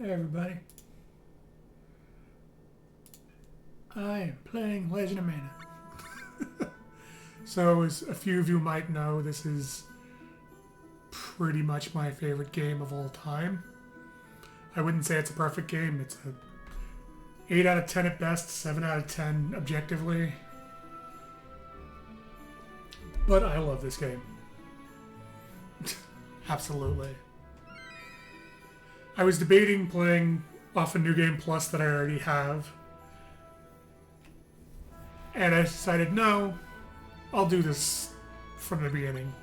Hey everybody, I am playing Legend of Mana. So as a few of you might know, this is pretty much my favorite game of all time. I wouldn't say it's a perfect game, it's a 8 out of 10 at best, 7 out of 10 objectively. But I love this game. Absolutely. I was debating playing off a New Game Plus that I already have. And I decided, no, I'll do this from the beginning.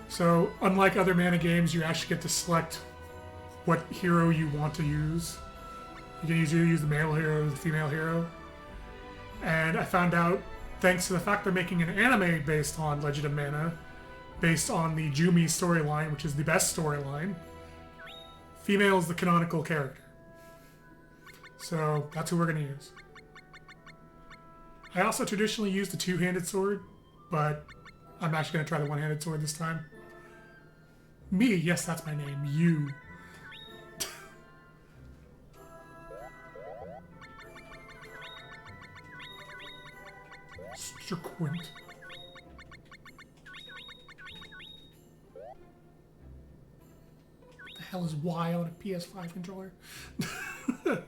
So, unlike other mana games, you actually get to select what hero you want to use. You can either use the male hero or the female hero. And I found out, thanks to the fact they're making an anime based on Legend of Mana, based on the Jumi storyline, which is the best storyline, female is the canonical character. So that's who we're going to use. I also traditionally use the two-handed sword, but I'm actually going to try the one-handed sword this time. Me, yes, that's my name. You. Mr. Quint. What the hell is Y on a PS5 controller? There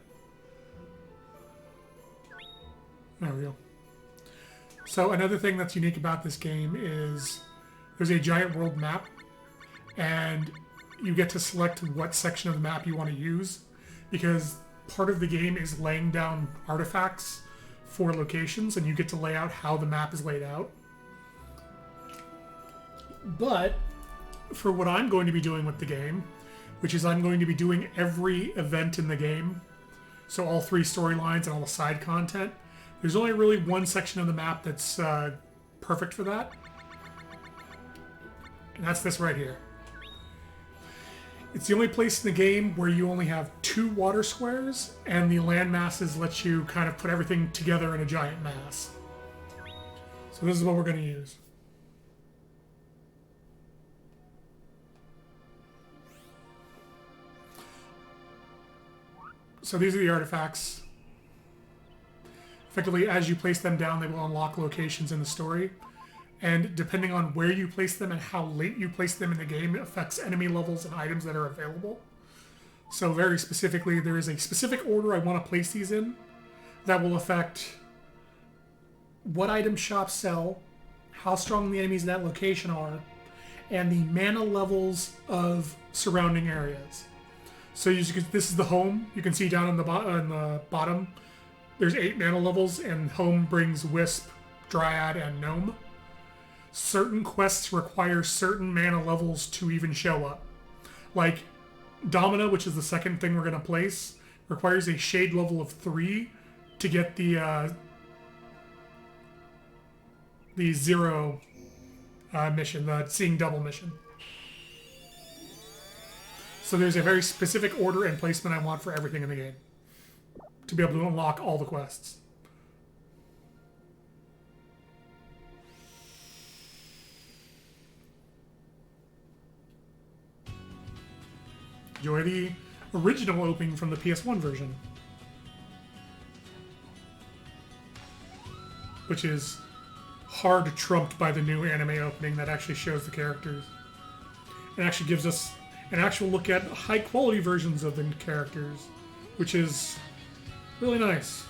we go. So another thing that's unique about this game is there's a giant world map, and you get to select what section of the map you want to use, because part of the game is laying down artifacts for locations, and you get to lay out how the map is laid out. But for what I'm going to be doing with the game, which is I'm going to be doing every event in the game, so all 3 storylines and all the side content, there's only really one section of the map that's perfect for that. And that's this right here. It's the only place in the game where you only have 2 water squares, and the land masses let you kind of put everything together in a giant mass. So this is what we're going to use. So these are the artifacts. Effectively, as you place them down, they will unlock locations in the story. And depending on where you place them and how late you place them in the game, it affects enemy levels and items that are available. So very specifically, there is a specific order I want to place these in that will affect what items shops sell, how strong the enemies in that location are, and the mana levels of surrounding areas. So this is the home. You can see down on the bottom, there's 8 mana levels, and home brings Wisp, Dryad, and Gnome. Certain quests require certain mana levels to even show up. Like Domina, which is the second thing we're going to place, requires a shade level of 3 to get the zero mission, the seeing double mission. So there's a very specific order and placement I want for everything in the game to be able to unlock all the quests. Enjoy the original opening from the PS1 version, which is hard trumped by the new anime opening that actually shows the characters. It actually gives us an actual look at high quality versions of the characters, which is really nice.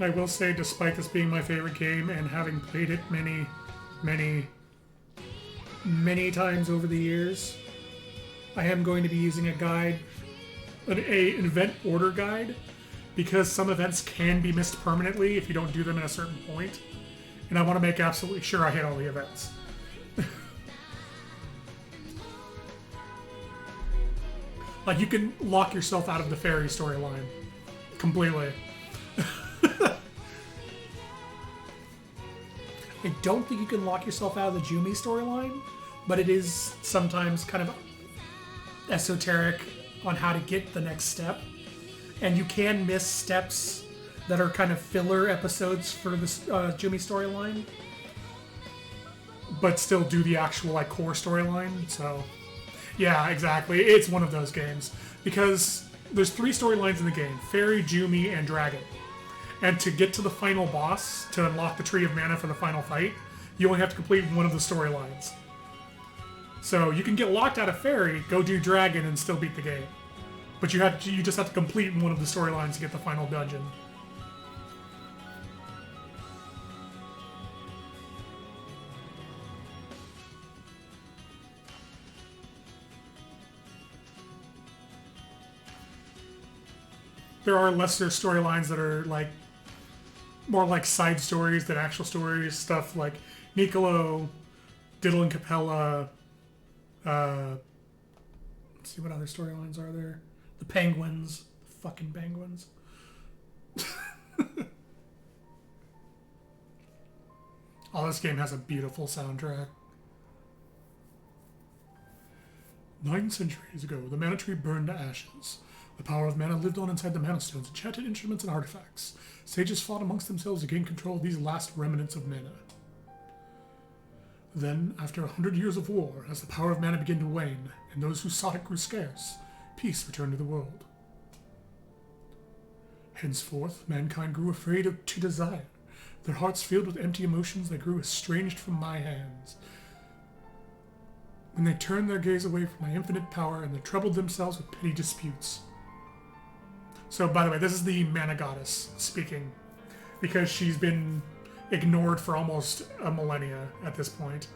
And I will say, despite this being my favorite game and having played it many times over the years, I am going to be using a guide, an event order guide, because some events can be missed permanently if you don't do them at a certain point, and I want to make absolutely sure I hit all the events. Like, you can lock yourself out of the fairy storyline completely. I don't think you can lock yourself out of the Jumi storyline, but it is sometimes kind of esoteric on how to get the next step. And you can miss steps that are kind of filler episodes for this Jumi storyline, but still do the actual like core storyline. So, yeah, exactly. It's one of those games because there's 3 storylines in the game: Fairy, Jumi, and Dragon. And to get to the final boss, to unlock the Tree of Mana for the final fight, you only have to complete one of the storylines. So you can get locked out of Fairy, go do Dragon, and still beat the game. But you just have to complete one of the storylines to get the final dungeon. There are lesser storylines that are like more like side stories than actual stories. Stuff like Niccolo, Diddle and Capella. Let's see what other storylines are there. The penguins. The fucking penguins. Oh, this game has a beautiful soundtrack. 9 centuries ago, the Mana Tree burned to ashes. The power of mana lived on inside the Mana Stones, enchanted instruments and artifacts. Sages fought amongst themselves to gain control of these last remnants of mana. Then, after 100 years of war, as the power of mana began to wane, and those who sought it grew scarce, peace returned to the world. Henceforth, mankind grew afraid to desire, their hearts filled with empty emotions that grew estranged from my hands. When they turned their gaze away from my infinite power, and they troubled themselves with petty disputes. So, by the way, this is the Mana Goddess speaking, because she's been ignored for almost a millennia at this point.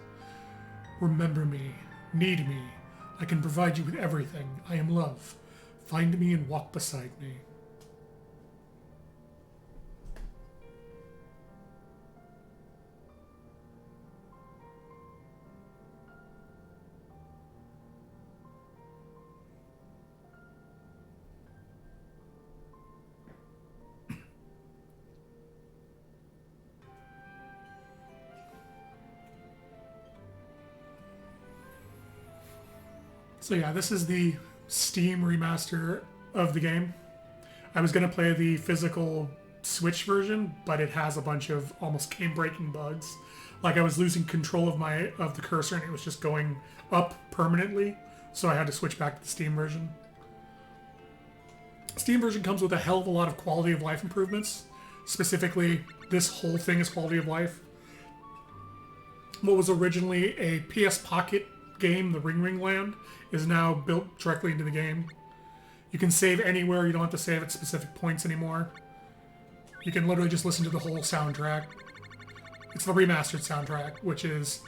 Remember me. Need me. I can provide you with everything. I am love. Find me and walk beside me. So yeah, this is the Steam remaster of the game. I was going to play the physical Switch version, but it has a bunch of almost game-breaking bugs. Like I was losing control of the cursor and it was just going up permanently, so I had to switch back to the Steam version. Steam version comes with a hell of a lot of quality of life improvements. Specifically, this whole thing is quality of life. What was originally a PS Pocket game, the Ring Ring Land, is now built directly into the game. You can save anywhere, you don't have to save at specific points anymore. You can literally just listen to the whole soundtrack. It's the remastered soundtrack, which is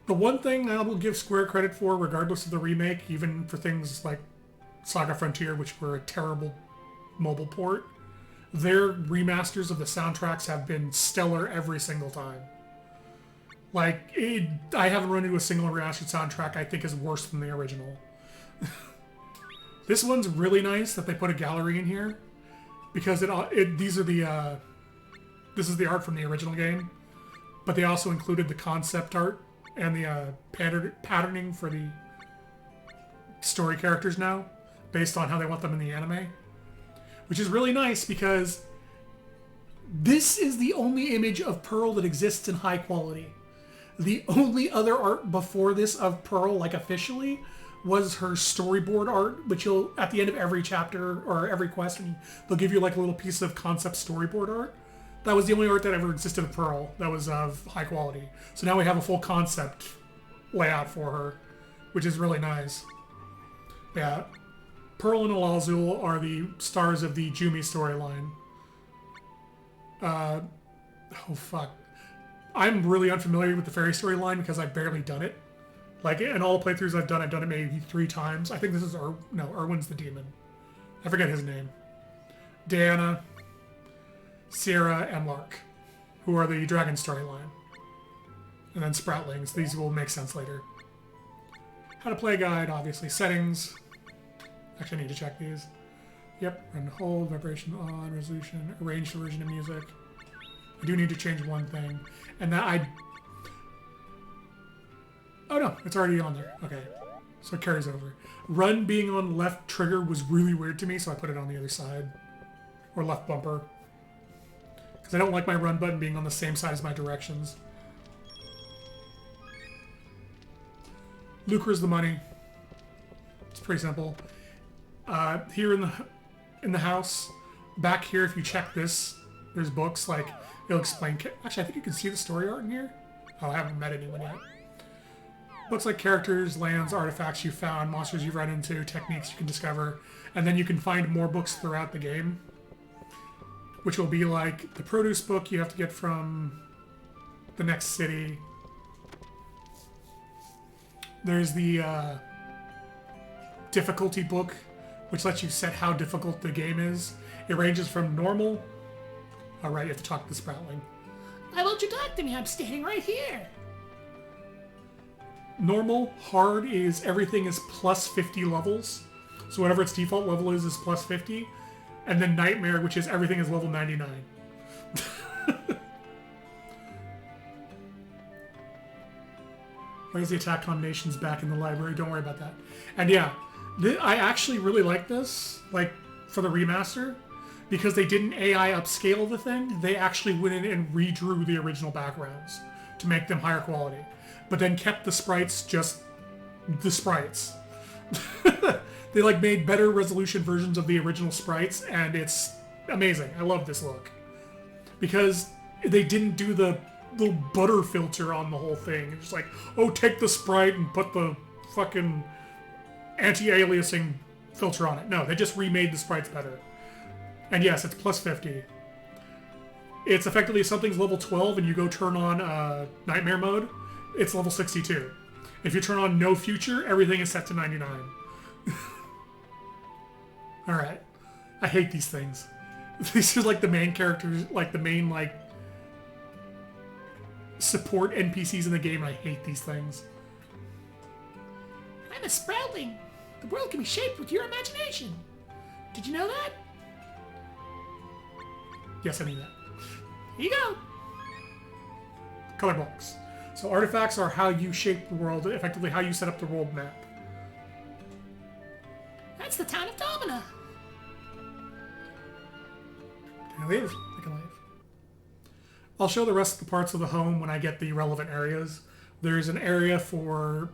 the one thing I will give Square credit for, regardless of the remake, even for things like Saga Frontier, which were a terrible mobile port. Their remasters of the soundtracks have been stellar every single time. I haven't run into a single remastered soundtrack I think is worse than the original. This one's really nice that they put a gallery in here, because this is the art from the original game, but they also included the concept art and the patterning for the story characters now, based on how they want them in the anime, which is really nice because this is the only image of Pearl that exists in high quality. The only other art before this of Pearl, like officially, was her storyboard art, which you'll, at the end of every chapter or every quest, they'll give you like a little piece of concept storyboard art. That was the only art that ever existed of Pearl that was of high quality. So now we have a full concept layout for her, which is really nice. Yeah, Pearl and Alazul are the stars of the Jumi storyline. Oh fuck. I'm really unfamiliar with the fairy storyline because I've barely done it. Like, in all the playthroughs I've done it maybe 3 times. I think this is Erwin's the demon. I forget his name. Diana, Sierra, and Lark, who are the dragon storyline. And then Sproutlings. These will make sense later. How to play guide, obviously. Settings. Actually, I need to check these. Yep, run hold, vibration on, resolution, arrange the version of music. I do need to change one thing. And that oh no, it's already on there. Okay, so it carries over. Run being on left trigger was really weird to me, so I put it on the other side. Or left bumper. Because I don't like my run button being on the same side as my directions. Lucre's the money. It's pretty simple. Here in the house, back here, if you check this, there's books, like, it'll explain... Actually, I think you can see the story art in here. Oh, I haven't met anyone yet. Books like characters, lands, artifacts you found, monsters you've run into, techniques you can discover, and then you can find more books throughout the game, which will be like the produce book you have to get from the next city. There's the difficulty book, which lets you set how difficult the game is. It ranges from normal... Alright, you have to talk to the Sproutling. Why won't you talk to me? I'm standing right here. Normal, hard is everything is plus 50 levels. So whatever its default level is plus 50. And then Nightmare, which is everything is level 99. Why is the attack combinations back in the library? Don't worry about that. And yeah, I actually really like this, like, for the remaster, because they didn't AI upscale the thing. They actually went in and redrew the original backgrounds to make them higher quality, but then kept the sprites just the sprites. They like made better resolution versions of the original sprites, and it's amazing. I love this look because they didn't do the little butter filter on the whole thing. It's just like, oh, take the sprite and put the fucking anti-aliasing filter on it. No, they just remade the sprites better. And yes, it's plus 50. It's effectively if something's level 12 and you go turn on Nightmare mode, it's level 62. If you turn on No Future, everything is set to 99. Alright. I hate these things. These are like the main characters, like the main, like, support NPCs in the game, and I hate these things. I'm a Sproutling. The world can be shaped with your imagination. Did you know that? Yes, I knew that. Here you go. Color box. So artifacts are how you shape the world, effectively how you set up the world map. That's the town of Domina. Can I leave? I can leave. I'll show the rest of the parts of the home when I get the relevant areas. There's an area for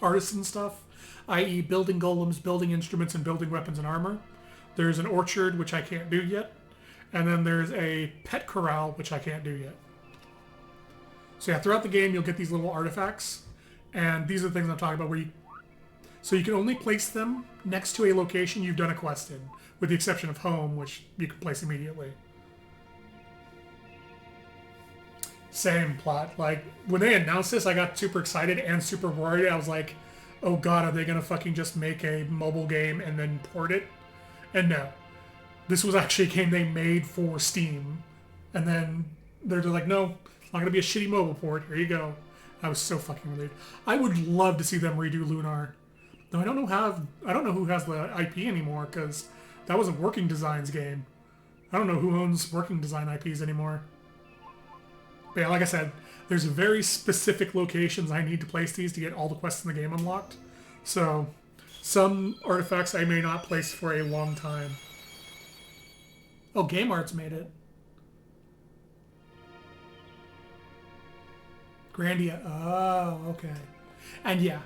artisan stuff, i.e. building golems, building instruments, and building weapons and armor. There's an orchard, which I can't do yet. And then there's a pet corral, which I can't do yet. So yeah, throughout the game, you'll get these little artifacts. And these are the things I'm talking about, so you can only place them next to a location you've done a quest in, with the exception of home, which you can place immediately. Same plot. Like, when they announced this, I got super excited and super worried. I was like, oh god, are they gonna fucking just make a mobile game and then port it? And no. This was actually a game they made for Steam. And then they're like, no, it's not gonna be a shitty mobile port. Here you go. I was so fucking relieved. I would love to see them redo Lunar. Though I don't know who has the IP anymore, because that was a Working Designs game. I don't know who owns Working Design IPs anymore. But yeah, like I said, there's very specific locations I need to place these to get all the quests in the game unlocked. So, some artifacts I may not place for a long time. Oh, Game Arts made it. Grandia. Oh, okay. And yeah,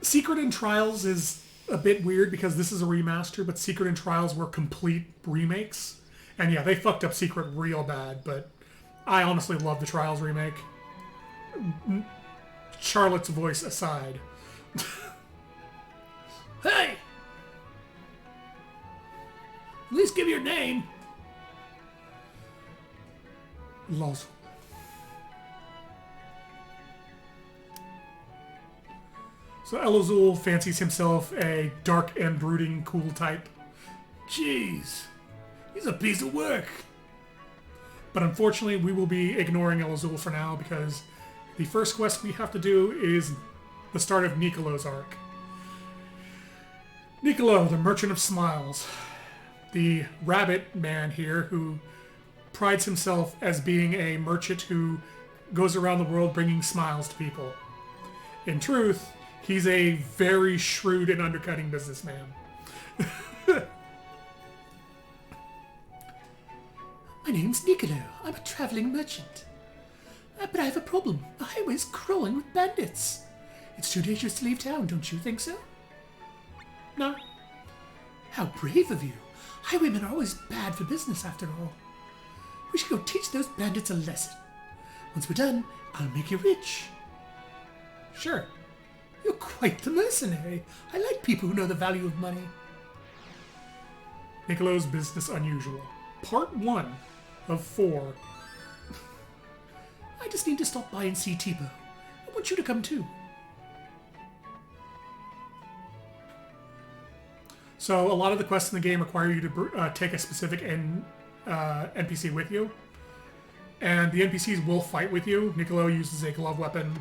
Secret and Trials is a bit weird because this is a remaster, but Secret and Trials were complete remakes. And yeah, they fucked up Secret real bad, but I honestly love the Trials remake. Charlotte's voice aside. Hey! At least give your name. Loz. So Elazul fancies himself a dark and brooding, cool type. Jeez, he's a piece of work. But unfortunately, we will be ignoring Elazul for now because the first quest we have to do is the start of Nicolo's arc. Nicolo, the Merchant of Smiles. The rabbit man here who prides himself as being a merchant who goes around the world bringing smiles to people. In truth, he's a very shrewd and undercutting businessman. My name's Nicolo. I'm a traveling merchant. But I have a problem. The highway's crawling with bandits. It's too dangerous to leave town, don't you think so? No. How brave of you. Highwaymen are always bad for business, after all. We should go teach those bandits a lesson. Once we're done, I'll make you rich. Sure. You're quite the mercenary. I like people who know the value of money. Nicolo's Business Unusual. Part 1 of 4. I just need to stop by and see Tipo. I want you to come too. So a lot of the quests in the game require you to take a specific NPC with you. And the NPCs will fight with you. Nicolo uses a glove weapon.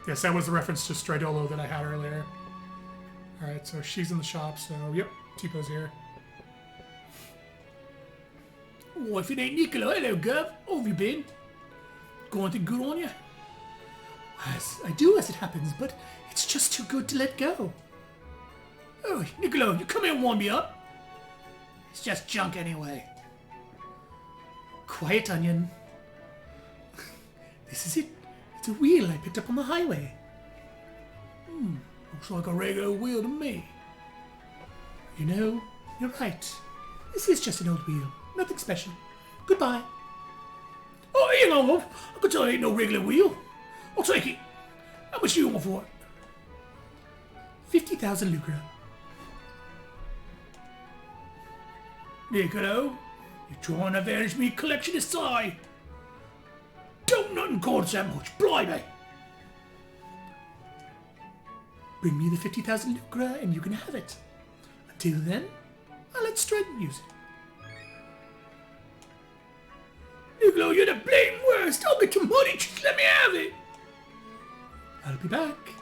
Yes, that was the reference to Stridolo that I had earlier. Alright, so she's in the shop, so yep, Tipo's here. Oh, if it ain't Nicolo, hello, Gov. How have you been? Got anything good on you? Yes, I do, as it happens, but it's just too good to let go. Oh, Nicolo, you come here and warm me up. It's just junk anyway. Quiet, Onion. This is it. It's a wheel I picked up on the highway. Looks like a regular wheel to me. You know, you're right. This is just an old wheel. Nothing special. Goodbye. Oh, you know, I could tell it ain't no regular wheel. I'll take it. How much do you want for it? 50,000 lucre. Nicolo, you're trying to vanish me collectionist's eye. Don't nothing cost that much, blimey. Bring me the 50,000 lucre and you can have it. Until then, I'll let Stratton use it. Nicolo, you're the blame worst. I'll get your money, just let me have it. I'll be back.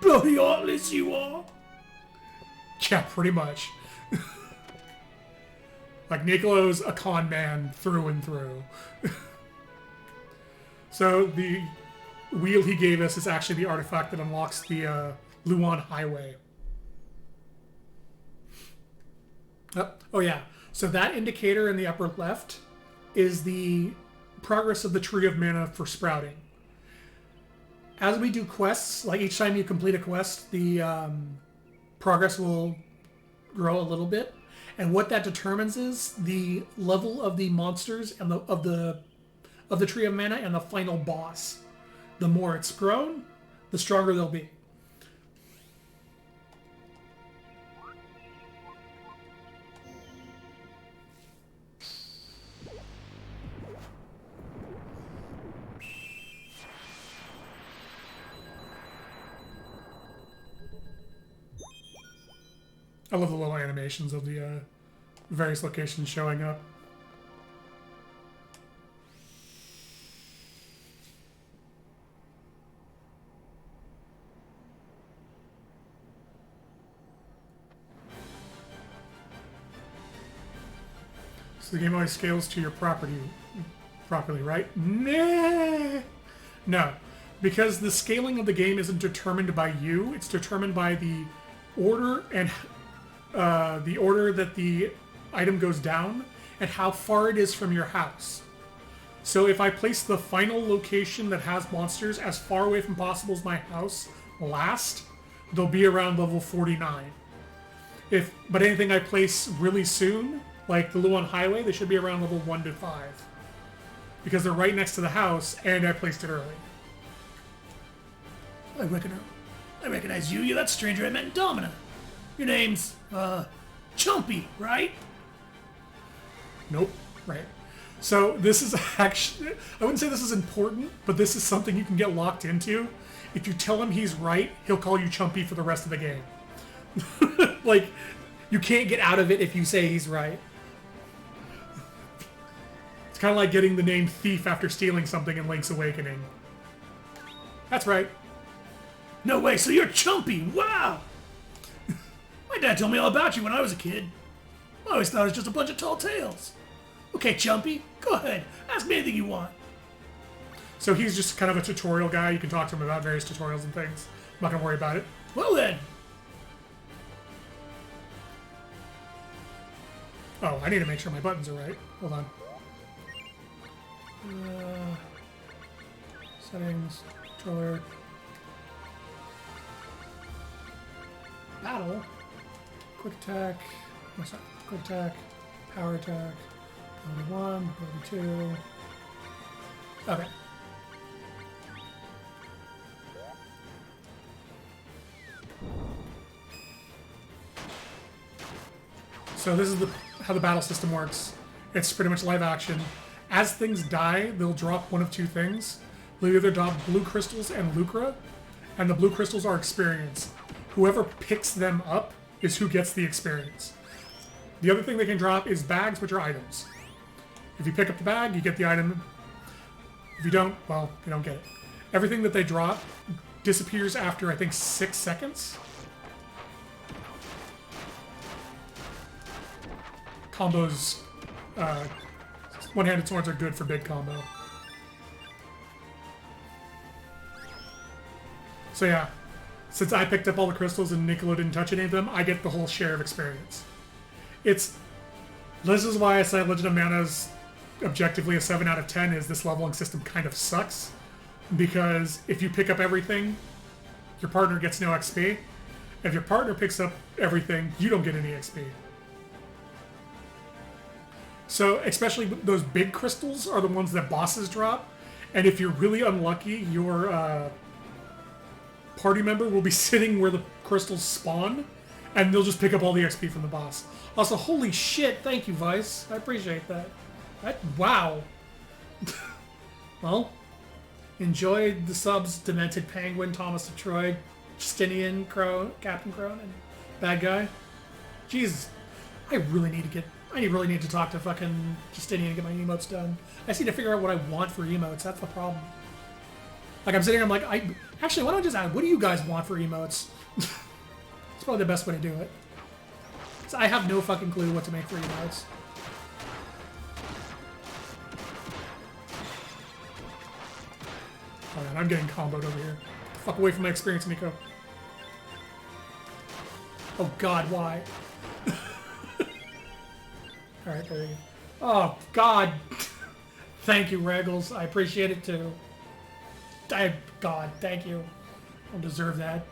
Bloody heartless you are. Yeah, pretty much. Like, Nicolo's a con man through and through. So, the wheel he gave us is actually the artifact that unlocks the Luan Highway. Oh, yeah. So that indicator in the upper left is the progress of the Tree of Mana for sprouting. As we do quests, like each time you complete a quest, the progress will grow a little bit. And what that determines is the level of the monsters and of the Tree of Mana and the final boss. The more it's grown, the stronger they'll be. I love the little animations of the various locations showing up. So the game always scales to your property properly, right? Nah. No, because the scaling of the game isn't determined by you. It's determined by the order and the order that the item goes down and how far it is from your house. So if I place the final location that has monsters as far away from possible as my house last, they'll be around level 49. But anything I place really soon, like the Luan Highway, they should be around level 1 to 5. Because they're right next to the house, and I placed it early. I recognize you. You're that stranger I met in Domina. Your name's, Chumpy, right? Nope. Right. So this is actually, I wouldn't say this is important, but this is something you can get locked into if you tell him he's right, he'll call you Chumpy for the rest of the game. Like, You can't get out of it if you say he's right. it's kind of like getting the name Thief after stealing something in Link's Awakening. That's right. No way, so you're Chumpy! Wow! My dad told me all about you when I was a kid. I always thought it was just a bunch of tall tales. Okay, Chumpy, go ahead. Ask me anything you want. So he's just kind of a tutorial guy. You can talk to him about various tutorials and things. I'm not going to worry about it. Well then. Oh, I need to make sure my buttons are right. Hold on. Settings, controller. Battle. Quick attack. What's that? Quick attack. Power attack. Ability 1, ability 2. Okay. So this is how the battle system works. It's pretty much live action. As things die, they'll drop one of two things. They'll either drop blue crystals and Lucra, and the blue crystals are experience. Whoever picks them up is who gets the experience. The other thing they can drop is bags, which are items. If you pick up the bag, you get the item. If you don't, well, you don't get it. Everything that they drop disappears after, I think, 6 seconds. Combos, one-handed swords are good for big combo. So yeah, since I picked up all the crystals and Niccolo didn't touch any of them, I get the whole share of experience. This is why I say Legend of Mana is objectively a 7 out of 10, is this leveling system kind of sucks. Because if you pick up everything, your partner gets no XP. If your partner picks up everything, you don't get any XP. So, especially those big crystals are the ones that bosses drop. And if you're really unlucky, your party member will be sitting where the crystals spawn, and they'll just pick up all the XP from the boss. Also, holy shit, thank you, Vice. I appreciate that. Wow. Well, enjoy the subs, Demented Penguin, Thomas of Troy, Justinian, Crone, Captain Crone, and Bad Guy. Jesus, I really need to talk to fucking Justinian and get my emotes done. I just need to figure out what I want for emotes. That's the problem. Like, I'm sitting here, I'm like, actually, why don't I just add, what do you guys want for emotes? It's probably the best way to do it. So I have no fucking clue what to make for emotes. Oh man, I'm getting comboed over here. Fuck away from my experience, Nico. Oh god, why? Alright, there you go. Oh, God. Thank you, Regals. I appreciate it, too. God, thank you. I don't deserve that.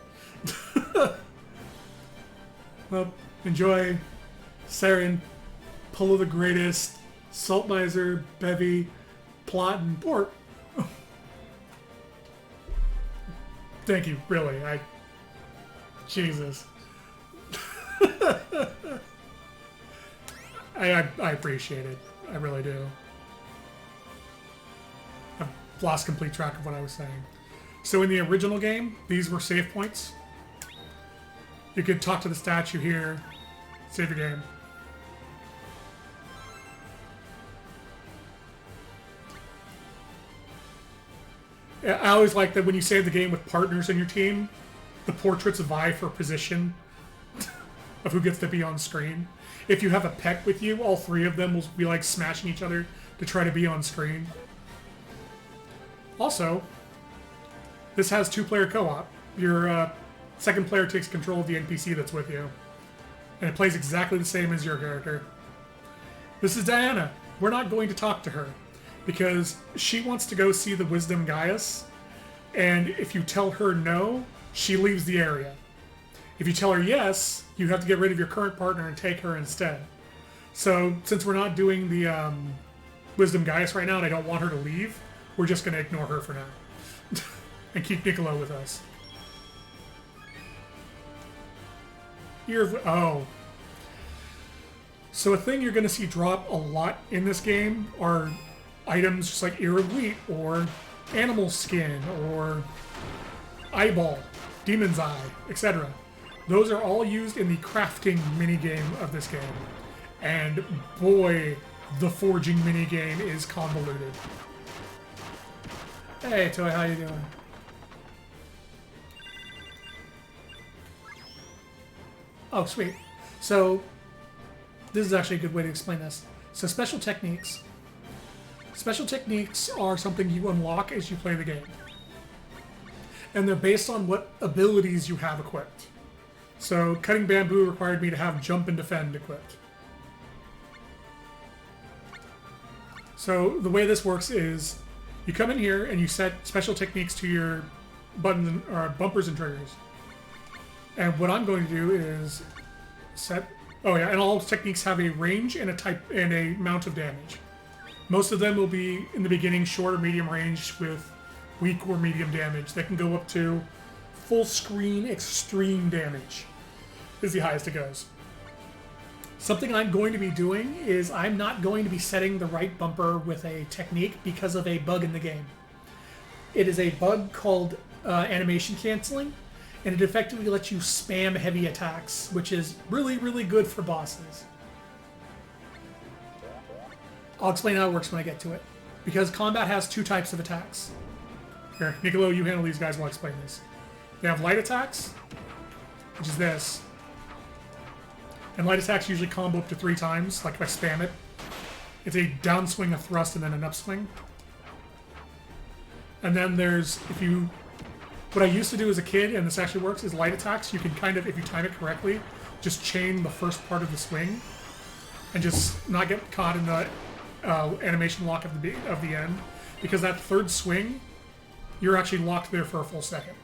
Well, enjoy Sarian, Pull of the Greatest, Salt Miser, Bevy, Plot, and Port. Thank you, really. Jesus. I appreciate it. I really do. I've lost complete track of what I was saying. So in the original game, these were save points. You could talk to the statue here, save your game. I always like that when you save the game with partners in your team, the portraits vie for position of who gets to be on screen. If you have a pet with you, all three of them will be like smashing each other to try to be on screen. Also, this has 2-player co-op. Your second player takes control of the NPC that's with you. And it plays exactly the same as your character. This is Diana. We're not going to talk to her because she wants to go see the Wisdom Gaius. And if you tell her no, she leaves the area. If you tell her yes, you have to get rid of your current partner and take her instead. So, since we're not doing the Wisdom Gaius right now and I don't want her to leave, we're just going to ignore her for now. And keep Niccolo with us. Oh. So a thing you're going to see drop a lot in this game are items just like Ear of Wheat or animal skin or eyeball, demon's eye, etc. Those are all used in the crafting minigame of this game. And boy, the forging minigame is convoluted. Hey, Toy, how you doing? Oh, sweet. So, this is actually a good way to explain this. So, special techniques. Special techniques are something you unlock as you play the game. And they're based on what abilities you have equipped. So, cutting bamboo required me to have jump and defend equipped. So, the way this works is you come in here and you set special techniques to your buttons or bumpers and triggers. And what I'm going to do is set... Oh yeah, and all techniques have a range and a type and a amount of damage. Most of them will be, in the beginning, short or medium range with weak or medium damage. They can go up to full screen extreme damage is the highest it goes. Something I'm going to be doing is I'm not going to be setting the right bumper with a technique because of a bug in the game. It is a bug called animation canceling, and it effectively lets you spam heavy attacks, which is really, really good for bosses. I'll explain how it works when I get to it. Because combat has two types of attacks. Here, Niccolo, you handle these guys while I explain this. They have light attacks, which is this. And light attacks usually combo up to 3 times, like if I spam it. It's a downswing, a thrust, and then an upswing. And then there's, what I used to do as a kid, and this actually works, is light attacks. You can kind of, if you time it correctly, just chain the first part of the swing and just not get caught in the animation lock of the end. Because that third swing, you're actually locked there for a full second.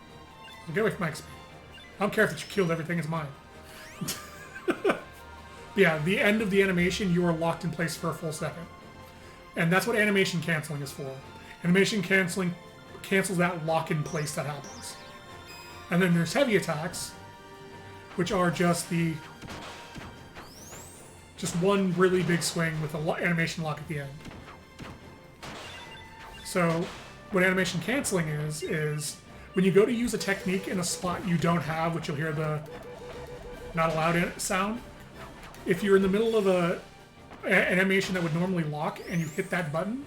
So get away from my XP. I don't care if you killed everything, it's mine. Yeah, the end of the animation, you are locked in place for a full second. And that's what animation canceling is for. Animation canceling cancels that lock in place that happens. And then there's heavy attacks, which are just one really big swing with an animation lock at the end. So what animation canceling is when you go to use a technique in a spot you don't have, which you'll hear the not allowed sound, if you're in the middle of an animation that would normally lock and you hit that button,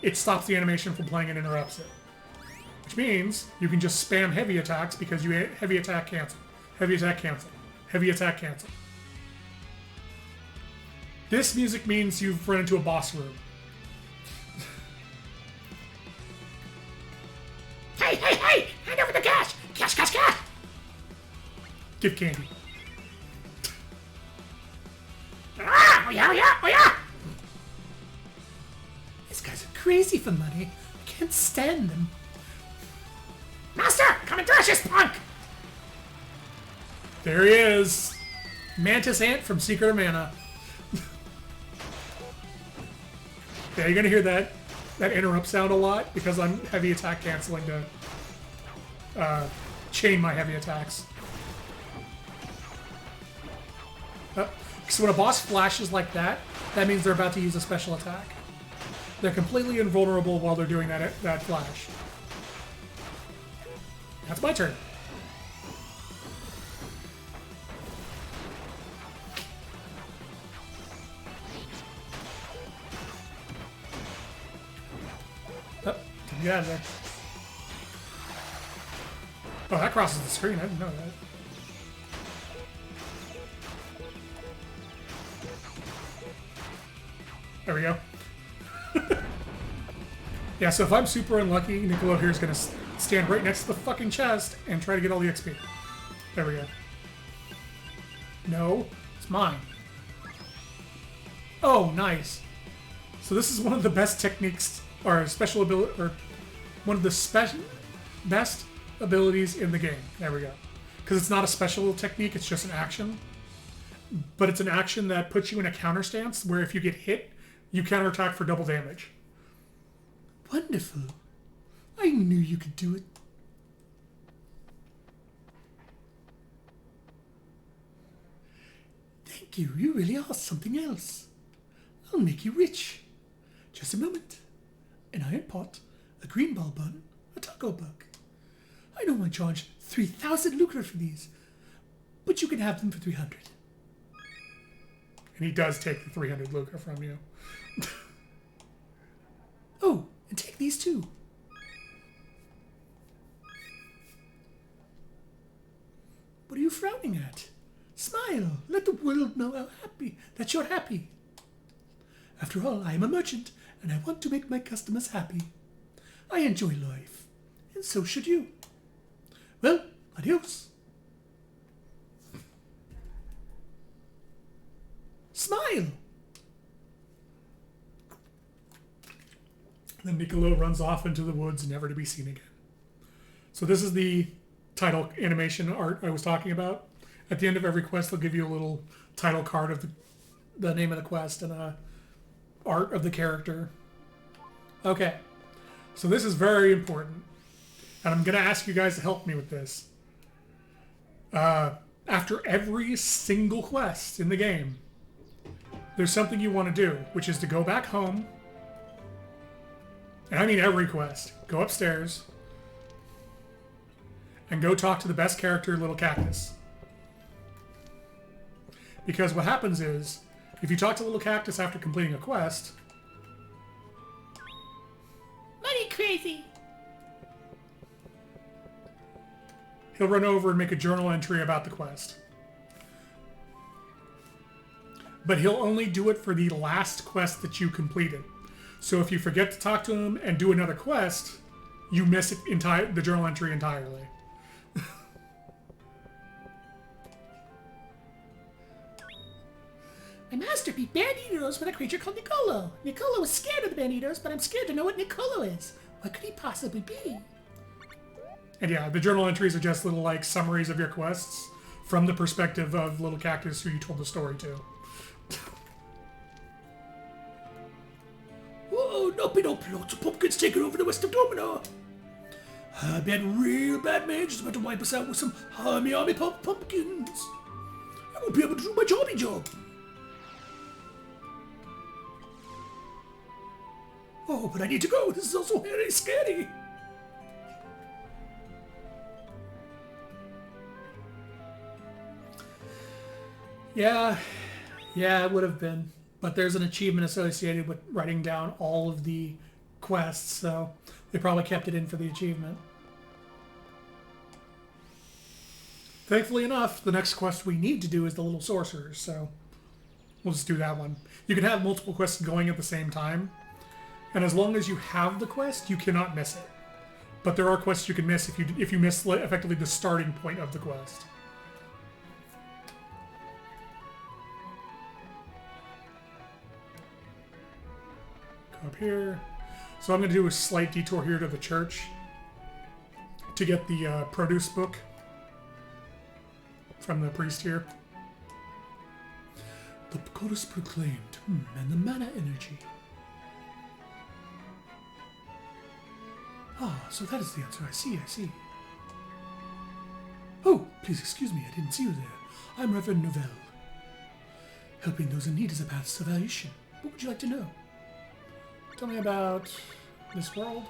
it stops the animation from playing and interrupts it. Which means you can just spam heavy attacks because you heavy attack cancel, heavy attack cancel, heavy attack cancel. This music means you've run into a boss room. Hey, hey, hey! Hand over the cash! Cash, cash, cash! Give candy. Ah! Oh yeah, oh yeah, oh yeah! These guys are crazy for money. I can't stand them. Master, come and thrash this punk! There he is. Mantis Ant from Secret of Mana. Yeah, you're gonna hear that interrupt sound a lot because I'm heavy attack canceling to chain my heavy attacks. So when a boss flashes like that, that means they're about to use a special attack. They're completely invulnerable while they're doing that flash. That's my turn. Oh, get out of there. Oh, that crosses the screen. I didn't know that. There we go. Yeah, so if I'm super unlucky, Niccolo here is going to stand right next to the fucking chest and try to get all the XP. There we go. No, it's mine. Oh, nice. So this is one of the best techniques, or special ability, or one of the best abilities in the game. There we go. Because it's not a special technique, it's just an action. But it's an action that puts you in a counter stance where if you get hit, you counterattack for double damage. Wonderful. I knew you could do it. Thank you. You really are something else. I'll make you rich. Just a moment. An iron pot, a green ball bun, a taco bug. I I don't want to charge 3,000 lucre for these, but you can have them for 300. And he does take the 300 lucre from you. Oh, and take these too. What are you frowning at? Smile. Let the world know how happy that you're happy. After all, I am a merchant, and I want to make my customers happy. I enjoy life, and so should you. Well, adios. Smile. Then Niccolo runs off into the woods, never to be seen again. So this is the title animation art I was talking about. At the end of every quest, they'll give you a little title card of the name of the quest and a art of the character. Okay, so this is very important, and I'm going to ask you guys to help me with this. After every single quest in the game, there's something you want to do, which is to go back home, and I mean every quest. Go upstairs and go talk to the best character, Little Cactus. Because what happens is, if you talk to Little Cactus after completing a quest... Money crazy! He'll run over and make a journal entry about the quest. But he'll only do it for the last quest that you completed. So if you forget to talk to him and do another quest, you miss it the journal entry entirely. My master beat Banditos with a creature called Niccolo. Niccolo was scared of the Banditos, but I'm scared to know what Niccolo is. What could he possibly be? And yeah, the journal entries are just little like summaries of your quests from the perspective of Little Cactus, who you told the story to. Whoa, nope, lots of pumpkins taking over the west of Domino. I bet real bad mage is about to wipe us out with some army pumpkins. I won't be able to do my jobby job. Oh, but I need to go. This is also very scary. Yeah, it would have been. But there's an achievement associated with writing down all of the quests, so they probably kept it in for the achievement. Thankfully enough, the next quest we need to do is the Little Sorcerers, so we'll just do that one. You can have multiple quests going at the same time, and as long as you have the quest, you cannot miss it. But there are quests you can miss if you miss effectively the starting point of the quest. Go up here. So I'm going to do a slight detour here to the church to get the produce book from the priest here. The goddess proclaimed, and the mana energy. Ah, so that is the answer. I see. Oh, please excuse me, I didn't see you there. I'm Reverend Novell. Helping those in need is a path to salvation. What would you like to know? Tell me about this world.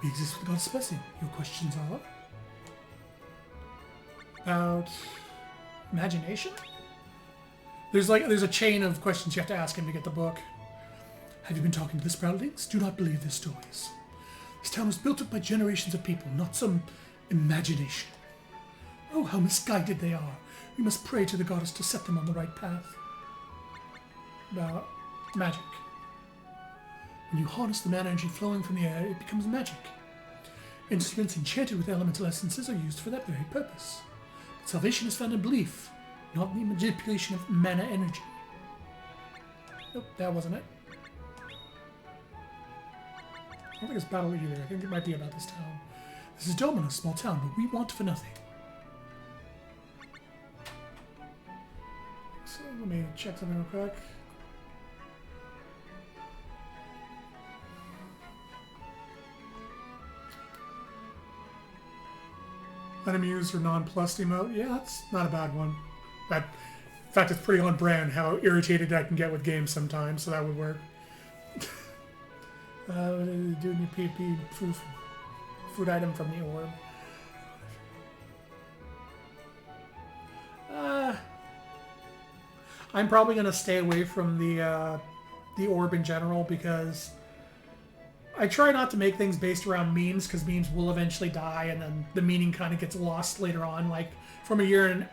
We exist with God's blessing. Your questions are? About imagination? There's a chain of questions you have to ask him to get the book. Have you been talking to the Sproutings? Do not believe their stories. This town was built up by generations of people, not some imagination. Oh, how misguided they are. We must pray to the goddess to set them on the right path. About magic. When you harness the mana energy flowing from the air, it becomes magic. Instruments enchanted with elemental essences are used for that very purpose. But salvation is found in belief, not in the manipulation of mana energy. Nope, that wasn't it. I don't think it's battle either. I think it might be about this town. This is Domino, a small town, but we want for nothing. So let me check something real quick. Unamused or nonplussed emote. Yeah, that's not a bad one. In fact, it's pretty on brand how irritated I can get with games sometimes, so that would work. Do new PP food item from the orb. I'm probably gonna stay away from the orb in general because I try not to make things based around memes because memes will eventually die and then the meaning kind of gets lost later on. Like from a year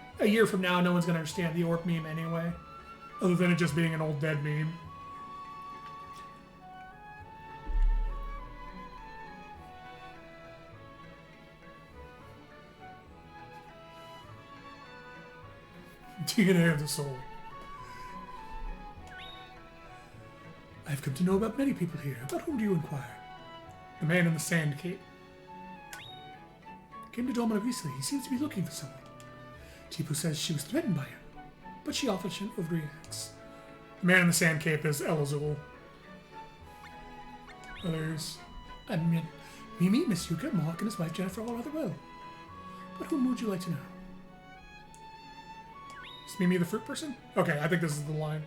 from now, no one's gonna understand the orb meme anyway, other than it just being an old dead meme. DNA of the soul. I've come to know about many people here. About whom do you inquire? The man in the sand cape. Came to Domino recently. He seems to be looking for someone. Tipu says she was threatened by him, but she often overreacts. The man in the sand cape is Elazul. Others. I mean, Mimi, Miss Yuka, Mohawk, and his wife Jennifer all rather well. But whom would you like to know? Is Mimi the fruit person? Okay, I think this is the line.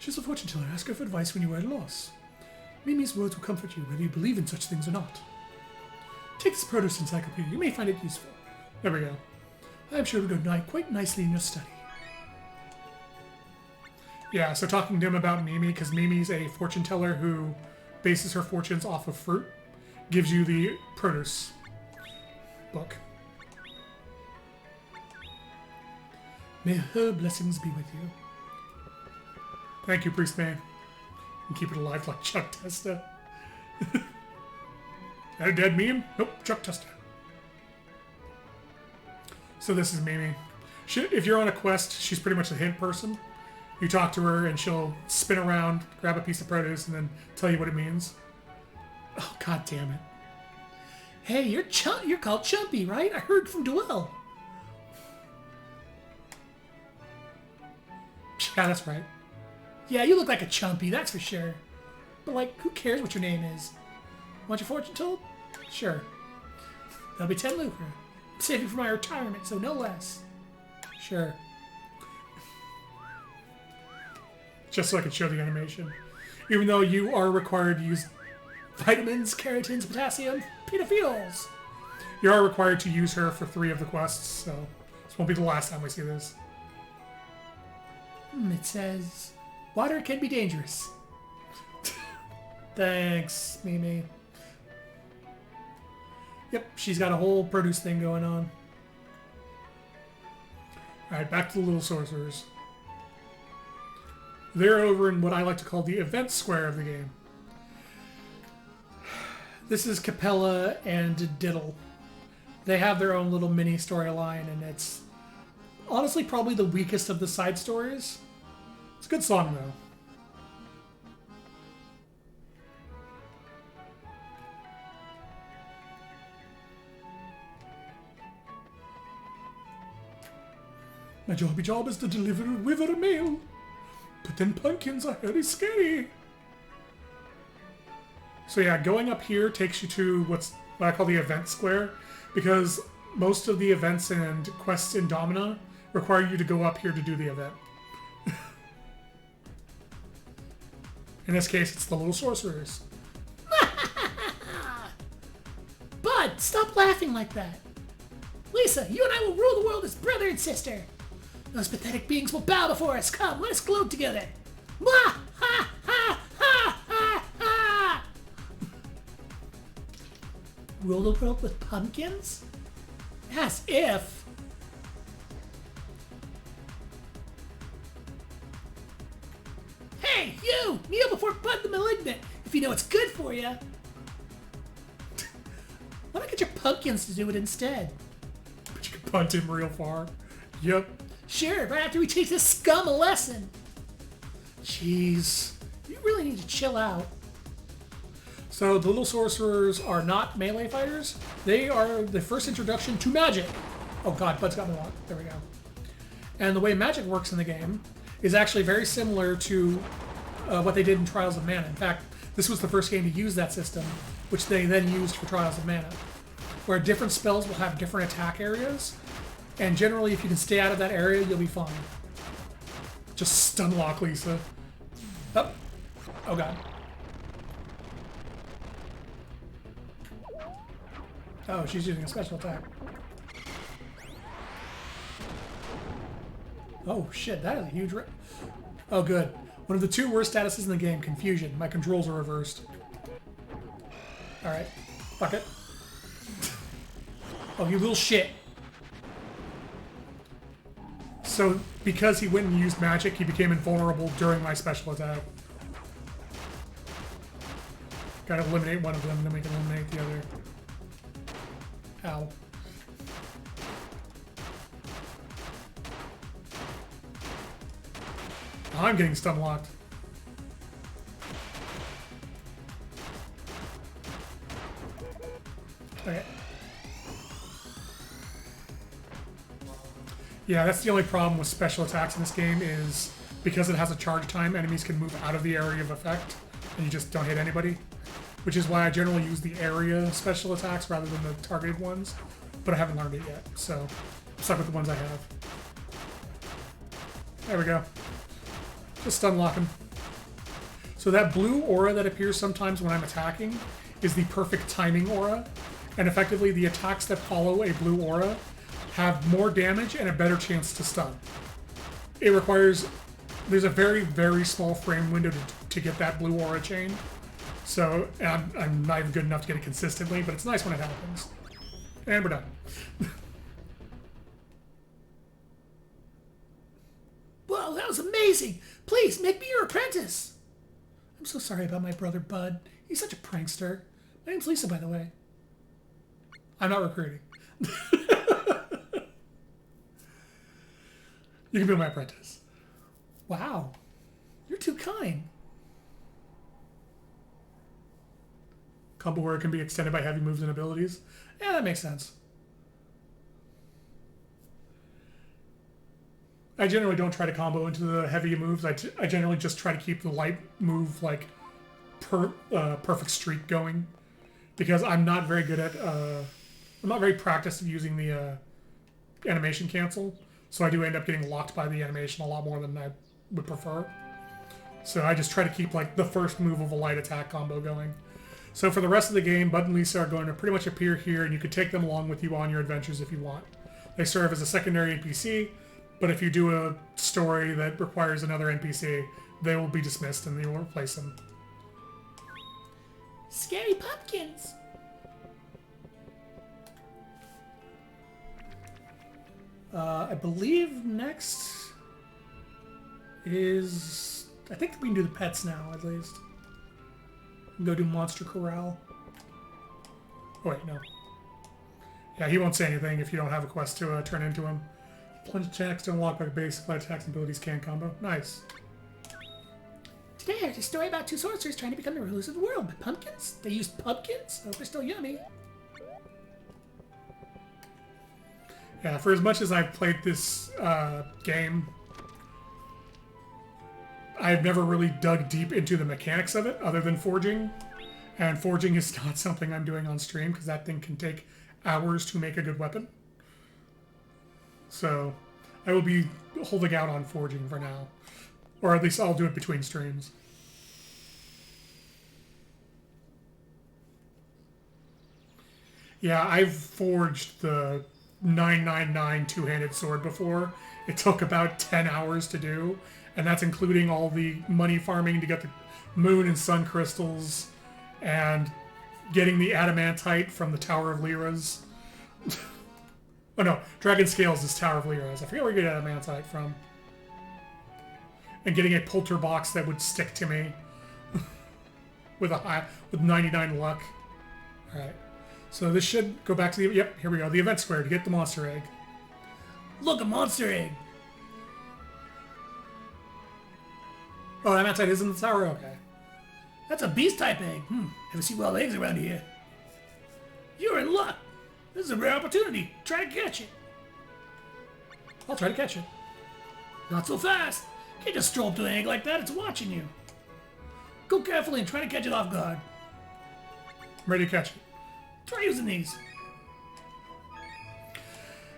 She's a fortune teller. Ask her for advice when you are at a loss. Mimi's words will comfort you, whether you believe in such things or not. Take this Produce Encyclopedia. You may find it useful. There we go. I'm sure it would go quite nicely in your study. Yeah, so talking to him about Mimi, because Mimi's a fortune teller who bases her fortunes off of fruit, gives you the Produce book. May her blessings be with you. Thank you, Priest Man. And keep it alive like Chuck Testa. That a dead meme? Nope, Chuck Testa. So this is Mimi. If you're on a quest, she's pretty much a hint person. You talk to her and she'll spin around, grab a piece of produce, and then tell you what it means. Oh, god damn it. Hey, you're called Chumpy, right? I heard from Duell. Yeah, that's right. Yeah, you look like a Chumpy, that's for sure. But, like, who cares what your name is? Want your fortune told? Sure. That'll be 10 lucre. I'm saving for my retirement, so no less. Sure. Just so I can show the animation. Even though you are required to use vitamins, keratins, potassium, fuels. You are required to use her for 3 of the quests, so this won't be the last time we see this. It says, water can be dangerous. Thanks, Mimi. Yep, she's got a whole produce thing going on. Alright, back to the little sorcerers. They're over in what I like to call the event square of the game. This is Capella and Diddle. They have their own little mini storyline, and it's honestly probably the weakest of the side stories. It's a good song, though. My job is to deliver with a mail. But then pumpkins are very scary. So yeah, going up here takes you to what I call the event square, because most of the events and quests in Domina require you to go up here to do the event. In this case, it's the little sorcerers. Bud, stop laughing like that. Lisa, you and I will rule the world as brother and sister. Those pathetic beings will bow before us. Come, let us gloat together. Mwah! Ha! Ha! Ha! Ha! Ha! Rule the world with pumpkins? As if. Hey, you! Kneel before Bud the Malignant, if you know it's good for you. Why not get your pumpkins to do it instead? But you can punt him real far. Yep. Sure, right after we teach this scum a lesson. Jeez. You really need to chill out. So the little sorcerers are not melee fighters. They are the first introduction to magic. Oh god, Bud's got me locked. There we go. And the way magic works in the game is actually very similar to what they did in Trials of Mana. In fact, this was the first game to use that system, which they then used for Trials of Mana, where different spells will have different attack areas. And generally, if you can stay out of that area, you'll be fine. Just stun lock Lisa. Oh. Oh god. Oh, she's using a special attack. Oh shit, that is a huge rip. Oh, good. One of the 2 worst statuses in the game, confusion. My controls are reversed. Alright. Fuck it. Oh, you little shit. So, because he went and used magic, he became invulnerable during my special attack. Gotta eliminate one of them, then we can eliminate the other. Ow. I'm getting stun locked. Okay. Yeah, that's the only problem with special attacks in this game is because it has a charge time, enemies can move out of the area of effect and you just don't hit anybody. Which is why I generally use the area special attacks rather than the targeted ones. But I haven't learned it yet, so I'm stuck with the ones I have. There we go. Just stun lock him. So that blue aura that appears sometimes when I'm attacking is the perfect timing aura. And effectively, the attacks that follow a blue aura have more damage and a better chance to stun. It requires... There's a very, very small frame window to get that blue aura chain. So I'm not even good enough to get it consistently, but it's nice when it happens. And we're done. Wow, that was amazing! Please, make me your apprentice! I'm so sorry about my brother, Bud. He's such a prankster. My name's Lisa, by the way. I'm not recruiting. You can be my apprentice. Wow. You're too kind. Combo where it can be extended by heavy moves and abilities. Yeah, that makes sense. I generally don't try to combo into the heavy moves. I generally just try to keep the light move, like, perfect streak going. Because I'm not very good at... I'm not very practiced at using the animation cancel. So I do end up getting locked by the animation a lot more than I would prefer. So I just try to keep, like, the first move of a light attack combo going. So for the rest of the game, Bud and Lisa are going to pretty much appear here, and you can take them along with you on your adventures if you want. They serve as a secondary NPC, but if you do a story that requires another NPC, they will be dismissed and you will replace them. Scary pumpkins! I believe next is... I think we can do the pets now, at least. Go do Monster Corral. Oh, wait, no. Yeah, he won't say anything if you don't have a quest to turn into him. Plunge attacks to unlock by basic light attacks and abilities can combo. Nice. Today I heard a story about 2 sorcerers trying to become the rulers of the world, but pumpkins? They used pumpkins? Hope they're still yummy. Yeah, for as much as I've played this game, I've never really dug deep into the mechanics of it, other than forging. And forging is not something I'm doing on stream, because that thing can take hours to make a good weapon. So, I will be holding out on forging for now. Or at least I'll do it between streams. Yeah, I've forged the 999 two-handed sword before. It took about 10 hours to do. And that's including all the money farming to get the moon and sun crystals and getting the adamantite from the Tower of Lyras. Oh no, Dragon Scales is Tower of Lyras. I forget where you get adamantite from. And getting a polter box that would stick to me with 99 luck. Alright. So this should go back to the... Yep, here we go. The event square to get the monster egg. Look, a monster egg! Oh, adamantite is in the tower? Okay. That's a beast-type egg. Never see wild eggs around here. You're in luck. This is a rare opportunity. Try to catch it. I'll try to catch it. Not so fast. Can't just stroll up to an egg like that. It's watching you. Go carefully and try to catch it off guard. I'm ready to catch it. Try using these.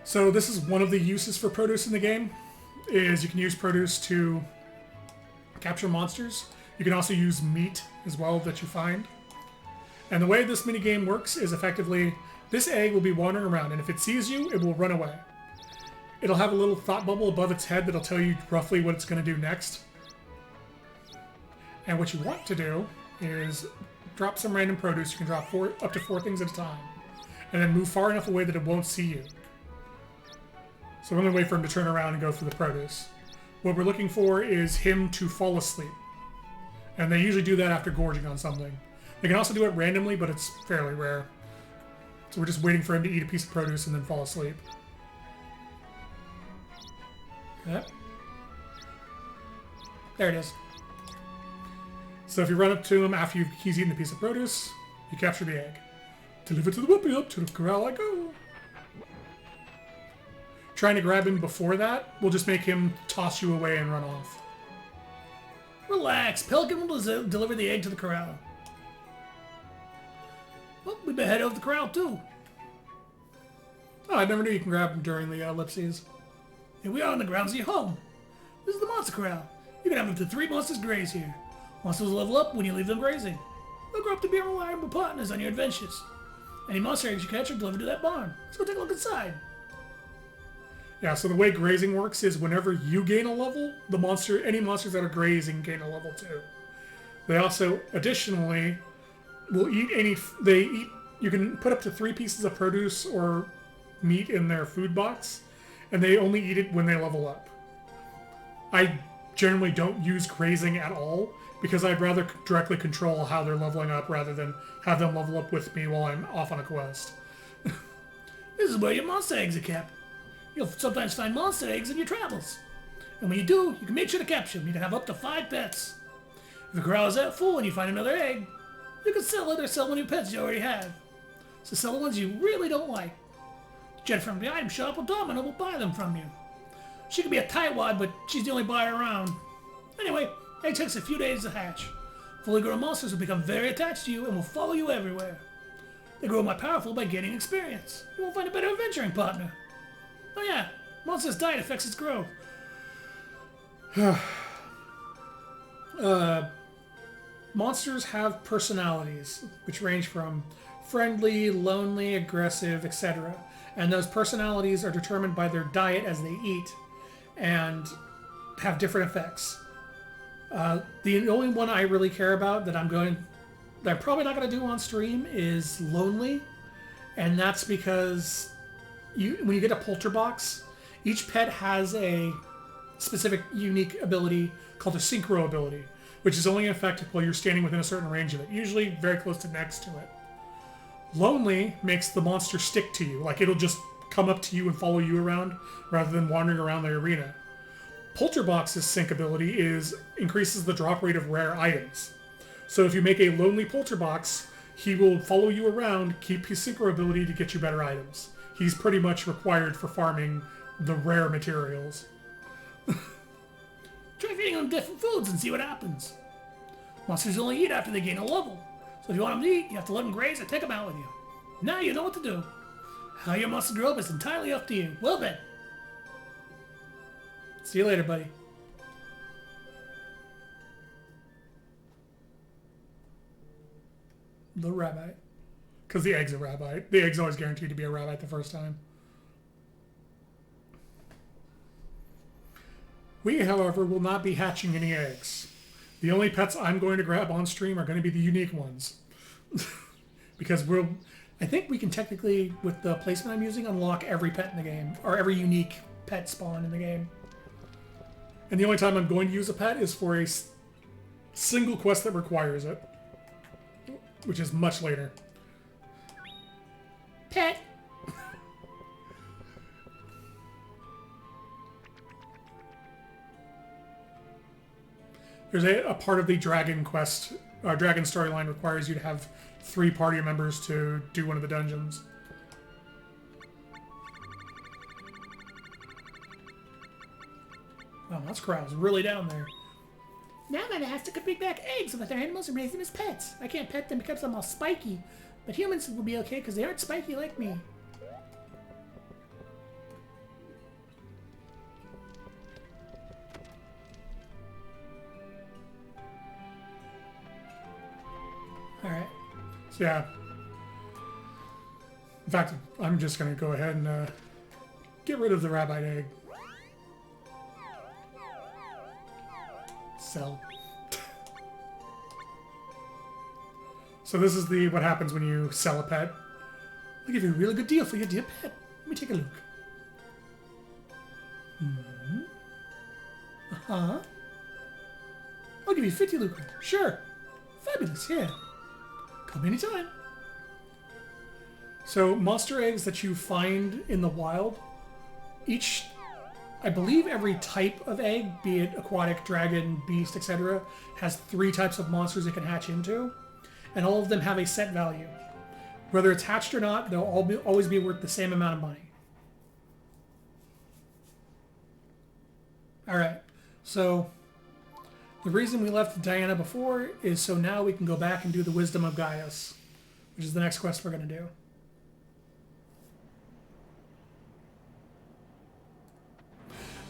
So this is one of the uses for produce in the game, is you can use produce to capture monsters. You can also use meat as well that you find. And the way this minigame works is effectively, this egg will be wandering around, and if it sees you, it will run away. It'll have a little thought bubble above its head that'll tell you roughly what it's going to do next. And what you want to do is drop some random produce. You can drop up to 4 things at a time. And then move far enough away that it won't see you. So we're going to wait for him to turn around and go for the produce. What we're looking for is him to fall asleep. And they usually do that after gorging on something. They can also do it randomly, but it's fairly rare. So we're just waiting for him to eat a piece of produce and then fall asleep. Okay. There it is. So if you run up to him after he's eaten the piece of produce, you capture the egg. Deliver to the whoopee up to the corral I go. Trying to grab him before that will just make him toss you away and run off. Relax. Pelican will deliver the egg to the corral. Well, we better head over to the corral, too. Oh, I never knew you can grab him during the ellipses. Here we are on the grounds of your home. This is the monster corral. You can have up to 3 monsters graze here. Monsters will level up when you leave them grazing. They'll grow up to be reliable partners on your adventures. Any monster eggs you catch are delivered to that barn. Let's go take a look inside. Yeah, so the way grazing works is whenever you gain a level, any monsters that are grazing gain a level too. They also, additionally, will eat you can put up to 3 pieces of produce or meat in their food box, and they only eat it when they level up. I generally don't use grazing at all, because I'd rather directly control how they're leveling up rather than have them level up with me while I'm off on a quest. This is where your monster eggs are kept. You'll sometimes find monster eggs in your travels. And when you do, you can make sure to capture them. You can have up to 5 pets. If the corral is that full and you find another egg, you can sell it or sell one of your pets you already have. So sell the ones you really don't like. Jen from the item shop or Domino will buy them from you. She could be a tightwad, but she's the only buyer around. Anyway, egg takes a few days to hatch. Fully grown monsters will become very attached to you and will follow you everywhere. They grow more powerful by gaining experience. You won't find a better adventuring partner. Oh yeah, monster's diet affects its growth. Monsters have personalities, which range from friendly, lonely, aggressive, etc. And those personalities are determined by their diet as they eat and have different effects. The only one I really care about that I'm probably not going to do on stream is lonely, and that's because when you get a Polterbox, each pet has a specific unique ability called a synchro ability, which is only in effect while you're standing within a certain range of it, usually very close to next to it. Lonely makes the monster stick to you, like it'll just come up to you and follow you around rather than wandering around the arena. Polterbox's sync ability increases the drop rate of rare items. So if you make a lonely Polterbox, he will follow you around, keep his synchro ability to get you better items. He's pretty much required for farming the rare materials. Try feeding them different foods and see what happens. Monsters only eat after they gain a level. So if you want them to eat, you have to let them graze or take them out with you. Now you know what to do. How your monster grow up is entirely up to you. Well then. See you later, buddy. The rabbit. Because the egg's a rabbit. The egg's always guaranteed to be a rabbit the first time. We, however, will not be hatching any eggs. The only pets I'm going to grab on stream are going to be the unique ones. Because I think we can technically, with the placement I'm using, unlock every pet in the game. Or every unique pet spawn in the game. And the only time I'm going to use a pet is for a single quest that requires it. Which is much later. Pet. There's a part of the Dragon quest, Dragon storyline requires you to have 3 party members to do one of the dungeons. Oh, that's crowds really down there. Now I'm gonna have to bring back eggs so that their animals and raise them as pets. I can't pet them because I'm all spiky. But humans will be okay because they aren't spiky like me. Alright. So yeah. In fact, I'm just going to go ahead and get rid of the rabbit egg. Sell. So this is the what happens when you sell a pet. I'll give you a really good deal for your dear pet. Let me take a look. Uh-huh. I'll give you 50 lucre. Sure. Fabulous, yeah. Come anytime. So monster eggs that you find in the wild, I believe every type of egg, be it aquatic, dragon, beast, etc., has 3 types of monsters it can hatch into, and all of them have a set value. Whether it's hatched or not, they'll always be worth the same amount of money. Alright, so the reason we left Diana before is so now we can go back and do the Wisdom of Gaius, which is the next quest we're going to do.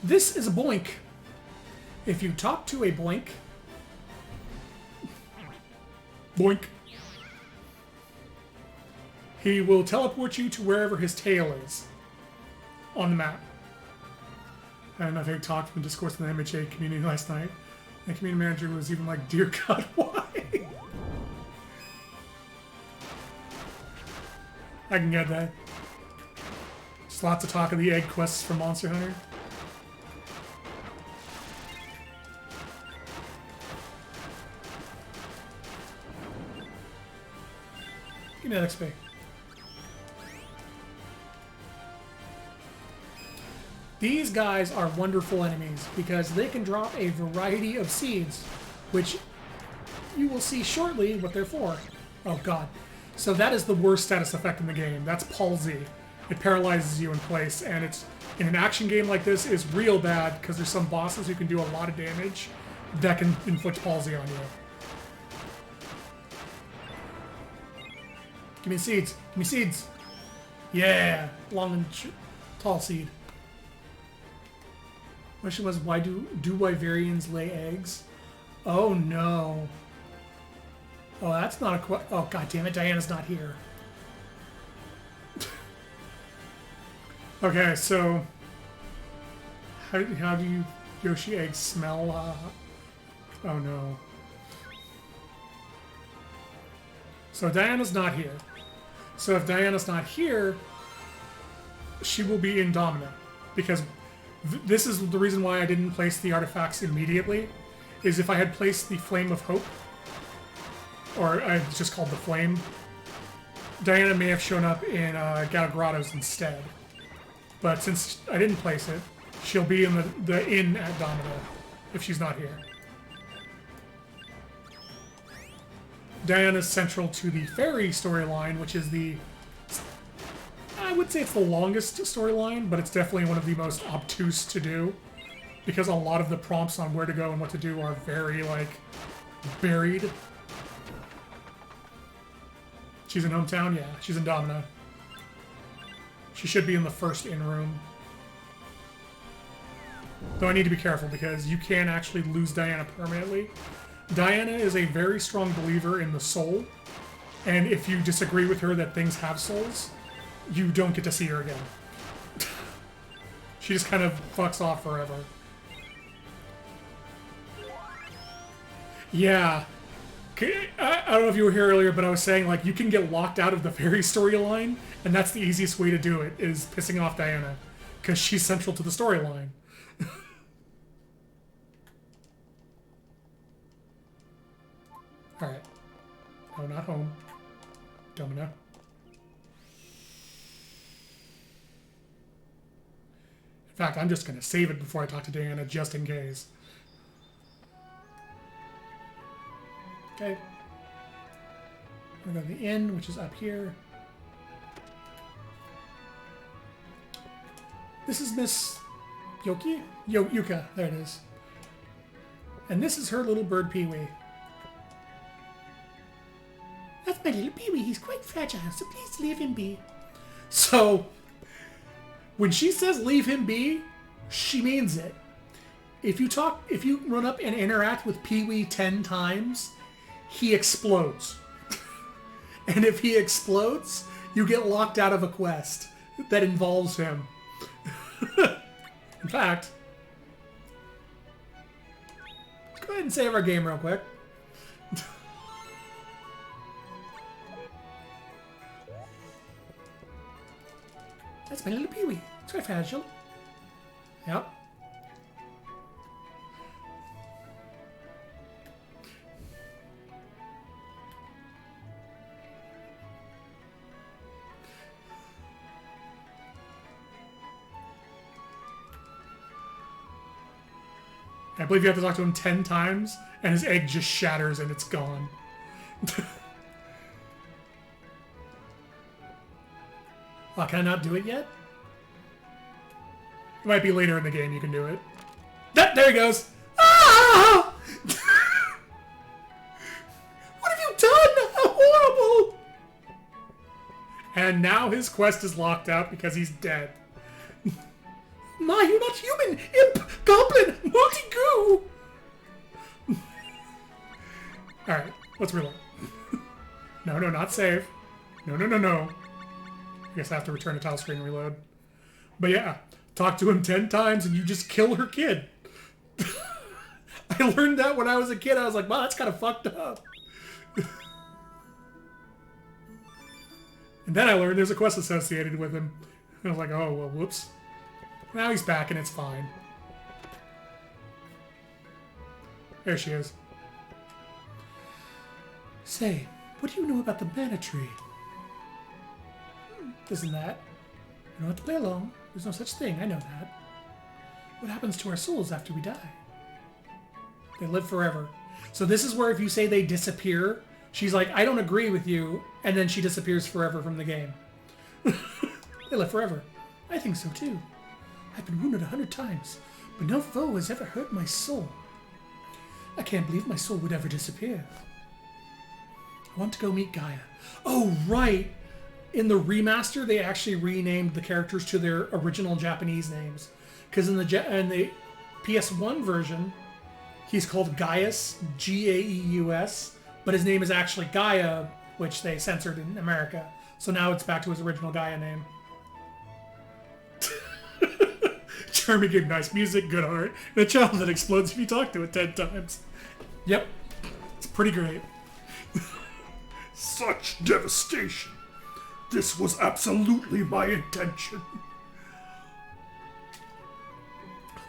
This is a Boink. If you talk to a Boink, he will teleport you to wherever his tail is on the map. And I think talked from discourse in the MHA community last night. The community manager was even like, "Dear God, why?" I can get that. Just lots of talk of the egg quests from Monster Hunter. Give me that XP. These guys are wonderful enemies because they can drop a variety of seeds, which you will see shortly what they're for. Oh god. So that is the worst status effect in the game. That's palsy. It paralyzes you in place, and it's in an action game like this is real bad because there's some bosses who can do a lot of damage that can inflict palsy on you. Give me seeds. Give me seeds. Yeah. Long and tall seed. Question was, why do Wyverians lay eggs? Oh no. Oh, that's not a oh god damn it, Diana's not here. Okay, so how do you Yoshi eggs smell? Oh no. So Diana's not here. So if Diana's not here, she will be Indomina, because this is the reason why I didn't place the artifacts immediately, is if I had placed the Flame of Hope, or it's just called the Flame, Diana may have shown up in Galagrados instead. But since I didn't place it, she'll be in the inn at Domino if she's not here. Diana's central to the fairy storyline, which is I would say it's the longest storyline, but it's definitely one of the most obtuse to do, because a lot of the prompts on where to go and what to do are very, like, buried. She's in Hometown? Yeah, she's in Domino. She should be in the first inn room. Though I need to be careful, because you can actually lose Diana permanently. Diana is a very strong believer in the soul, and if you disagree with her that things have souls, you don't get to see her again. She just kind of fucks off forever. Yeah. I don't know if you were here earlier, but I was saying, like, you can get locked out of the fairy storyline, and that's the easiest way to do it, is pissing off Diana, because she's central to the storyline. Alright. No, not home. Domino. In fact, I'm just going to save it before I talk to Diana, just in case. Okay. I'm going to go to the inn, which is up here. This is Miss Yoki? Yuka, there it is. And this is her little bird Pee-wee. That's my little Pee-wee. He's quite fragile, so please leave him be. So, when she says leave him be, she means it. If you run up and interact with Pee-wee 10 times, he explodes. And if he explodes, you get locked out of a quest that involves him. In fact, let's go ahead and save our game real quick. That's my little Pee-wee. It's quite fragile. Yep. I believe you have to talk to him 10 times, and his egg just shatters and it's gone. Oh, can I not do it yet? It might be later in the game you can do it. There he goes! Ah! What have you done? How horrible! And now his quest is locked out because he's dead. My, you're not human! Imp! Goblin! Multi-goo! Alright, let's reload. No, not save. No. I guess I have to return to tile screen and reload. But yeah, talk to him 10 times and you just kill her kid. I learned that when I was a kid. I was like, wow, that's kind of fucked up. And then I learned there's a quest associated with him. And I was like, oh, well, whoops. Now he's back and it's fine. There she is. Say, what do you know about the mana tree? Isn't that? You don't have to play along. There's no such thing, I know that. What happens to our souls after we die? They live forever. So this is where if you say they disappear, she's like, I don't agree with you, and then she disappears forever from the game. They live forever. I think so too. I've been wounded 100 times, but no foe has ever hurt my soul. I can't believe my soul would ever disappear. I want to go meet Gaia. Oh, right! In the remaster, they actually renamed the characters to their original Japanese names. Because in the PS1 version, he's called Gaius, G-A-E-U-S, but his name is actually Gaia, which they censored in America. So now it's back to his original Gaia name. Jeremy gave nice music, good art, and a child that explodes if you talk to it 10 times. Yep. It's pretty great. Such devastation. This was absolutely my intention.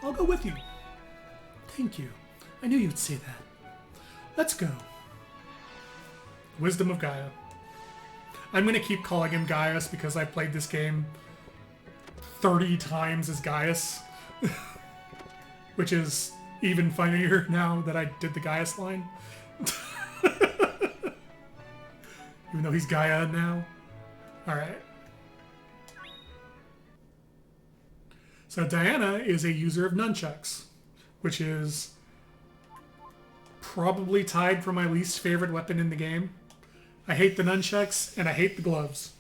I'll go with you. Thank you. I knew you'd say that. Let's go. Wisdom of Gaia. I'm going to keep calling him Gaius because I played this game 30 times as Gaius. Which is even funnier now that I did the Gaius line. Even though he's Gaia now. Alright. So Diana is a user of nunchucks, which is probably tied for my least favorite weapon in the game. I hate the nunchucks and I hate the gloves.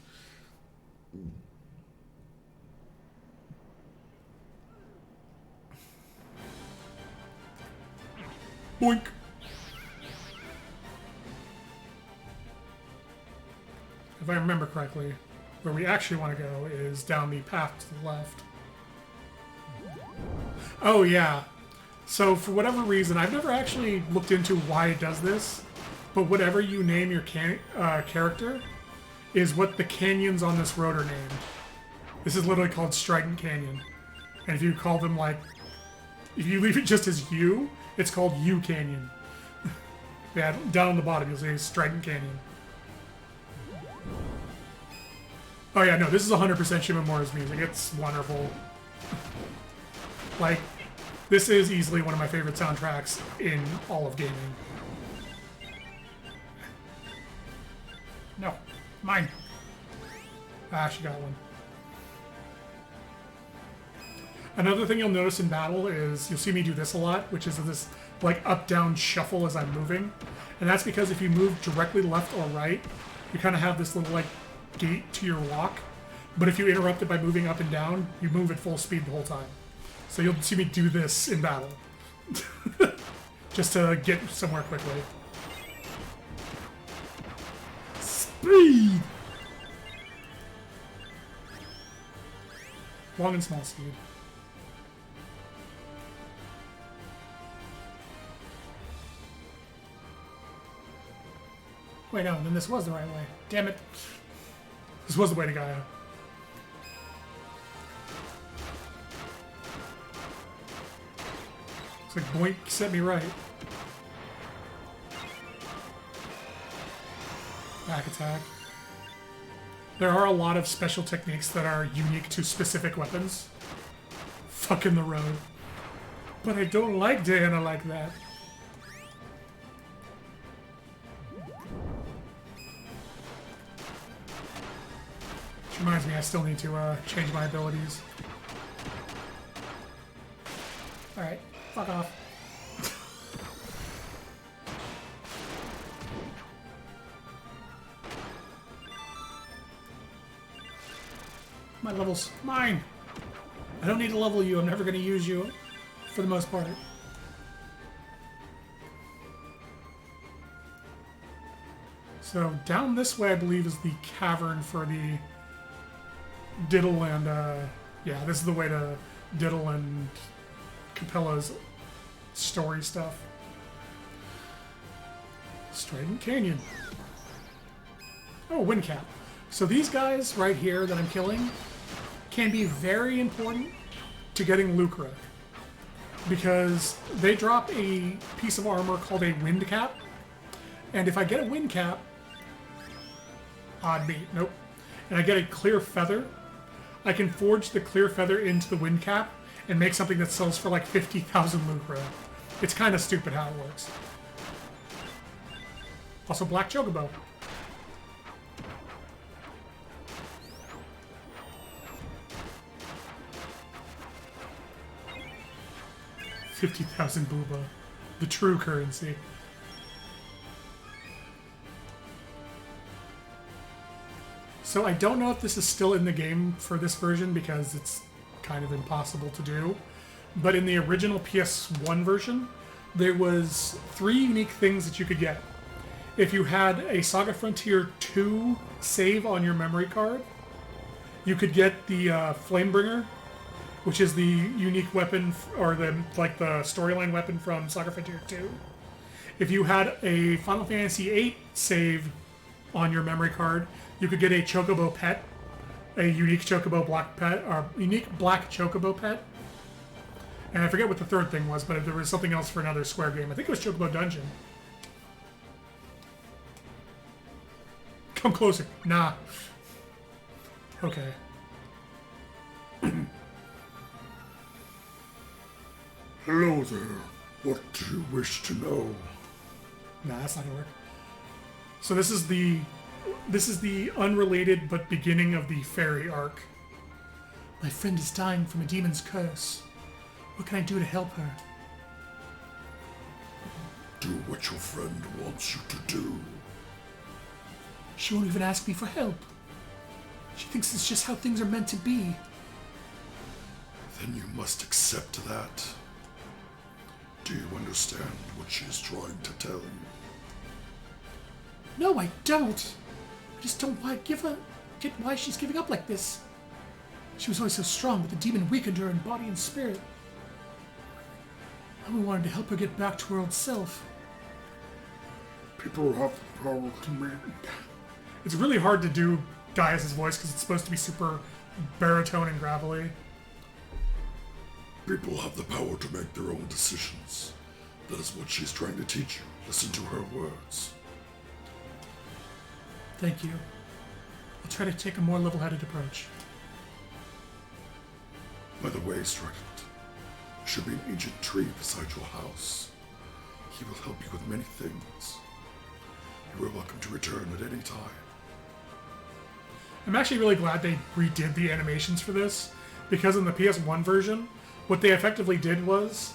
Boink! If I remember correctly, where we actually want to go is down the path to the left. Oh yeah. So for whatever reason, I've never actually looked into why it does this, but whatever you name your character is what the canyons on this road are named. This is literally called Strident Canyon. And if you call them like, if you leave it just as U, it's called U Canyon. Yeah, down on the bottom you'll see Strident Canyon. Oh yeah, no, this is 100% Shimomura's music. It's wonderful. Like, this is easily one of my favorite soundtracks in all of gaming. No, mine. Ah, she got one. Another thing you'll notice in battle is you'll see me do this a lot, which is this like up-down shuffle as I'm moving. And that's because if you move directly left or right, you kind of have this little like gate to your walk. But if you interrupt it by moving up and down, you move at full speed the whole time. So you'll see me do this in battle. Just to get somewhere quickly. Speed! Long and small speed. Wait, no, then this was the right way. Damn it. This was the way to Gaia. It's like, boink, set me right. Back attack. There are a lot of special techniques that are unique to specific weapons. Fucking the road. But I don't like Diana like that. Which reminds me, I still need to change my abilities. Alright, fuck off. My level's mine. I don't need to level you. I'm never going to use you for the most part. So down this way, I believe, is the cavern for the Diddle and, yeah, this is the way to Diddle and Capella's story stuff. Strident Canyon. Oh, wind cap. So these guys right here that I'm killing can be very important to getting Lucra, because they drop a piece of armor called a wind cap, and if I get a wind cap, odd beat, nope, and I get a clear feather, I can forge the clear feather into the wind cap and make something that sells for like 50,000 Lucra. It's kind of stupid how it works. Also, Black Chocobo. $50,000 Booba. The true currency. So I don't know if this is still in the game for this version because it's kind of impossible to do. But in the original PS1 version, there was 3 unique things that you could get. If you had a Saga Frontier 2 save on your memory card, you could get the Flamebringer, which is the unique weapon, or the storyline weapon from Saga Frontier 2. If you had a Final Fantasy VIII save on your memory card, you could get a Chocobo pet, a unique Chocobo black pet, or unique black Chocobo pet. And I forget what the third thing was, but there was something else for another Square game. I think it was Chocobo Dungeon. Come closer. Nah. Okay. Hello there. What do you wish to know? Nah, that's not gonna work. So this is the unrelated but beginning of the fairy arc. My friend is dying from a demon's curse. What can I do to help her? Do what your friend wants you to do. She won't even ask me for help. She thinks it's just how things are meant to be. Then you must accept that. Do you understand what she is trying to tell you? No, I don't. I just don't get why she's giving up like this. She was always so strong, but the demon weakened her in body and spirit. I wanted to help her get back to her old self. People have the power to make... It's really hard to do Gaius' voice because it's supposed to be super baritone and gravelly. People have the power to make their own decisions. That is what she's trying to teach you. Listen to her words. Thank you. I'll try to take a more level-headed approach. By the way, Strident, there should be an ancient tree beside your house. He will help you with many things. You are welcome to return at any time. I'm actually really glad they redid the animations for this, because in the PS1 version, what they effectively did was,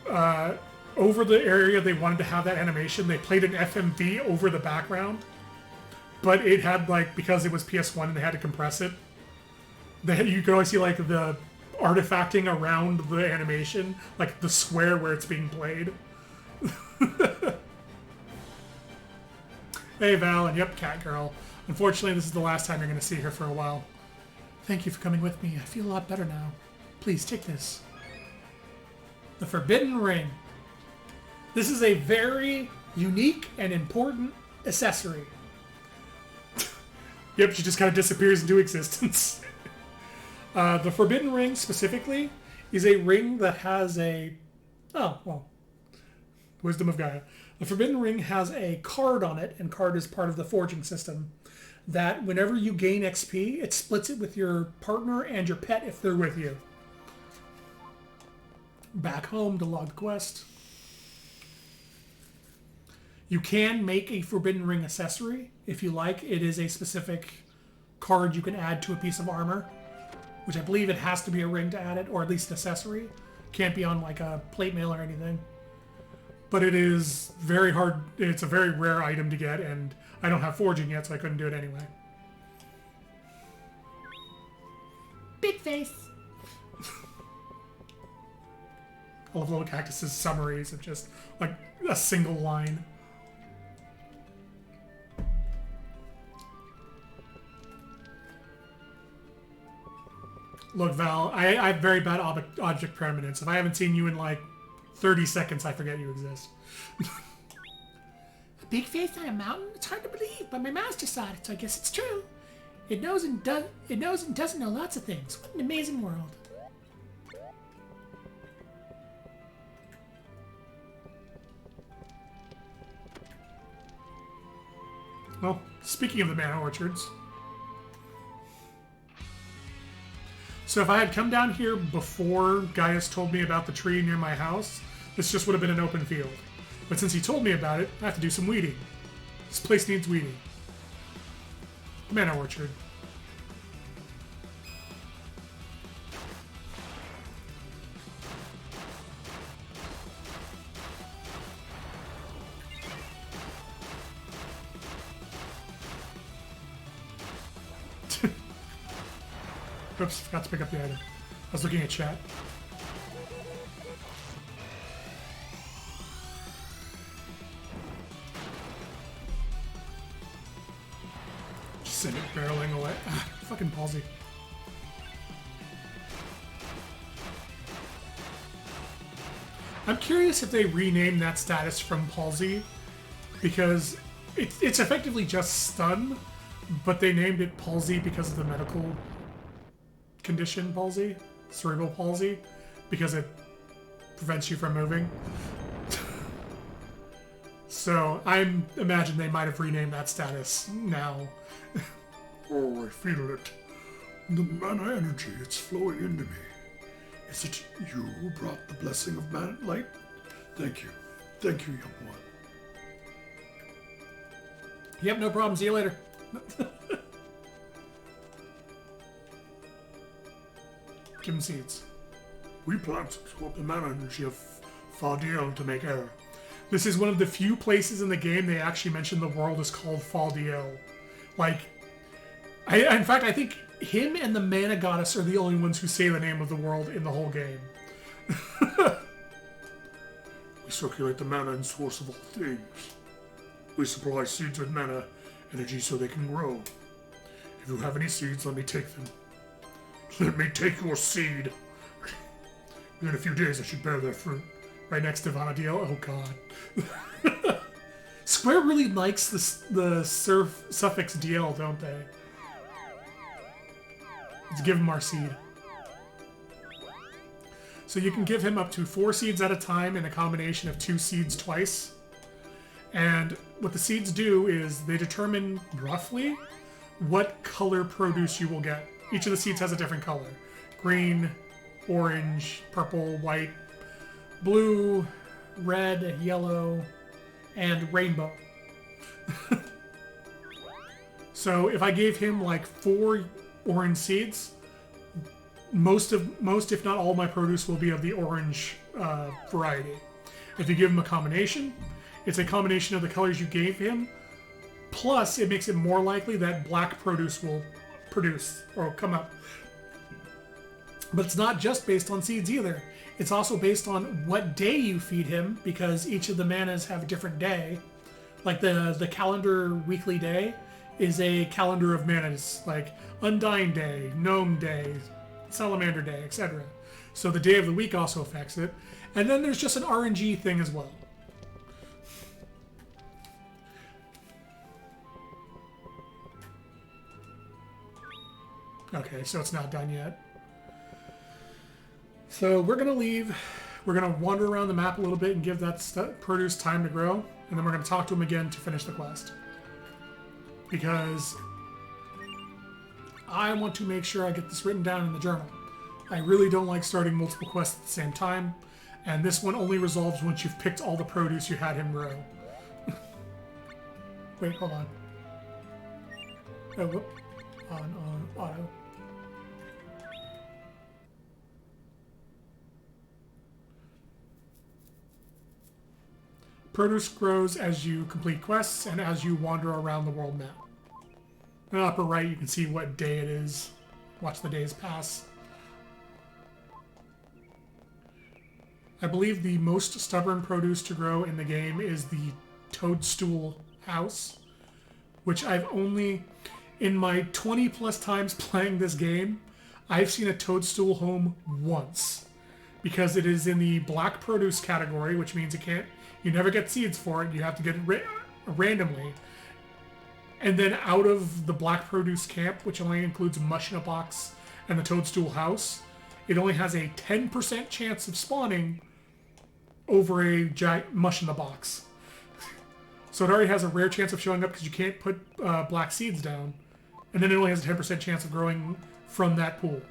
over the area they wanted to have that animation, they played an FMV over the background, but it had, because it was PS1 and they had to compress it, you could only see, the artifacting around the animation, the square where it's being played. Hey, Val, and yep, Cat Girl. Unfortunately, this is the last time you're going to see her for a while. Thank you for coming with me. I feel a lot better now. Please, take this. The Forbidden Ring. This is a very unique and important accessory. Yep, she just kind of disappears into existence. The Forbidden Ring, specifically, is a ring that has a Oh, well. Wisdom of Gaia. The Forbidden Ring has a card on it, and card is part of the forging system. That whenever you gain XP, it splits it with your partner and your pet if they're with you. Back home to log the quest. You can make a Forbidden Ring accessory if you like. It is a specific card you can add to a piece of armor, which I believe it has to be a ring to add it, or at least an accessory. Can't be on like a plate mail or anything. But it is very hard. It's a very rare item to get, and I don't have forging yet, so I couldn't do it anyway. Big face. I love Little Cactus's summaries of just like a single line. Look, Val, I have very bad object permanence. If I haven't seen you in like 30 seconds, I forget you exist. A big face on a mountain? It's hard to believe, but my mouse just saw it, so I guess it's true. It knows and doesn't know lots of things. What an amazing world. Well, speaking of the Mana Orchards. So if I had come down here before Gaius told me about the tree near my house, this just would have been an open field. But since he told me about it, I have to do some weeding. This place needs weeding. Mana Orchard. Oops, forgot to pick up the item. I was looking at chat. Just send it barreling away. Ah, fucking palsy. I'm curious if they renamed that status from palsy, because it's effectively just stun, but they named it palsy because of the medical condition palsy, cerebral palsy, because it prevents you from moving. So I imagine they might have renamed that status now. Oh, I feel it. The mana energy, it's flowing into me. Is it you who brought the blessing of mana light? Thank you. Thank you, young one. Yep, no problem. See you later. Give him seeds. We plant absorb the mana energy of Fardiel to make air. This is one of the few places in the game they actually mention the world is called Faldiel. Like, in fact, I think him and the Mana Goddess are the only ones who say the name of the world in the whole game. We circulate the mana and source of all things. We supply seeds with mana energy so they can grow. If you have any seeds, let me take them. Let me take your seed. In a few days, I should bear their fruit. Right next to Vana'diel. Oh god. Square really likes the suffix DL, don't they? Let's give him our seed. So you can give him up to 4 seeds at a time in a combination of 2 seeds twice. And what the seeds do is they determine roughly what color produce you will get. Each of the seeds has a different color. Green, orange, purple, white, blue, red, yellow, and rainbow. So if I gave him like 4 orange seeds, most if not all my produce will be of the orange variety. If you give him a combination, it's a combination of the colors you gave him, plus it makes it more likely that black produce will produce or come up. But it's not just based on seeds either. It's also based on what day you feed him, because each of the manas have a different day. Like the calendar weekly day is a calendar of manas, like Undying Day, Gnome Day, Salamander Day, etc. So the day of the week also affects it. And then there's just an RNG thing as well. Okay, so it's not done yet. So we're going to leave We're going to wander around the map a little bit and give that produce time to grow, and then we're going to talk to him again to finish the quest. Because I want to make sure I get this written down in the journal. I really don't like starting multiple quests at the same time, and this one only resolves once you've picked all the produce you had him grow. Wait, hold on. Oh, whoop. On auto. Produce grows as you complete quests and as you wander around the world map. In the upper right, you can see what day it is. Watch the days pass. I believe the most stubborn produce to grow in the game is the toadstool house, which I've only, in my 20 plus times playing this game, I've seen a toadstool home once. Because it is in the black produce category, which means you never get seeds for it, you have to get it randomly. And then out of the black produce camp, which only includes mush in a box and the toadstool house, it only has a 10% chance of spawning over a giant mush in the box. So it already has a rare chance of showing up because you can't put black seeds down. And then it only has a 10% chance of growing from that pool.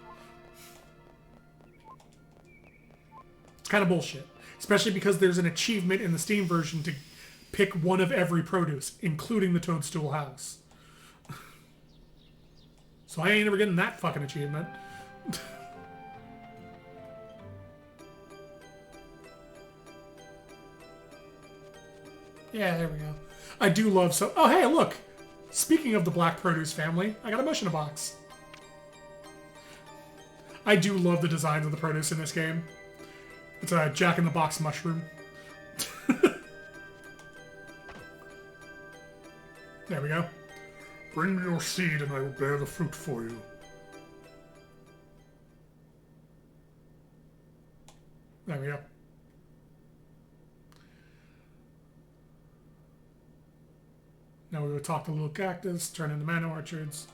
It's kind of bullshit. Especially because there's an achievement in the Steam version to pick one of every produce, including the toadstool house. So I ain't ever getting that fucking achievement. Yeah, there we go. I do love so... Oh, hey, look! Speaking of the black produce family, I got a mush in a box. I do love the designs of the produce in this game. It's a jack-in-the-box mushroom. There we go. Bring me your seed and I will bear the fruit for you. There we go. Now we will talk to Little Cactus, turn into Mana Orchards.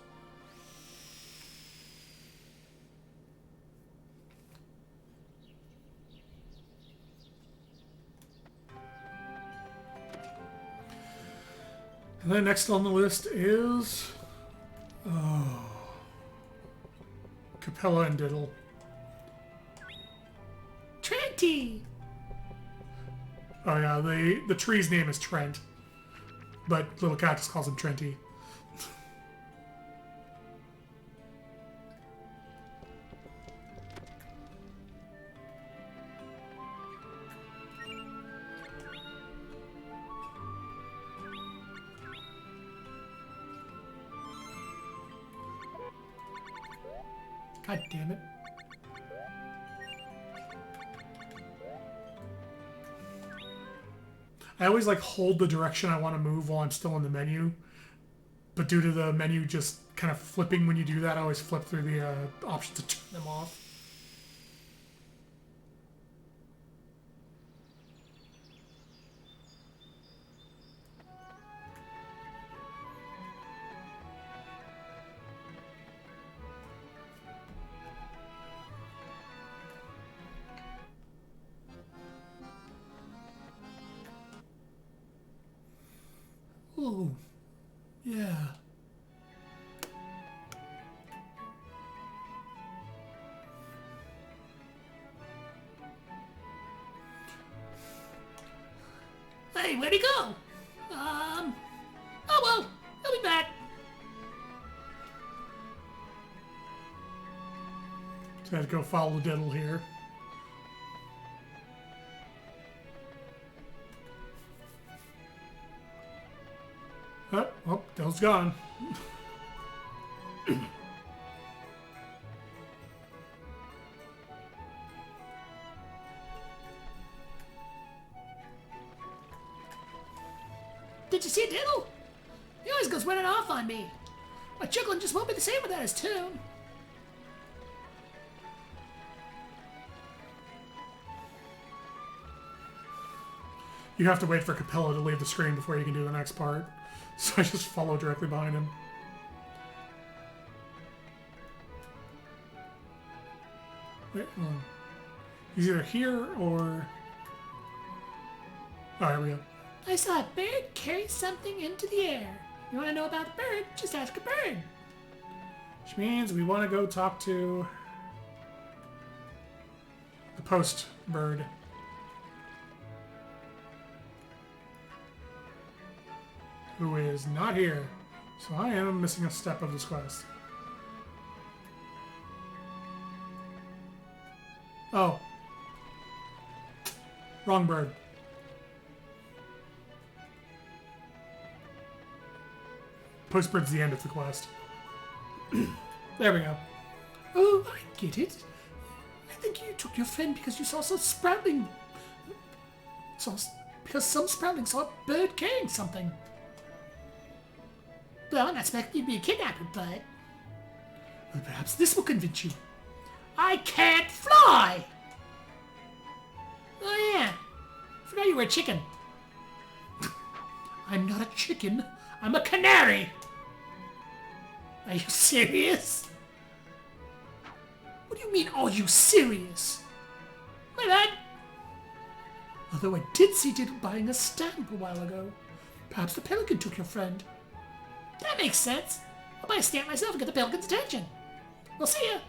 And then next on the list is... Capella and Diddle. Trenty! Oh yeah, the tree's name is Trent. But Little Cactus calls him Trenty. God damn it. I always like hold the direction I want to move while I'm still in the menu. But due to the menu just kind of flipping when you do that, I always flip through the options to turn them off. Oh, yeah. Hey, where'd he go? Oh well, he'll be back. So I have to go follow Diddle here. Oh, Diddle's gone. Did you see Diddle? He always goes running off on me. My Chuckling just won't be the same without his tune. You have to wait for Capella to leave the screen before you can do the next part. So I just follow directly behind him. Wait, hold on. He's either here or... Oh, here we go. I saw a bird carry something into the air. You want to know about the bird? Just ask a bird. Which means we want to go talk to the post bird. Who is not here. So I am missing a step of this quest. Oh. Wrong bird. Post bird's the end of the quest. There we go. Oh, I get it. I think you took your friend because you saw some sprouting. Because some sprouting saw a bird carrying something. Well, I'm not expecting you to be a kidnapper, but... Well, perhaps this will convince you. I can't fly! Oh, yeah. Forgot you were a chicken. I'm not a chicken. I'm a canary. Are you serious? What do you mean, are you serious? My bad. Although I did see Diddle buying a stamp a while ago. Perhaps the pelican took your friend. That makes sense. I'll buy a stamp myself and get the pelican's attention. We'll see ya.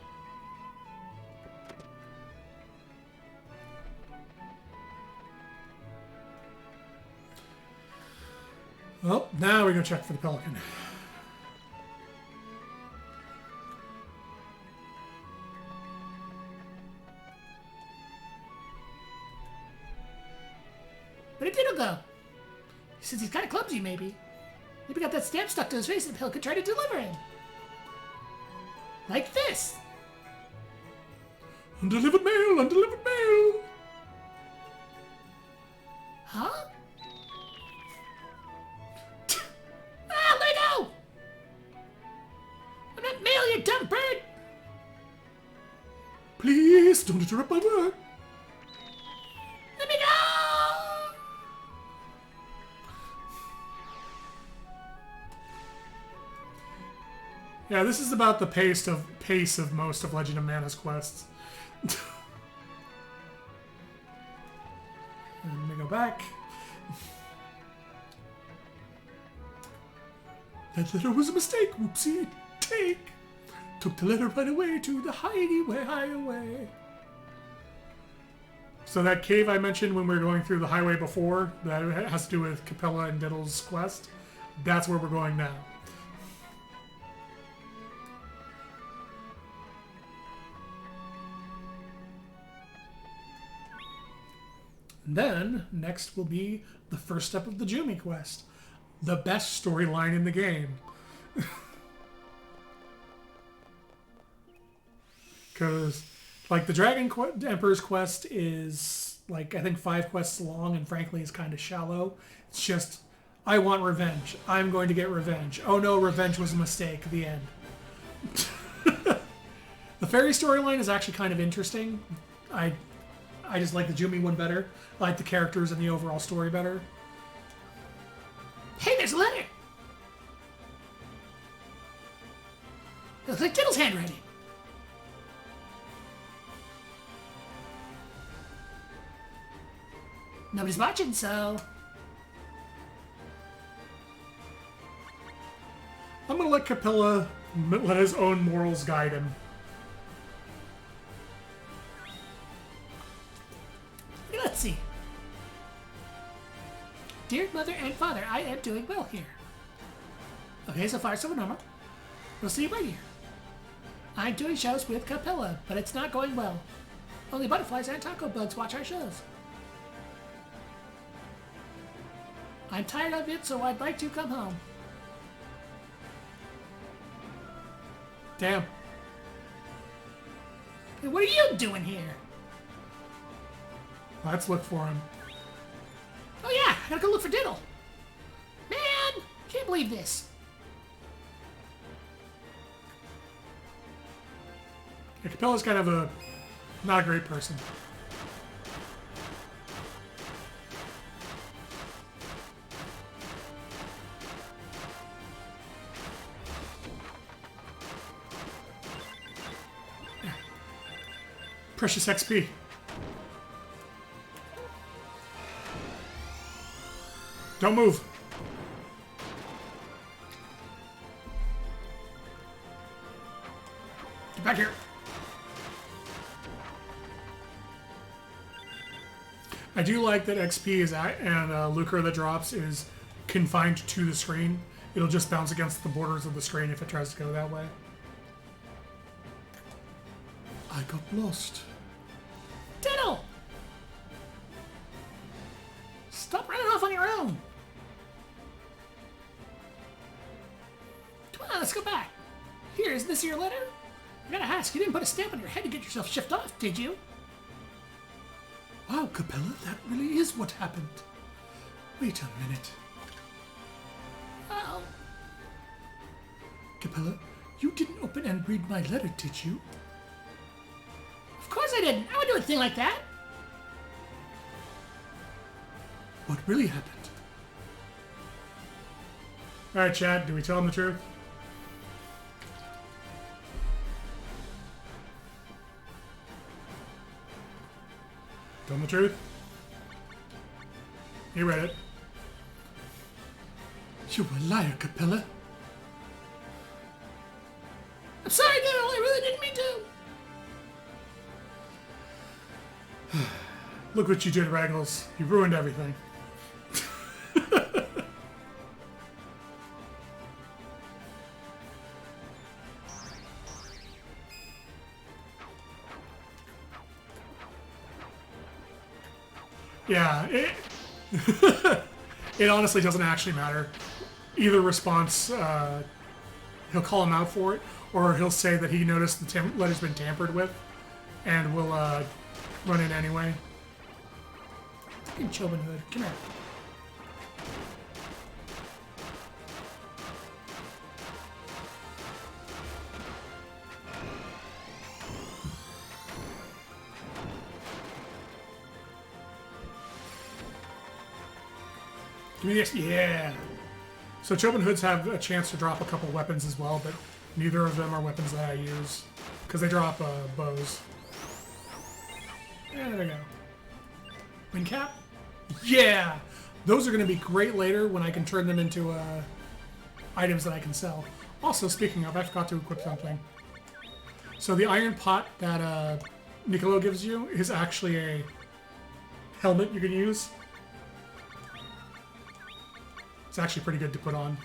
Well, now we go check for the pelican. Where did Diddle go? Since he's kind of clumsy, maybe. Maybe got that stamp stuck to his face and the pelican tried to deliver him. Like this. Undelivered mail! Undelivered mail! Huh? Ah, let go! I'm not mail, you dumb bird! Please, don't interrupt my work. Let me go! Yeah, this is about the pace of most of Legend of Mana's quests. And let me go back. That letter was a mistake. Whoopsie. Take. Took the letter right away to the highway. So that cave I mentioned when we were going through the highway before, that has to do with Capella and Diddle's quest, that's where we're going now. And then, next will be the first step of the Jumi quest. The best storyline in the game. Because, like, the Emperor's quest is, like, I think 5 quests long and frankly is kind of shallow. It's just, I want revenge. I'm going to get revenge. Oh no, revenge was a mistake. The end. The fairy storyline is actually kind of interesting. I just like the Jumi one better. I like the characters and the overall story better. Hey, there's a letter! It looks like Diddle's handwriting. Nobody's watching, so... I'm gonna let Capella let his own morals guide him. Let's see. Dear Mother and Father, I am doing well here. Okay, so far so normal. We'll see you right here. I'm doing shows with Capella, but it's not going well. Only butterflies and taco bugs watch our shows. I'm tired of it, so I'd like to come home. Damn. Hey, what are you doing here? Let's look for him. Oh yeah, I gotta go look for Diddle. Man, can't believe this. Yeah, Capella's kind of a not a great person. Precious XP. Don't move. Get back here. I do like that XP is and lucre that drops is confined to the screen. It'll just bounce against the borders of the screen if it tries to go that way. I got lost. Diddle! Stop running off on your own. Come on, let's go back. Here, is this your letter? I gotta ask, you didn't put a stamp on your head to get yourself shipped off, did you? Wow, Capella, that really is what happened. Wait a minute. Oh, Capella, you didn't open and read my letter, did you? of course I didn't. I would do a thing like that. What really happened? Alright, Chad, do we tell him the truth? Tell him the truth? He read it. You're a liar, Capella. I'm sorry, Diddle. I really didn't mean to. Look what you did, Raggles. You ruined everything. Yeah, it honestly doesn't actually matter. Either response, he'll call him out for it, or he'll say that he noticed the letter's been tampered with, and will run in anyway. Fucking Chobin Hood. Come here. Give me this. Yeah. So Chobin Hoods have a chance to drop a couple weapons as well, but neither of them are weapons that I use because they drop bows. Yeah, there we go. Wind cap. Yeah. Those are going to be great later when I can turn them into items that I can sell. Also, speaking of, I forgot to equip something. So the iron pot that Niccolo gives you is actually a helmet you can use. It's actually pretty good to put on.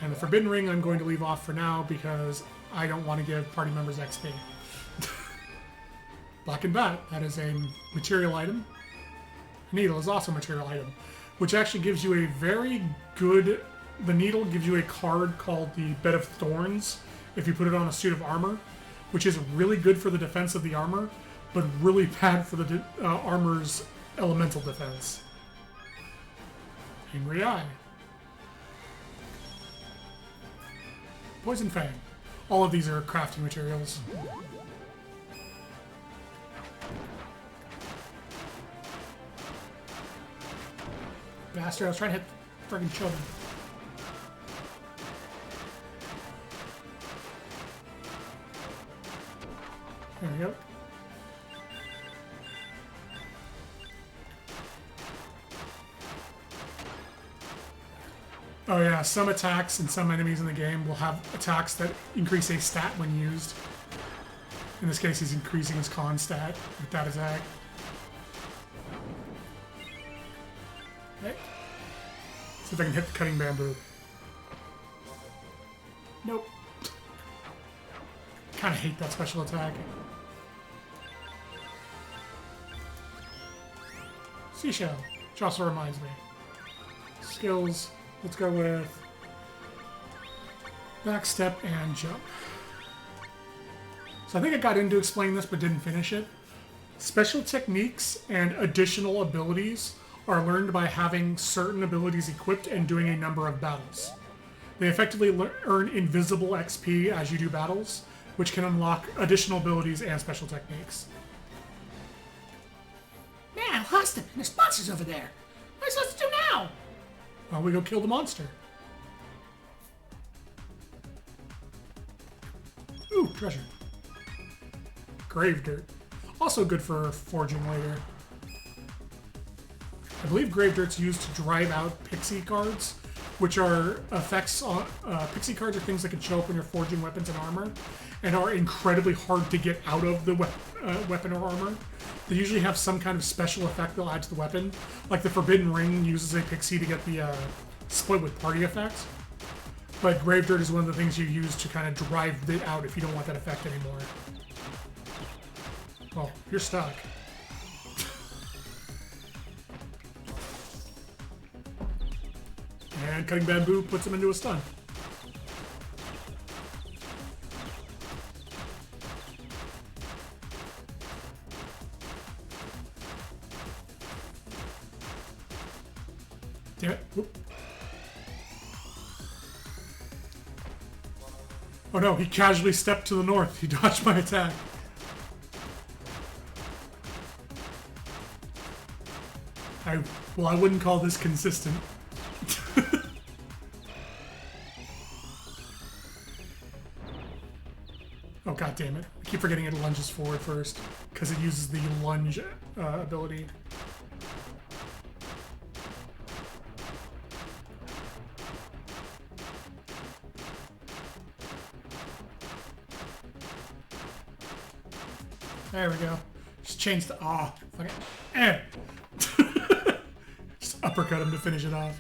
And the Forbidden Ring I'm going to leave off for now because I don't want to give party members XP. Black and Bat, that is a material item. Needle is also a material item, which actually gives you a very good... The needle gives you a card called the Bed of Thorns if you put it on a suit of armor, which is really good for the defense of the armor, but really bad for the armor's elemental defense. Angry Eye. Poison Fang. All of these are crafting materials. Bastard, I was trying to hit friggin' children. There we go. Oh yeah, some attacks and some enemies in the game will have attacks that increase a stat when used. In this case, he's increasing his con stat with that attack. Okay. See if I can hit the cutting bamboo. Nope. Kind of hate that special attack. Seashell, which also reminds me. Skills. Let's go with back step and jump. So I think I got into explaining this but didn't finish it. Special techniques and additional abilities are learned by having certain abilities equipped and doing a number of battles. They effectively earn invisible XP as you do battles, which can unlock additional abilities and special techniques. Man, I lost him. There's monsters over there. What am I supposed to do now? Well, we go kill the monster. Ooh, treasure. Grave dirt. Also good for forging later. I believe Grave Dirt's used to drive out pixie cards, which are effects on... pixie cards are things that can show up when you're forging weapons and armor, and are incredibly hard to get out of the weapon or armor. They usually have some kind of special effect they'll add to the weapon. Like the Forbidden Ring uses a pixie to get the split with party effects. But Grave Dirt is one of the things you use to kind of drive it out if you don't want that effect anymore. Well, you're stuck. And Cutting Bamboo puts him into a stun. Damn it. Whoop. Oh no, he casually stepped to the north. He dodged my attack. Well, I wouldn't call this consistent. Oh god damn it. I keep forgetting it lunges forward first, because it uses the lunge ability. There we go. Just change the... Aw. Fuck it. Just uppercut him to finish it off.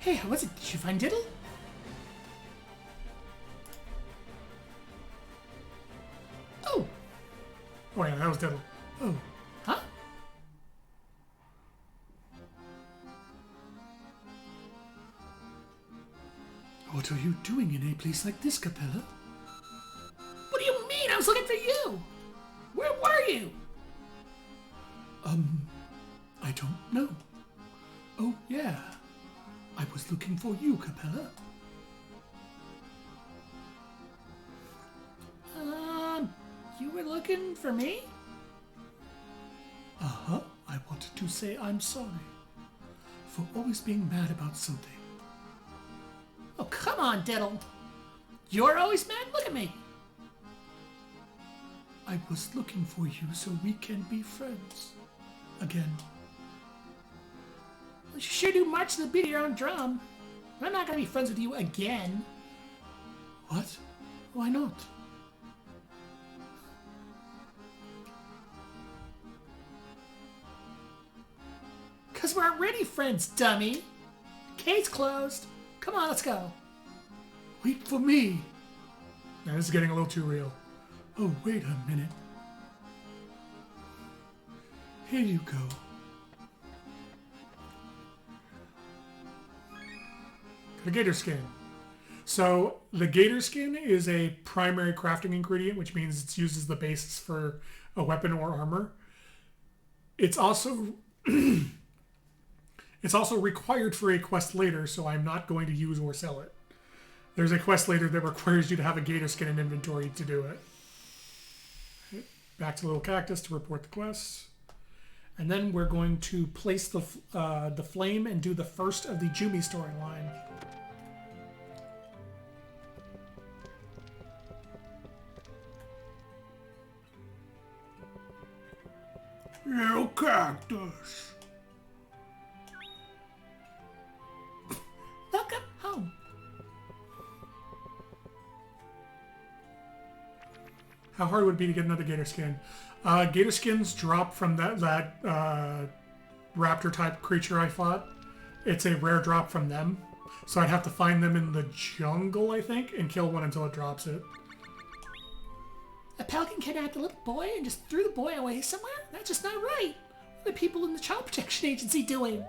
Hey, how was it? Did you find Diddle? Oh. Oh yeah, that was Diddle. Oh. Huh? What are you doing in a place like this, Capella? What do you mean? I was looking for you! Where were you? I don't know. Oh, yeah. I was looking for you, Capella. You were looking for me? Uh-huh. I wanted to say I'm sorry for always being mad about something. Oh, come on, Diddle. You're always mad? Look at me. I was looking for you so we can be friends. Again. Well, you sure do march to the beat of your own drum. I'm not going to be friends with you again. What? Why not? Because we're already friends, dummy. Case closed. Come on, let's go. Wait for me. Now this is getting a little too real. Oh, wait a minute. Here you go. The gator skin. So the gator skin is a primary crafting ingredient, which means it's used as the basis for a weapon or armor. It's also it's also required for a quest later, so I'm not going to use or sell it. There's a quest later that requires you to have a gator skin in inventory to do it. Back to Little Cactus to report the quest. And then we're going to place the flame and do the first of the Jumi storyline. Little Cactus. Welcome home. How hard would it be to get another gator skin? Gator skins drop from that raptor type creature I fought. It's a rare drop from them. So I'd have to find them in the jungle, I think, and kill one until it drops it. A pelican kidnapped a little boy and just threw the boy away somewhere? That's just not right. What are the people in the Child Protection Agency doing?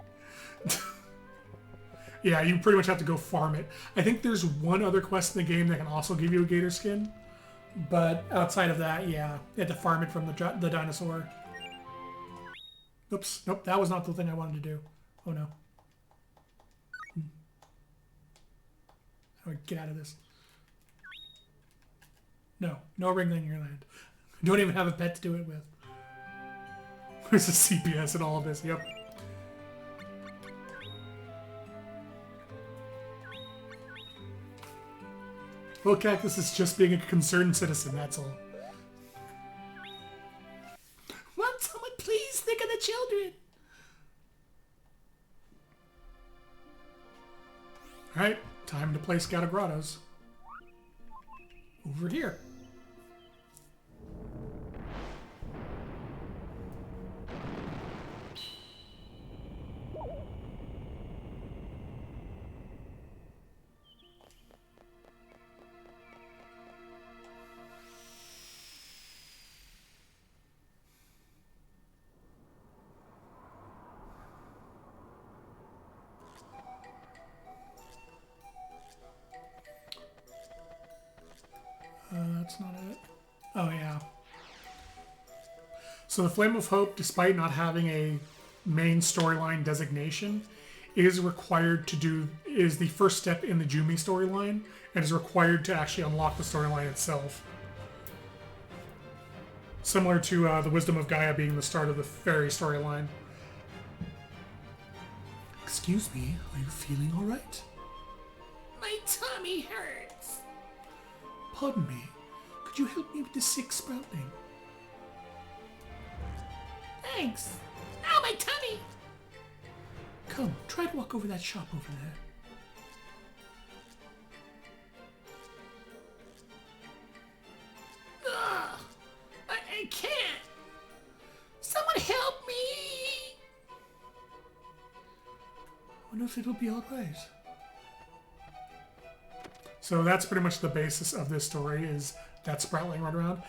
Yeah, you pretty much have to go farm it. I think there's one other quest in the game that can also give you a gator skin. But outside of that, yeah, you have to farm it from the dinosaur. Oops, nope, that was not the thing I wanted to do. Oh no. How do I get out of this? No, no ringling in your land. Don't even have a pet to do it with. There's a CPS in all of this, yep. Well, Cactus is just being a concerned citizen, that's all. Won't someone please think of the children? Alright, time to play Scout of Grottos. Over here. That's not it. Oh, yeah. So the Flame of Hope, despite not having a main storyline designation, is required to do, is the first step in the Jumi storyline, and is required to actually unlock the storyline itself. Similar to the Wisdom of Gaia being the start of the Fairy storyline. Excuse me, are you feeling alright? My tummy hurts. Pardon me, could you help me with the sick sprouting? Thanks. Ow, my tummy! Come, try to walk over that shop over there. Ugh, I can't. Someone help me! I wonder if it'll be alright. So that's pretty much the basis of this story, is that Sproutling run around.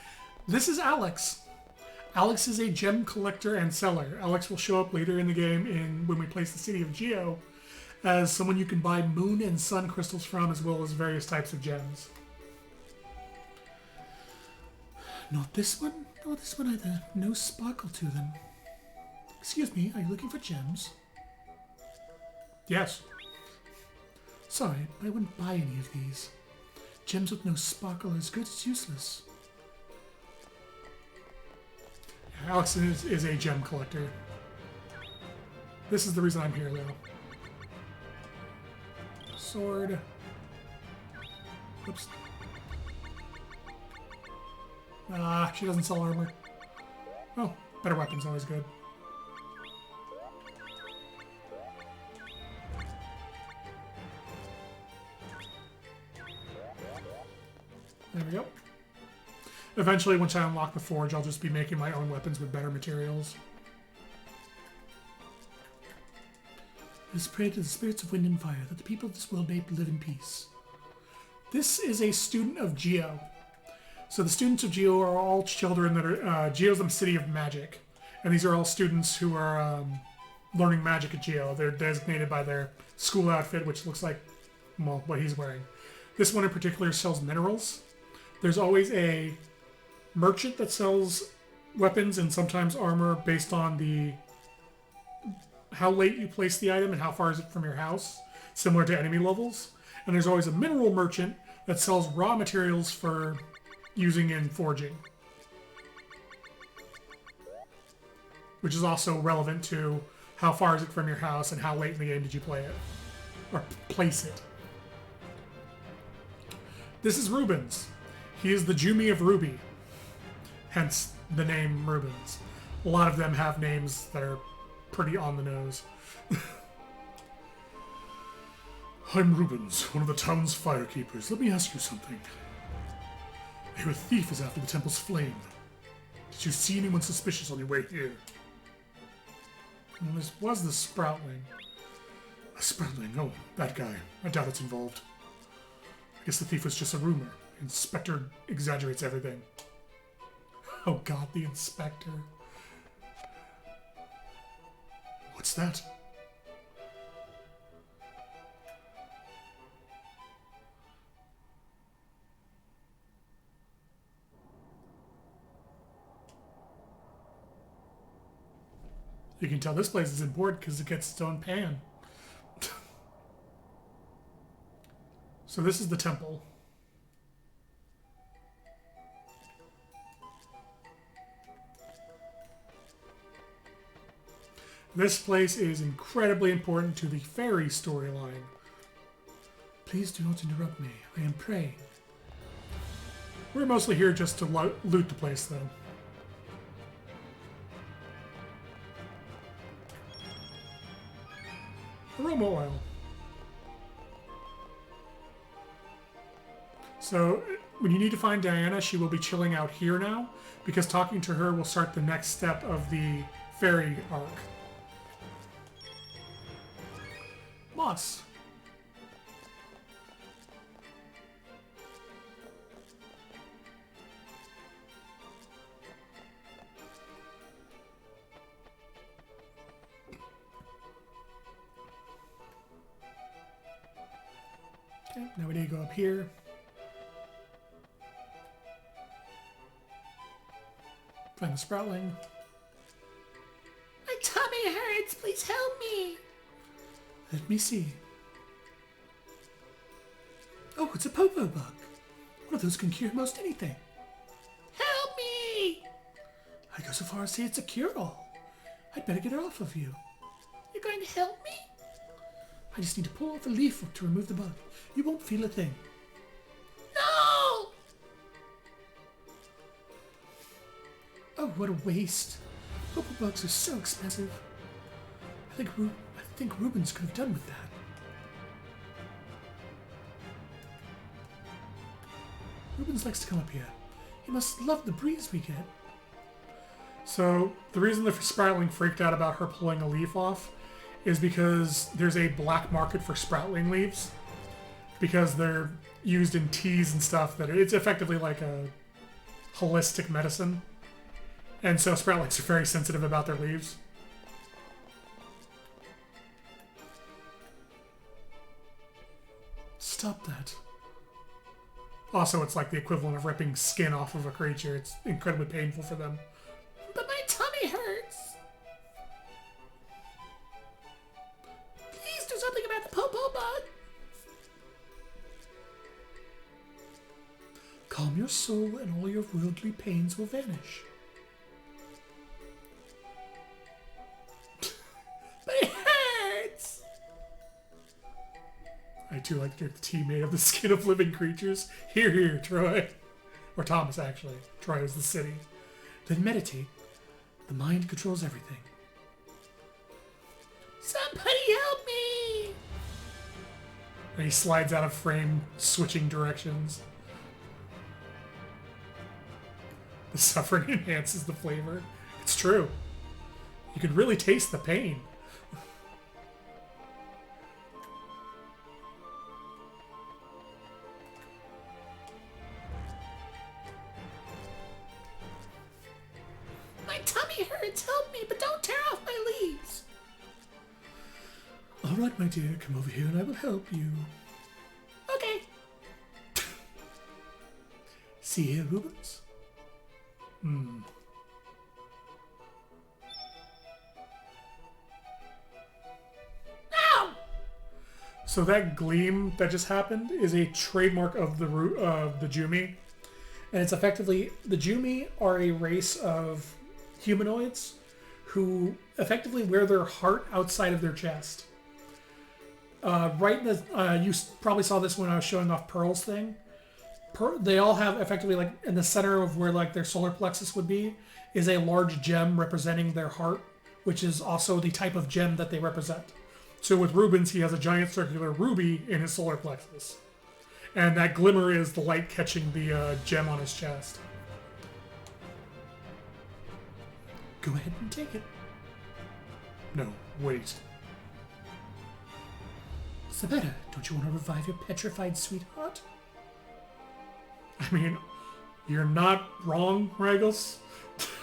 This is Alex. Alex is a gem collector and seller. Alex will show up later in the game when we place the city of Geo as someone you can buy moon and sun crystals from, as well as various types of gems. Not this one, nor this one either. No sparkle to them. Excuse me, are you looking for gems? Yes. Sorry, but I wouldn't buy any of these. Gems with no sparkle are as good as useless. Alex is a gem collector. This is the reason I'm here, though. Sword. Oops. Ah, she doesn't sell armor. Oh, better weapon's always good. There we go. Eventually, once I unlock the forge, I'll just be making my own weapons with better materials. Let us pray to the spirits of wind and fire that the people of this world may live in peace. This is a student of Geo. So the students of Geo are all children that are... Geo's the city of magic. And these are all students who are learning magic at Geo. They're designated by their school outfit, which looks like, well, what he's wearing. This one in particular sells minerals. There's always a merchant that sells weapons and sometimes armor based on the how late you place the item and how far is it from your house, similar to enemy levels. And there's always a mineral merchant that sells raw materials for using in forging, which is also relevant to how far is it from your house and how late in the game did you play it or place it. This is Rubens. He is the Jumi of Ruby, hence the name Rubens. A lot of them have names that are pretty on the nose. I'm Rubens, one of the town's firekeepers. Let me ask you something. I hear a thief is after the temple's flame. Did you see anyone suspicious on your way here? Well, this was the Sproutling. A Sproutling? Oh, that guy. I doubt it's involved. I guess the thief was just a rumor. Inspector exaggerates everything. Oh god, the Inspector. What's that? You can tell this place is important because it gets its own pan. So this is the temple. This place is incredibly important to the fairy storyline. Please do not interrupt me. I am praying. We're mostly here just to loot the place, though. Aroma oil. So, when you need to find Diana, she will be chilling out here now, because talking to her will start the next step of the fairy arc. Moss. Okay, now we need to go up here. Find the Sproutling. My tummy hurts. Please help me. Let me see. Oh, it's a Popo bug. One of those can cure most anything. Help me! I go so far as to say it's a cure-all. I'd better get it off of you. You're going to help me? I just need to pull off a leaf to remove the bug. You won't feel a thing. No! Oh, what a waste. Popo bugs are so expensive. I think Rubens could have done with that. Rubens likes to come up here. He must love the breeze we get. So, the reason the Sproutling freaked out about her pulling a leaf off is because there's a black market for Sproutling leaves. Because they're used in teas and stuff that it's effectively like a holistic medicine. And so Sproutlings are very sensitive about their leaves. Stop that. Also, it's like the equivalent of ripping skin off of a creature. It's incredibly painful for them. But my tummy hurts. Please do something about the Popo bug. Calm your soul and all your worldly pains will vanish. But it hurts. I do like to drink the tea made of the skin of living creatures. Here, here, Troy. Or Thomas, actually. Troy is the city. Then meditate. The mind controls everything. Somebody help me. And he slides out of frame, switching directions. The suffering enhances the flavor. It's true. You can really taste the pain. My tummy hurts. Help me, but don't tear off my leaves. All right, my dear, come over here and I will help you. Okay. See here, Rubens? Ow! So that gleam that just happened is a trademark of the Jumi. And it's effectively, the Jumi are a race of humanoids who effectively wear their heart outside of their chest. Right in the, you probably saw this when I was showing off Pearl's thing. They all have effectively, like, in the center of where, like, their solar plexus would be, is a large gem representing their heart, which is also the type of gem that they represent. So with Rubens, he has a giant circular ruby in his solar plexus. And that glimmer is the light catching the gem on his chest. Go ahead and take it. No, wait. Sabetta, don't you want to revive your petrified sweetheart? I mean, you're not wrong, Ragos.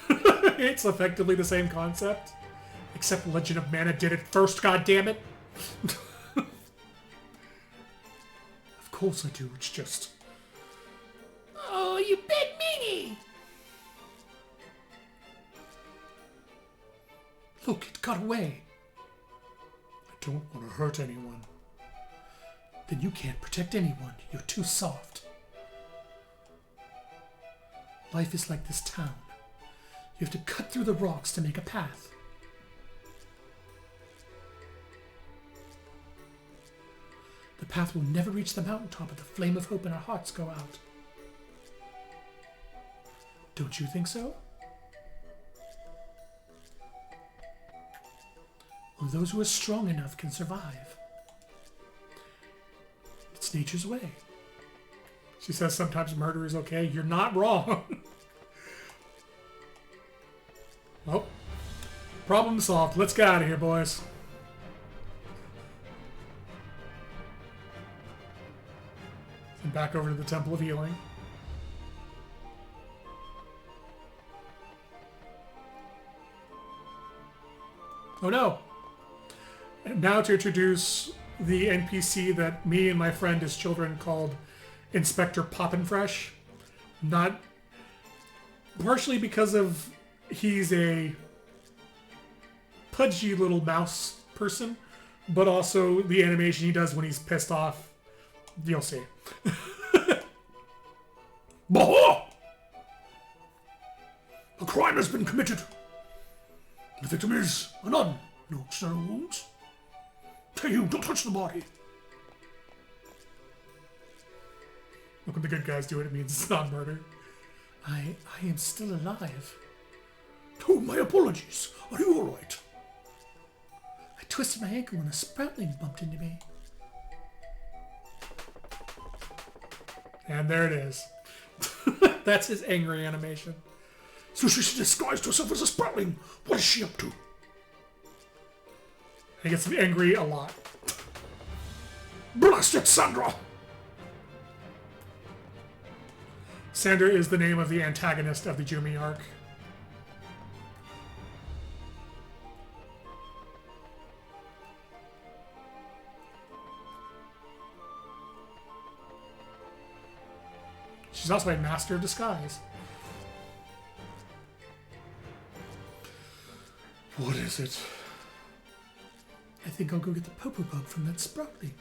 It's effectively the same concept. Except Legend of Mana did it first, goddammit. Of course I do, it's just... Oh, you big meanie. Look, it got away. I don't want to hurt anyone. Then you can't protect anyone. You're too soft. Life is like this town. You have to cut through the rocks to make a path. The path will never reach the mountaintop if the flame of hope in our hearts go out. Don't you think so? Only those who are strong enough can survive. It's nature's way. She says sometimes murder is okay. You're not wrong. Well, problem solved. Let's get out of here, boys. And back over to the Temple of Healing. Oh no! And now to introduce the NPC that me and my friend as children called Inspector Poppinfresh. Not partially because of he's a pudgy little mouse person, but also the animation he does when he's pissed off. You'll see. Bah! A crime has been committed. The victim is a nun. No external wounds. Hey, you, don't touch the body. Look, when the good guys do it, it means it's not murder. I am still alive. Oh, my apologies. Are you alright? I twisted my ankle when a sproutling bumped into me. And there it is. That's his angry animation. So she's disguised herself as a sprouting. What is she up to? He gets angry a lot. Blast it, Sandra! Sandra is the name of the antagonist of the Jumi arc. She's also a master of disguise. What is it? I think I'll go get the Popo Bug from that Sproutling.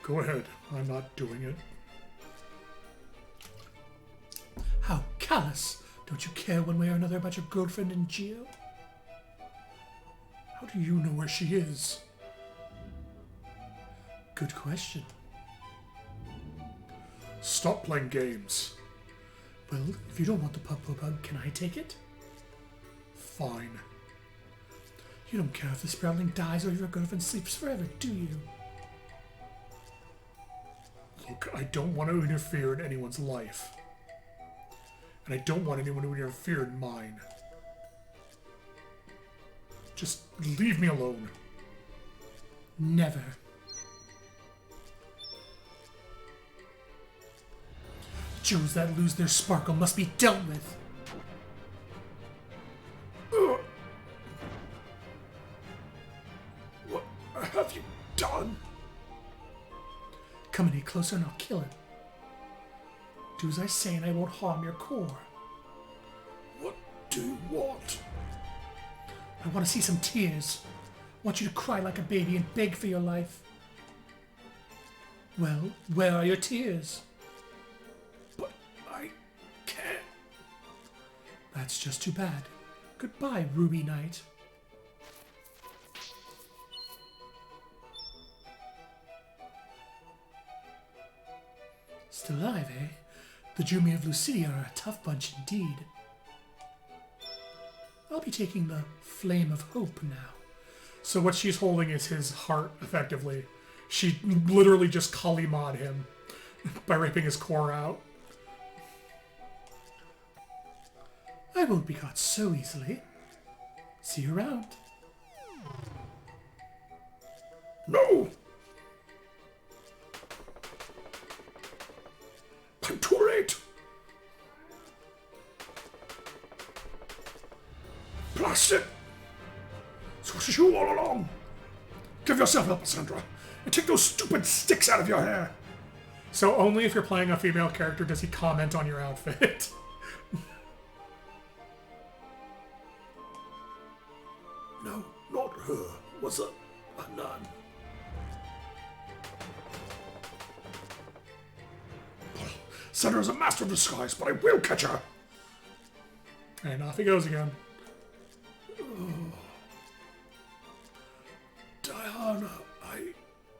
Go ahead. I'm not doing it. How callous! Don't you care one way or another about your girlfriend and Geo? How do you know where she is? Good question. Stop playing games. Well, if you don't want the Popo Bug, can I take it? Fine. You don't care if the Sproutling dies or your girlfriend sleeps forever, do you? Look, I don't want to interfere in anyone's life. And I don't want anyone to interfere in mine. Just leave me alone. Never. Jews that lose their sparkle must be dealt with. What have you done? Come any closer and I'll kill him. Do as I say and I won't harm your core. What do you want? I want to see some tears. I want you to cry like a baby and beg for your life. Well, where are your tears? But I can't. That's just too bad. Goodbye, Ruby Knight. Still alive, eh? The Jumi of Lucidia are a tough bunch indeed. I'll be taking the Flame of Hope now. So what she's holding is his heart, effectively. She literally just Kali Ma'd him by ripping his core out. I won't be caught so easily. See you around. No! I'm too late! Blast it! So it was you all along! Give yourself up, Sandra, and take those stupid sticks out of your hair! So only if you're playing a female character does he comment on your outfit. No, not her. Was a nun. Sandra's a master of disguise, but I will catch her! And off he goes again. Diana,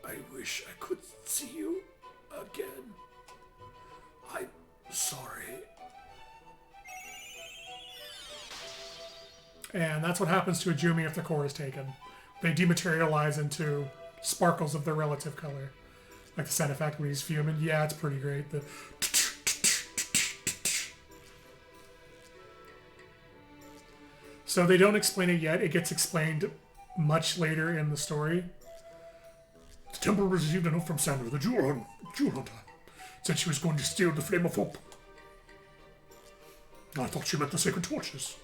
I wish I could see you again. I'm sorry. And that's what happens to a Jumi if the core is taken. They dematerialize into sparkles of their relative color. Like the sound effect when he's fuming. Yeah, it's pretty great. So they don't explain it yet. It gets explained much later in the story. The temple received a note from Sandra, the jewel hunter. Said she was going to steal the Flame of Hope. I thought she meant the sacred torches.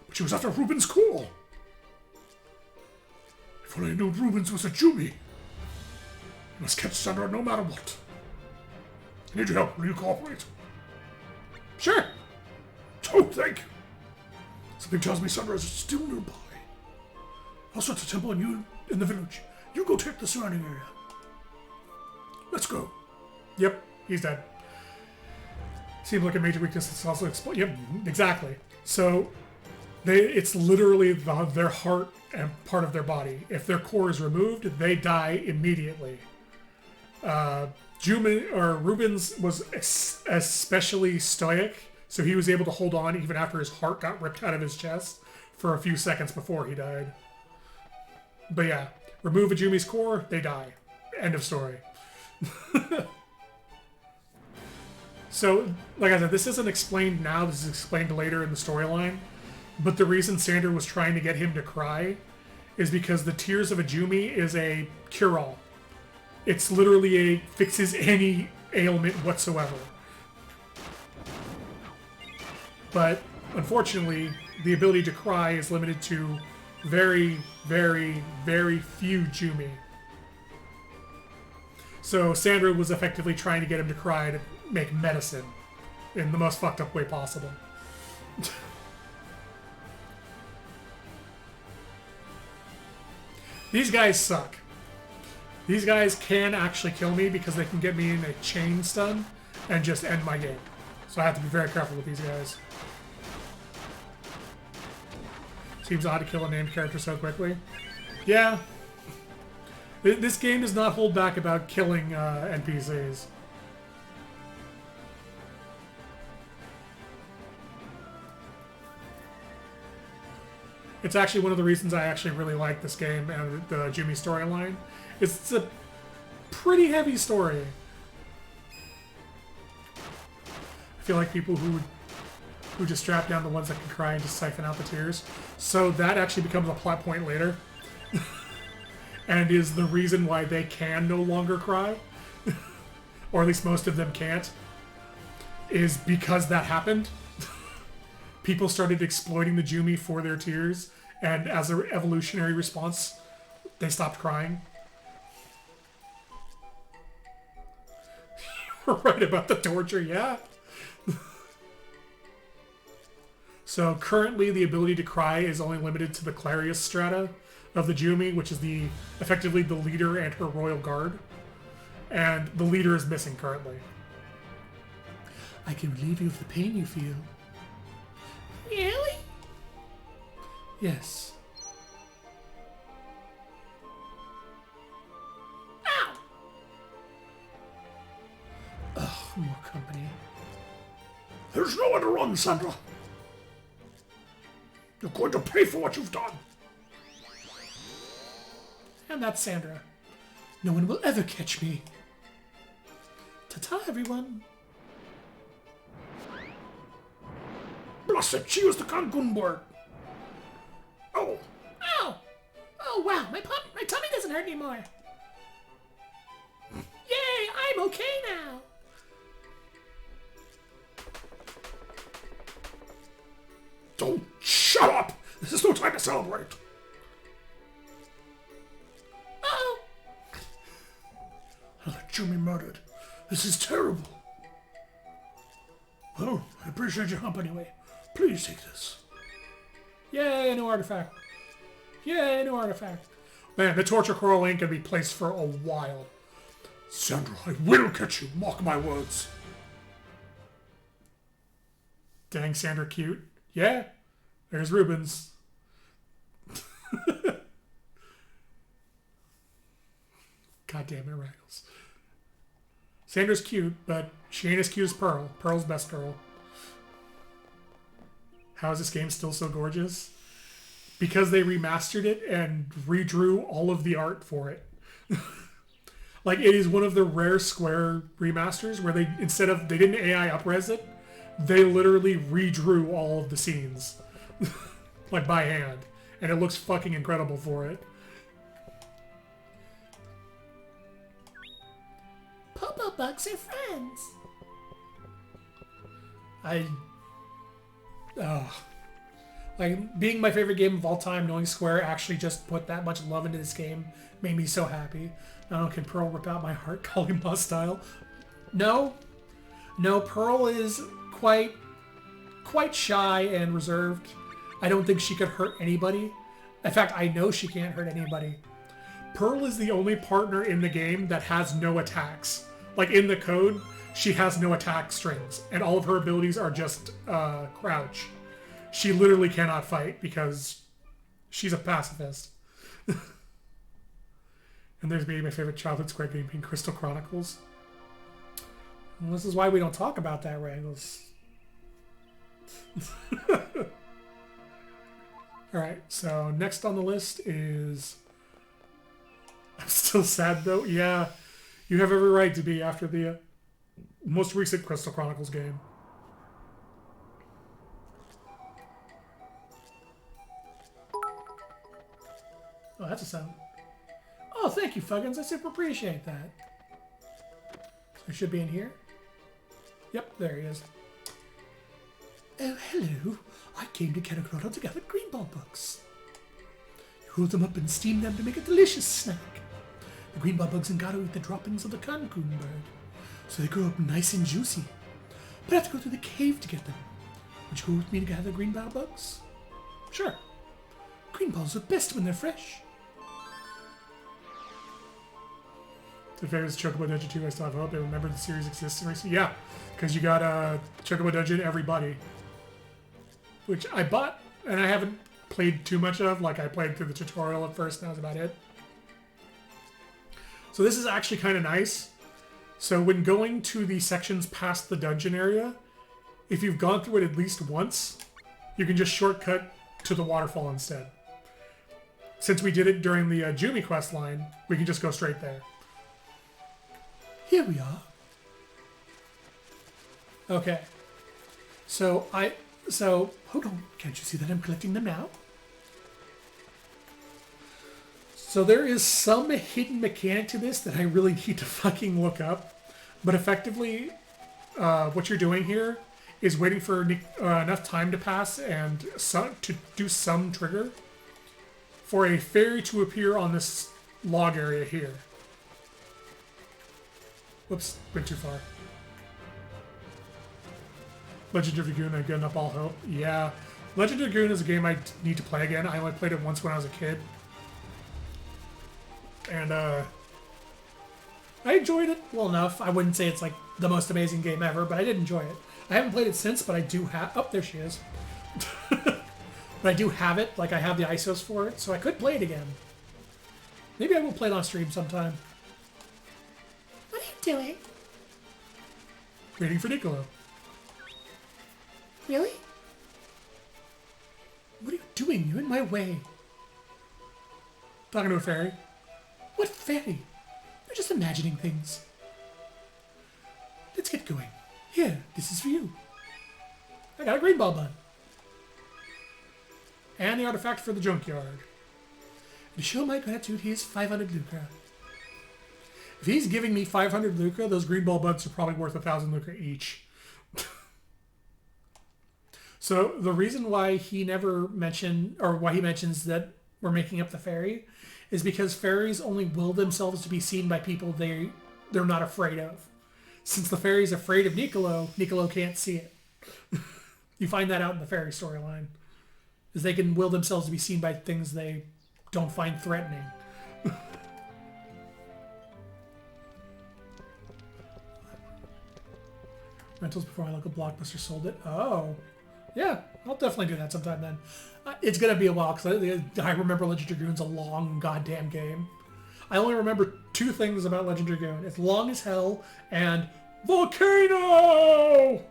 But she was after Reuben's core. If only I knew Rubens was a Jumi. I must catch Sandra no matter what. I need your help. Will you cooperate? Sure. Oh, thank you. Something tells me Sandra is still nearby. I'll search the temple and you in the village. You go check the surrounding area. Let's go. Yep, he's dead. Seems like a major weakness. It's also explained. Yep, exactly. So, it's literally their heart and part of their body. If their core is removed, they die immediately. Rubens was especially stoic, so he was able to hold on even after his heart got ripped out of his chest for a few seconds before he died. But yeah, remove a Jumi's core, they die. End of story. So, like I said, this isn't explained now, this is explained later in the storyline. But the reason Sandra was trying to get him to cry is because the Tears of a Jumi is a cure-all. It's literally fixes any ailment whatsoever. But, unfortunately, the ability to cry is limited to very, very, very few Jumi. So Sandra was effectively trying to get him to cry to make medicine in the most fucked up way possible. These guys suck. These guys can actually kill me because they can get me in a chain stun and just end my game. So I have to be very careful with these guys. Seems odd to kill a named character so quickly. Yeah. This game does not hold back about killing NPCs. It's actually one of the reasons I actually really like this game and the Jumi storyline. It's a pretty heavy story. I feel like people who just strap down the ones that can cry and just siphon out the tears. So that actually becomes a plot point later. And is the reason why they can no longer cry. Or at least most of them can't. Is because that happened. People started exploiting the Jumi for their tears, and as an evolutionary response, they stopped crying. You were right about the torture, yeah. So currently the ability to cry is only limited to the Clarius strata of the Jumi, which is effectively the leader and her royal guard. And the leader is missing currently. I can relieve you of the pain you feel. Really? Yes. Ow! Ugh, more company. There's nowhere to run, Sandra. You're going to pay for what you've done. And that's Sandra. No one will ever catch me. Ta-ta, everyone. Blessed, she was the Kangunborg. Oh, Ow! Oh, wow, my tummy doesn't hurt anymore. Yay, I'm okay now. don't shut up. This is no time to celebrate. Uh-oh. Another Jumi murdered. This is terrible. Well, I appreciate your help anyway. Please take this. Yay, a new artifact. Yay, a new artifact. Man, the torture coral ain't gonna be placed for a while. Sandra, I will catch you. Mark my words. Dang, Sandra cute. Yeah, there's Rubens. God damn it, Raggles. Sandra's cute, but she ain't as cute as Pearl. Pearl's best girl. How is this game still so gorgeous? because they remastered it and redrew all of the art for it. Like, it is one of the rare Square remasters where they, instead of, they didn't AI upres it, they literally redrew all of the scenes. Like, by hand. And it looks fucking incredible for it. Popo bugs are friends. Like, being my favorite game of all time, knowing Square actually just put that much love into this game made me so happy. Not only can Pearl rip out my heart calling him hostile. No. No, Pearl is quite shy and reserved. I don't think she could hurt anybody. In fact, I know she can't hurt anybody. Pearl is the only partner in the game that has no attacks. Like, in the code, she has no attack strings, and all of her abilities are just crouch. She literally cannot fight because she's a pacifist. And there's me, my favorite childhood Square game being Crystal Chronicles. And this is why we don't talk about that, Wrangles. Alright, so next on the list is... I'm still sad though. Yeah, you have every right to be after the most recent Crystal Chronicles game. Oh, that's a sound. Oh, thank you, Fuggins. I super appreciate that. So he should be in here. Yep, there he is. Oh, hello. I came to Kanagrotto to gather green ball bugs. You roll them up and steam them to make a delicious snack. The green ball bugs in Gato eat the droppings of the Cancun bird, so they grow up nice and juicy. But I have to go through the cave to get them. Would you go with me to gather green ball bugs? Sure. Green balls are best when they're fresh. The favorite is Chocobo Dungeon 2. I still have hope. I remember the series exists in recent. Yeah, because you got Chocobo Dungeon Everybody, which I bought and I haven't played too much of. Like, I played through the tutorial at first, and that was about it. So this is actually kind of nice. So when going to the sections past the dungeon area, if you've gone through it at least once, you can just shortcut to the waterfall instead. Since we did it during the Jumi quest line, we can just go straight there. Here we are. Okay. So Hold on, can't you see that I'm collecting them now? So there is some hidden mechanic to this that I really need to fucking look up. But effectively, what you're doing here is waiting for enough time to pass and to do some trigger for a fairy to appear on this log area here. Whoops, went too far. Legend of Dragoon, I've given up all hope. Yeah, Legend of Dragoon is a game I need to play again. I only played it once when I was a kid. And, I enjoyed it well enough. I wouldn't say it's, like, the most amazing game ever, but I did enjoy it. I haven't played it since, but I do have... Oh, there she is. But I do have it. Like, I have the ISOs for it, so I could play it again. Maybe I will play it on stream sometime. What are you doing? Waiting for Niccolo. Really? What are you doing? You're in my way. Talking to a fairy. What fairy? You're just imagining things. Let's get going. Here, this is for you. I got a green ball bun. And the artifact for the junkyard. And to show my gratitude, here's 500 lucre. If he's giving me 500 lucre, those green ball buns are probably worth 1,000 lucre each. So the reason why he never mentioned, or why he mentions that we're making up the fairy, is because fairies only will themselves to be seen by people they're not afraid of. Since the fairy's afraid of Niccolo, Niccolo can't see it. You find that out in the fairy storyline. Is they can will themselves to be seen by things they don't find threatening. Rentals before my local Blockbuster sold it. Oh. Yeah, I'll definitely do that sometime then. It's going to be a while because I remember Legend Dragoon's a long goddamn game. I only remember two things about Legend Dragoon. It's long as hell and Volcano!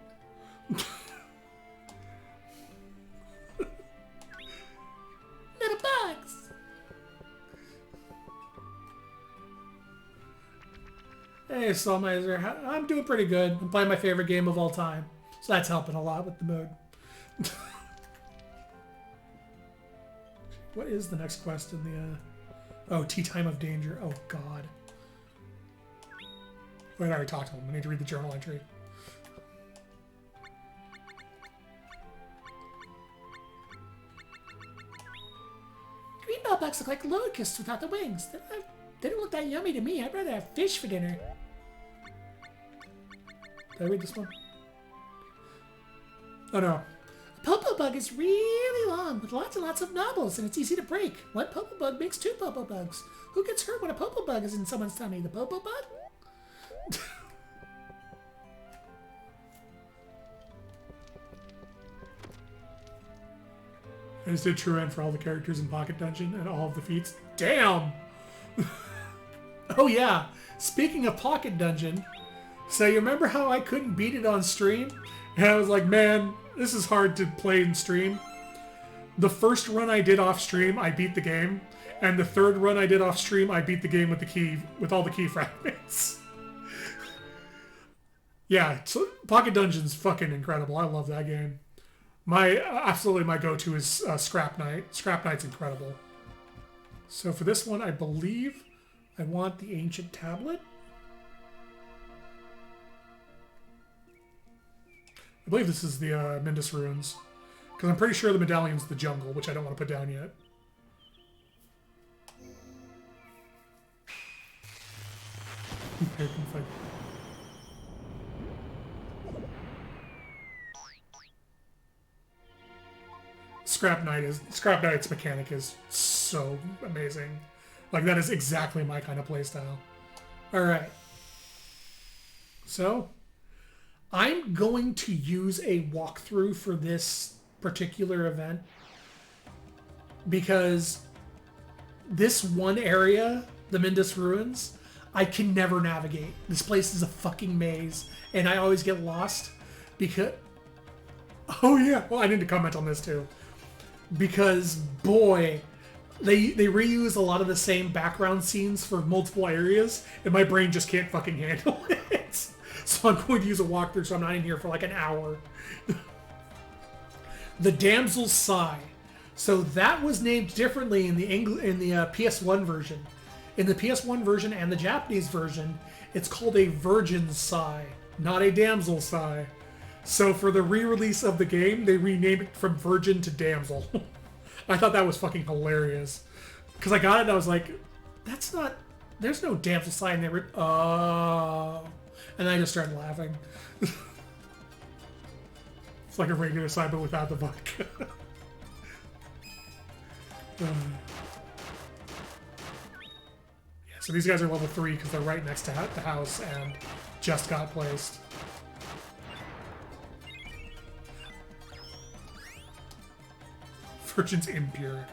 Hey, Soulmizer. I'm doing pretty good. I'm playing my favorite game of all time. So that's helping a lot with the mood. What is the next quest in the... Oh, Tea Time of Danger. Oh, God. Wait, I already talked to him. I need to read the journal entry. Green bell bugs look like locusts without the wings. They don't look that yummy to me. I'd rather have fish for dinner. Did I read this one? Oh, no. A popo bug is really long with lots and lots of knobbles, and it's easy to break. One popo bug makes two popo bugs. Who gets hurt when a popo bug is in someone's tummy? The popo bug? I just did true end for all the characters in Pocket Dungeon and all of the feats. Damn! Oh, yeah. Speaking of Pocket Dungeon, so you remember how I couldn't beat it on stream? And I was like, man, this is hard to play in stream. The first run I did off stream, I beat the game. And the third run I did off stream, I beat the game with all the key fragments. Yeah, so Pocket Dungeon's fucking incredible. I love that game. Absolutely my go-to is Scrap Knight. Scrap Knight's incredible. So for this one, I believe I want the Ancient Tablet. I believe this is the Mindus Ruins. Because I'm pretty sure the medallion's the jungle, which I don't want to put down yet. Scrap Knight's mechanic is so amazing. Like, that is exactly my kind of playstyle. Alright. So, I'm going to use a walkthrough for this particular event because this one area, the Mindus Ruins, I can never navigate. This place is a fucking maze, and I always get lost because... Oh yeah, well I need to comment on this too. Because, boy, they reuse a lot of the same background scenes for multiple areas, and my brain just can't fucking handle it. So I'm going to use a walkthrough so I'm not in here for like an hour. The Damsel's Sigh. So that was named differently in the PS1 version. In the PS1 version and the Japanese version, it's called a Virgin's Sigh, not a Damsel's Sigh. So for the re-release of the game, they renamed it from Virgin to Damsel. I thought that was fucking hilarious. Because I got it and I was like, that's not... There's no Damsel Sigh in there. Oh... And I just started laughing. It's like a regular side, but without the book. Yeah, so these guys are level 3 because they're right next to the house and just got placed. Virgin's Impure.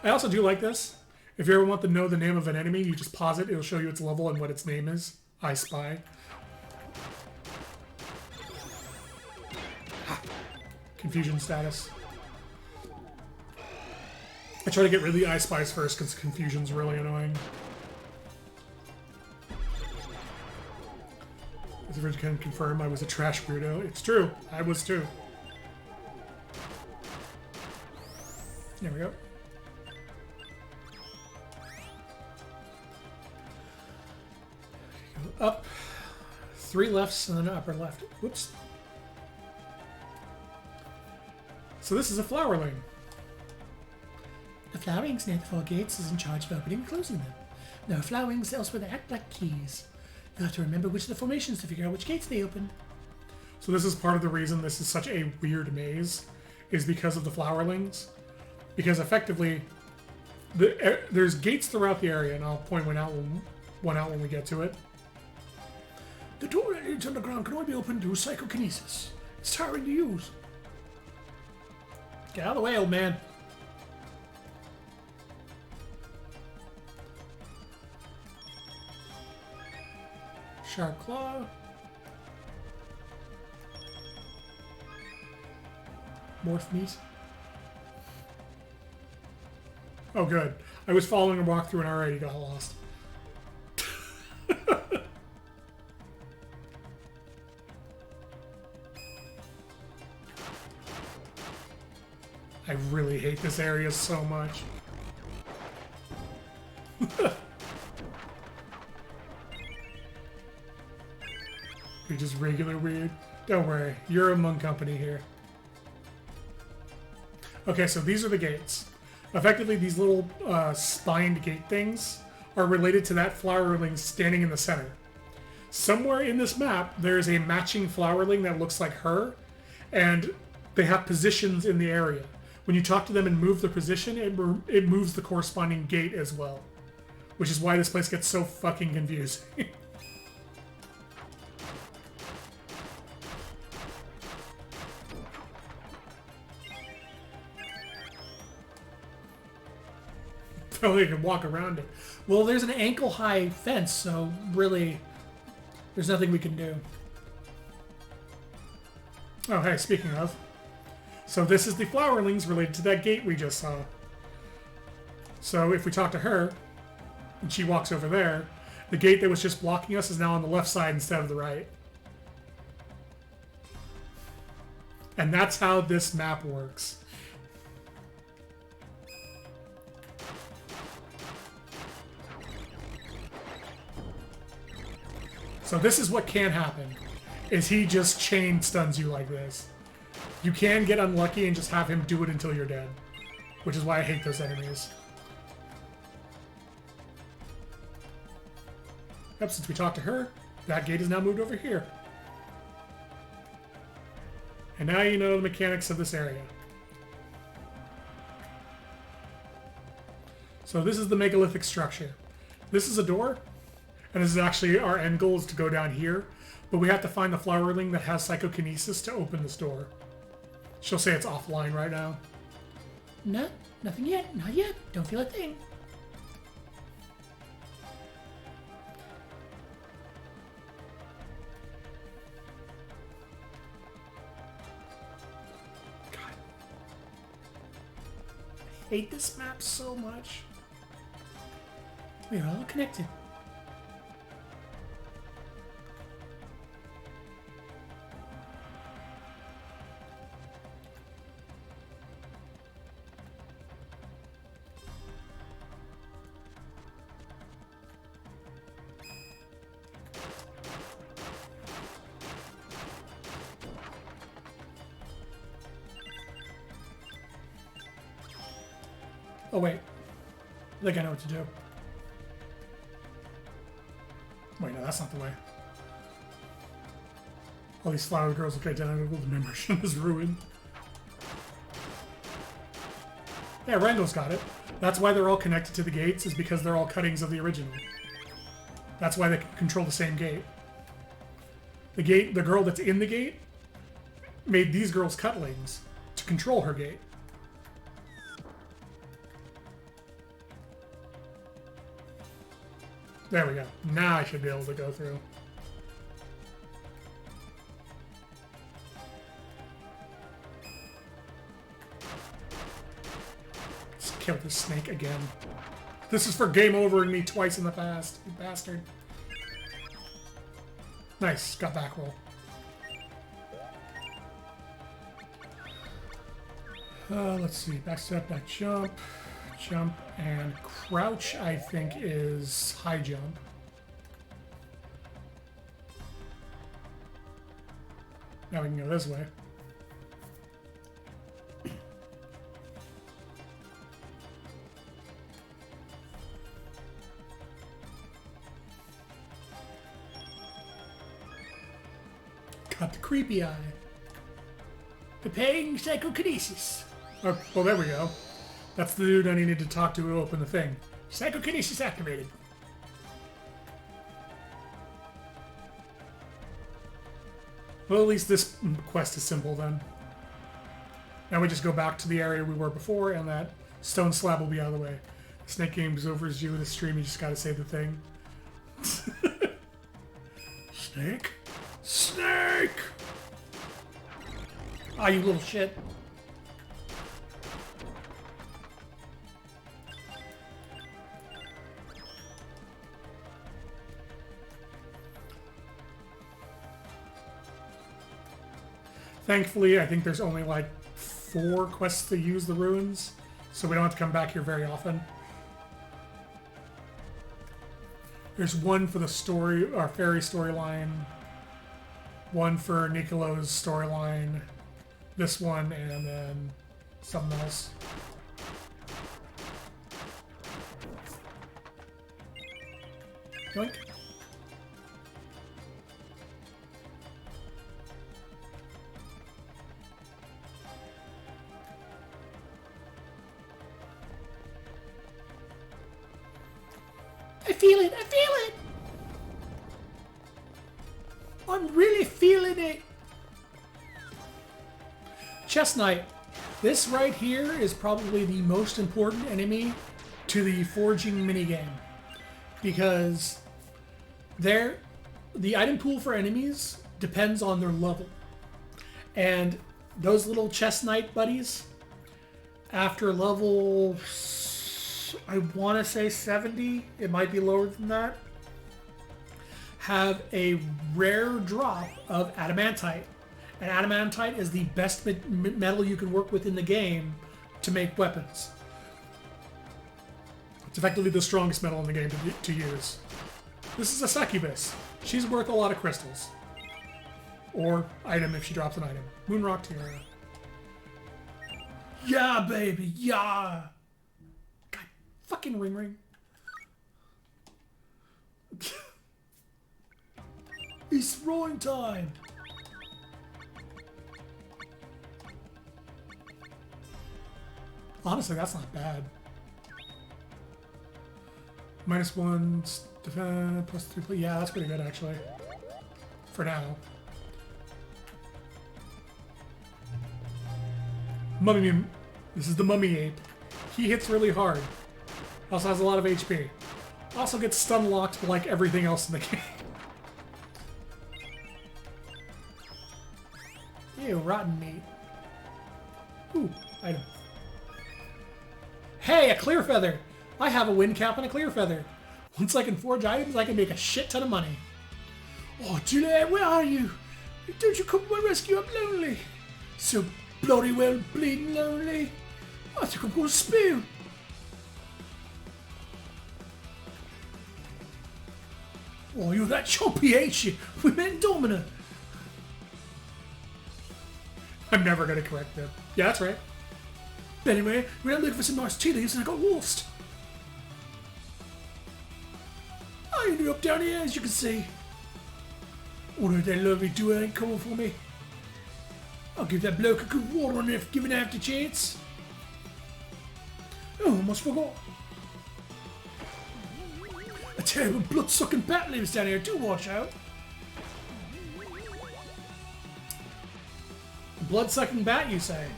I also do like this. If you ever want to know the name of an enemy, you just pause it. It'll show you its level and what its name is. I Spy. Confusion status. I try to get rid of the I Spies first because confusion's really annoying. As the Virgin can confirm, I was a trash Grudo. It's true. I was too. There we go. Go up. 3 lefts and then an upper left. Whoops. So this is a flowerling. The flowerings near the 4 gates is in charge of opening and closing them. There are flowerings elsewhere that act like keys. You'll have to remember which of the formations to figure out which gates they open. So this is part of the reason this is such a weird maze, is because of the flowerlings. Because effectively, there's gates throughout the area, and I'll point one out when we get to it. The door that leads underground can only be opened through psychokinesis. It's tiring to use. Get out of the way, old man. Sharp Claw. Morph Meat. Oh, good. I was following a walkthrough and already got lost. I really hate this area so much. You're just regular weird. Don't worry, you're among company here. Okay, so these are the gates. Effectively, these little spined gate things are related to that flowerling standing in the center. Somewhere in this map, there is a matching flowerling that looks like her, and they have positions in the area. When you talk to them and move the position, it moves the corresponding gate as well. Which is why this place gets so fucking confusing. Probably can walk around it. Well, there's an ankle-high fence, so really, there's nothing we can do. Oh, hey, speaking of. So this is the flowerlings related to that gate we just saw. So if we talk to her, and she walks over there, the gate that was just blocking us is now on the left side instead of the right. And that's how this map works. So this is what can happen, is he just chain stuns you like this. You can get unlucky and just have him do it until you're dead, which is why I hate those enemies. Yep, since we talked to her, that gate is now moved over here. And now you know the mechanics of this area. So this is the megalithic structure. This is a door. And this is actually our end goal is to go down here. But we have to find the flowerling that has psychokinesis to open this door. She'll say it's offline right now. No, nothing yet. Not yet. Don't feel a thing. God. I hate this map so much. We're all connected. Oh wait, I think I know what to do. Wait, no, that's not the way. All these flower girls look identical. The membership is ruined. Yeah, Rango's got it. That's why they're all connected to the gates, is because they're all cuttings of the original. That's why they can control the same gate. The girl that's in the gate made these girls cutlings to control her gate. There we go. Now I should be able to go through. Let's kill this snake again. This is for game overing me twice in the past, you bastard. Nice, got back roll. Let's see, back step, back jump. Jump and crouch, I think, is high jump. Now we can go this way. Got the creepy eye. Preparing psychokinesis. Oh, well, there we go. That's the dude I needed to talk to open the thing. Psychokinesis activated. Well, at least this quest is simple then. Now we just go back to the area we were before, and that stone slab will be out of the way. Snake Games over as you in the stream, you just gotta say the thing. Snake? Snake! Ah, you little shit. Thankfully, I think there's only like 4 quests to use the ruins, so we don't have to come back here very often. There's one for the story, our fairy storyline, one for Nicolo's storyline, this one, and then something else. Yoink. I feel it. I feel it. I'm really feeling it. Chess Knight. This right here is probably the most important enemy to the forging minigame. Because the item pool for enemies depends on their level. And those little Chess Knight buddies, after level, I want to say 70, it might be lower than that, have a rare drop of adamantite. And adamantite is the best metal you can work with in the game to make weapons. It's effectively the strongest metal in the game to use. This is a succubus. She's worth a lot of crystals. Or item if she drops an item. Moonrock Tiara. Yeah, baby, yeah. God, fucking ring ring. It's throwing time. Honestly, that's not bad. -1 defense, +3. Yeah, that's pretty good actually. For now. Mummy. This is the mummy ape. He hits really hard. Also has a lot of HP. Also gets stun locked like everything else in the game. Ew, rotten meat. Ooh, item. Hey, a clear feather! I have a wind cap and a clear feather. Once I can forge items, I can make a shit ton of money. Oh, Juliet, where are you? Don't you come to my rescue? I'm lonely. So bloody well bleeding lonely. I think I'm going to spew. Oh, you're that choppy, ain't you? We meant Domina. I'm never gonna correct them. Yeah, that's right. Anyway, we went looking for some nice tea leaves and I got lost. I ended up down here, as you can see. Although that lovely duo ain't coming for me. I'll give that bloke a good water on if given half the chance. Oh, almost forgot. A terrible blood-sucking bat lives down here. Do watch out. Blood-sucking bat, you say?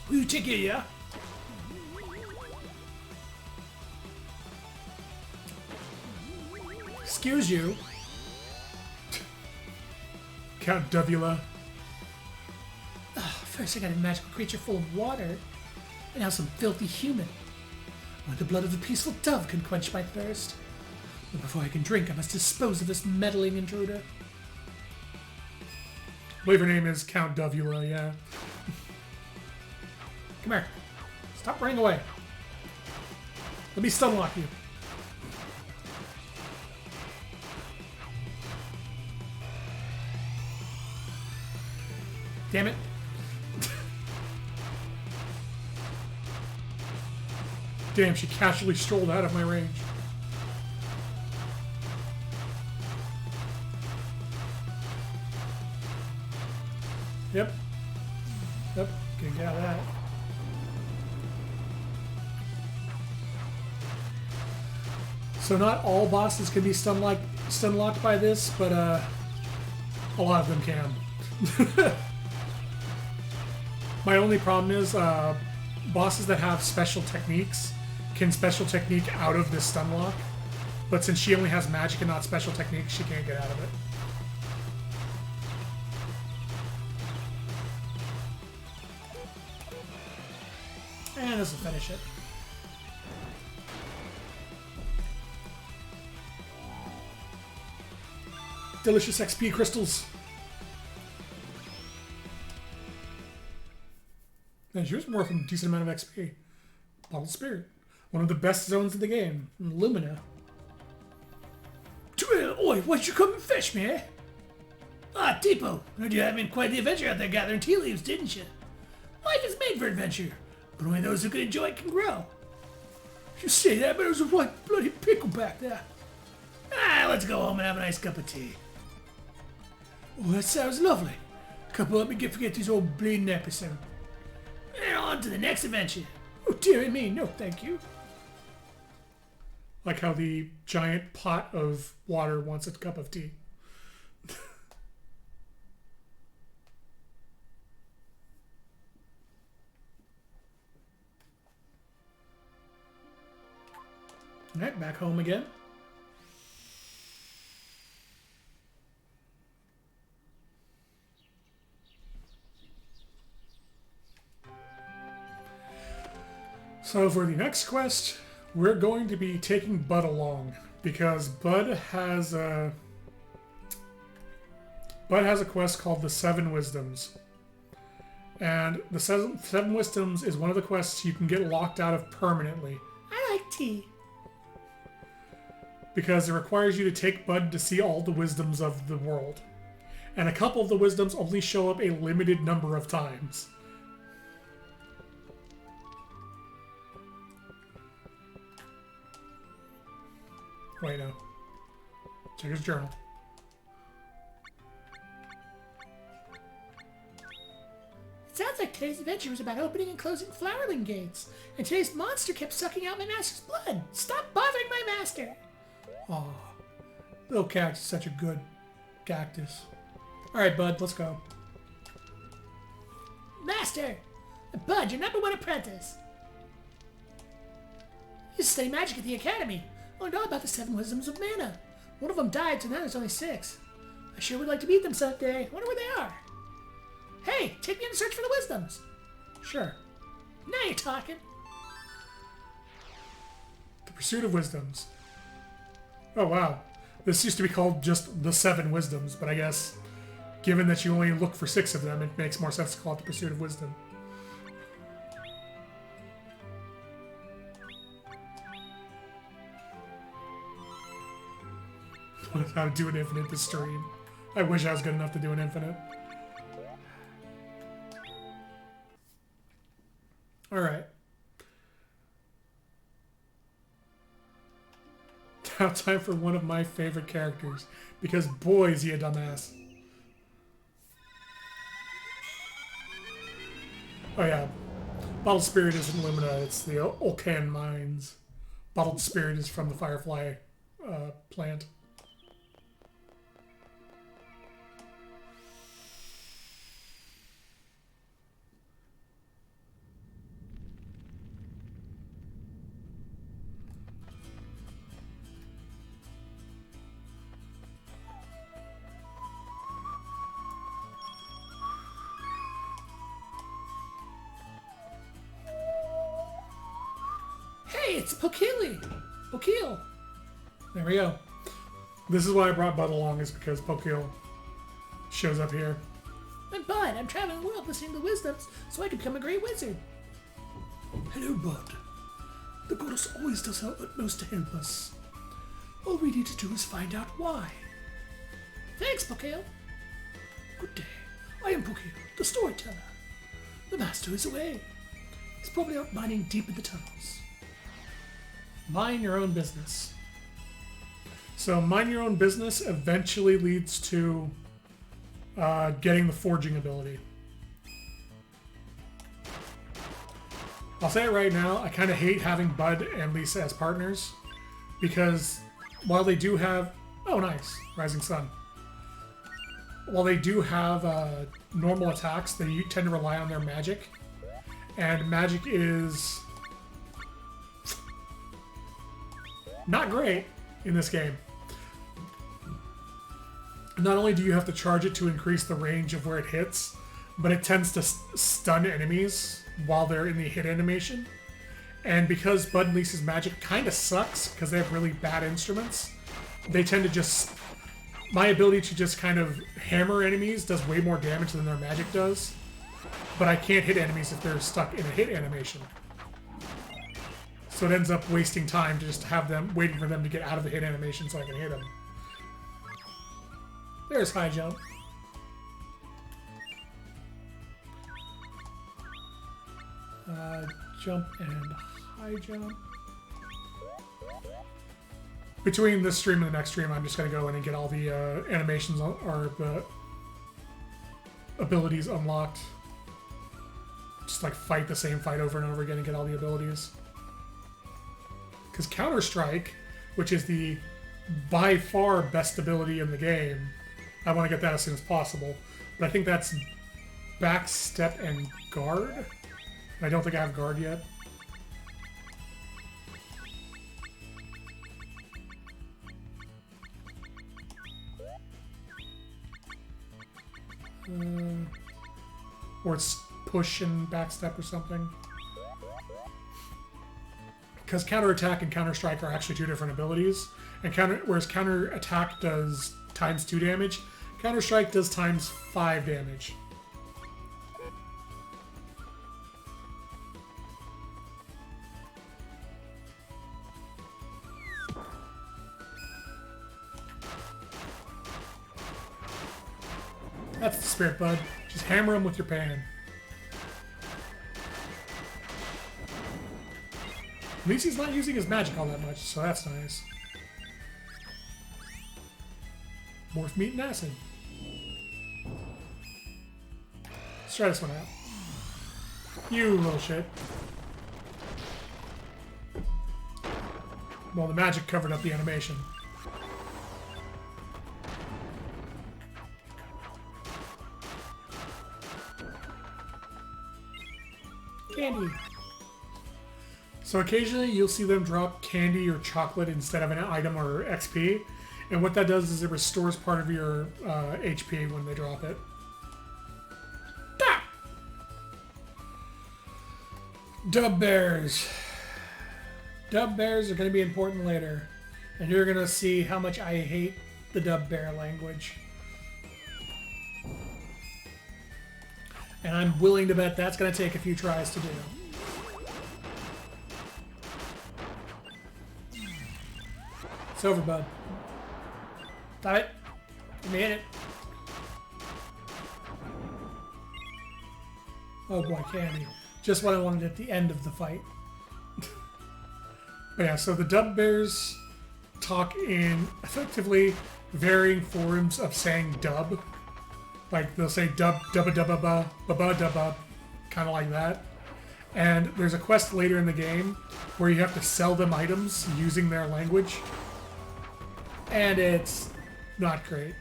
Will you take it, yeah? Excuse you. Count Duvula. First I got a magical creature full of water, and now some filthy human. Only the blood of the peaceful dove can quench my thirst. But before I can drink, I must dispose of this meddling intruder. I believe her name is Count Duvula, yeah. Come here. Stop running away. Let me stun lock you. Damn it. Damn, she casually strolled out of my range. Yep. Yep, can get out of that. So not all bosses can be stun locked by this, but a lot of them can. My only problem is bosses that have special techniques can special technique out of this stun lock, but since she only has magic and not special technique, she can't get out of it. And this will finish it. Delicious XP crystals. And yours worth a decent amount of XP. Bottled Spirit. One of the best zones in the game. Lumina. Oi, why'd you come and fetch me, eh? Ah, Tipo, heard you having quite the adventure out there gathering tea leaves, didn't you? Life is made for adventure, but only those who can enjoy it can grow. You say that, but there's a white bloody pickle back there. Ah, let's go home and have a nice cup of tea. Oh, that sounds lovely. Couple up and forget these old bleeding episodes. And on to the next adventure. Oh, dearie me, no thank you. Like how the giant pot of water wants a cup of tea. Alright, back home again. So for the next quest, we're going to be taking Bud along because Bud has a quest called the Seven Wisdoms. And the Seven Wisdoms is one of the quests you can get locked out of permanently. I like tea. Because it requires you to take Bud to see all the wisdoms of the world. And a couple of the wisdoms only show up a limited number of times. Wait, no. Check his journal. It sounds like today's adventure was about opening and closing flowerling gates, and today's monster kept sucking out my master's blood. Stop bothering my master! Aw. Little cactus is such a good cactus. Alright, Bud, let's go. Master! Bud, your number one apprentice. You study magic at the academy. I learned all about the Seven Wisdoms of Mana. One of them died, so now there's only 6. I sure would like to meet them someday. Wonder where they are. Hey, take me on a search for the wisdoms. Sure. Now you're talking. The Pursuit of Wisdoms. Oh, wow. This used to be called just the Seven Wisdoms, but I guess, given that you only look for 6 of them, it makes more sense to call it the Pursuit of Wisdom. How to do an infinite this stream. I wish I was good enough to do an infinite. Alright. Now time for one of my favorite characters, because boy is he a dumbass. Oh yeah. Bottled Spirit isn't Lumina, it's the Olcan Mines. Bottled Spirit is from the Firefly plant. Hey, it's Pokili. Pokil. There we go. This is why I brought Bud along, is because Pokil shows up here. I'm Bud. I'm traveling the world listening to the wisdoms so I can become a great wizard. Hello, Bud. The goddess always does her utmost to help us. All we need to do is find out why. Thanks, Pokil. Good day. I am Pokil, the storyteller. The master is away. He's probably out mining deep in the tunnels. Mind your own business. So mind your own business eventually leads to getting the forging ability. I'll say it right now, I kind of hate having Bud and Lisa as partners, because while they do have... Oh, nice. Rising Sun. While they do have normal attacks, they tend to rely on their magic. And magic is not great in this game. Not only do you have to charge it to increase the range of where it hits, but it tends to stun enemies while they're in the hit animation. And because Bud and Lisa's magic kind of sucks, because they have really bad instruments, they tend to just... My ability to just kind of hammer enemies does way more damage than their magic does. but I can't hit enemies if they're stuck in a hit animation. So it ends up wasting time to just have them, waiting for them to get out of the hit animation so I can hit them. There's high jump. Jump and high jump. Between this stream and the next stream, I'm just going to go in and get all the animations or the abilities unlocked. Just like fight the same fight over and over again and get all the abilities. Because Counter-Strike, which is the by far best ability in the game, I want to get that as soon as possible. But I think that's backstep and guard. I don't think I have guard yet. Or it's push and backstep or something. Because counterattack and counter-strike are actually two different abilities. And whereas counter-attack does times 2 damage, counter-strike does times 5 damage. That's the spirit, bud. Just hammer him with your pan. At least he's not using his magic all that much, so that's nice. Morph meat and acid. Let's try this one out. You little shit. Well, the magic covered up the animation. Candy. So occasionally you'll see them drop candy or chocolate instead of an item or XP. And what that does is it restores part of your HP when they drop it. Ah! Dub bears. Dub bears are going to be important later. And you're going to see how much I hate the dub bear language. And I'm willing to bet that's going to take a few tries to do. It's over, bud. Stop it. Let me hit it. Oh boy, candy. Just what I wanted at the end of the fight. But yeah, so the dub bears talk in effectively varying forms of saying dub. Like they'll say dub, dubba dubba ba, bubba dubba, kind of like that. And there's a quest later in the game where you have to sell them items using their language. And it's not great.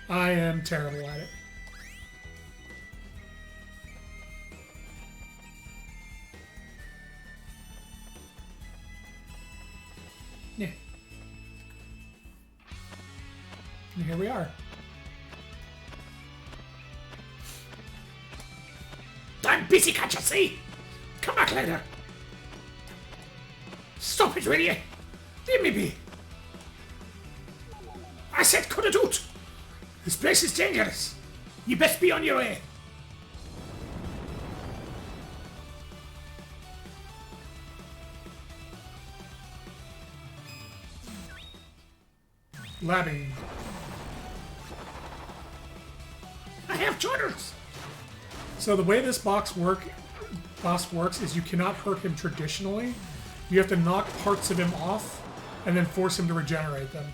I am terrible at it. Yeah. And here we are. I'm busy, can't you see? Come back later. Stop it, will you? Leave me be. I said cut it out. This place is dangerous. You best be on your way. Labbing. I have joiners. So the way this boss works is you cannot hurt him traditionally. You have to knock parts of him off and then force him to regenerate them.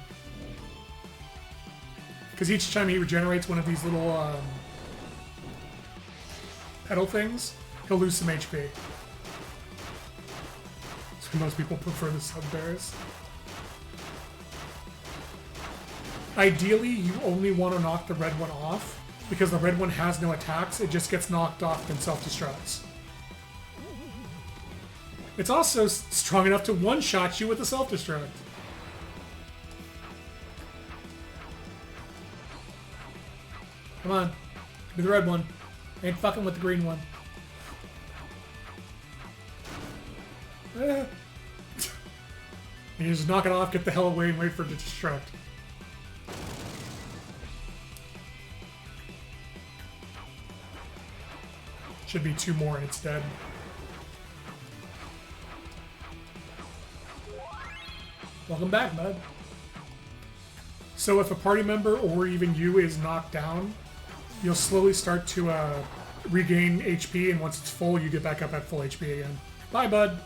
Because each time he regenerates one of these little pedal things, he'll lose some HP. So most people prefer the sub-bears. Ideally, you only want to knock the red one off, because the red one has no attacks, it just gets knocked off and self-destructs. It's also strong enough to one-shot you with a self-destruct. Come on. Give me the red one. I ain't fucking with the green one. You just knock it off, get the hell away, and wait for it to destruct. Should be 2 more and it's dead. Welcome back, bud. So if a party member or even you is knocked down, you'll slowly start to regain HP, and once it's full, you get back up at full HP again. Bye, bud.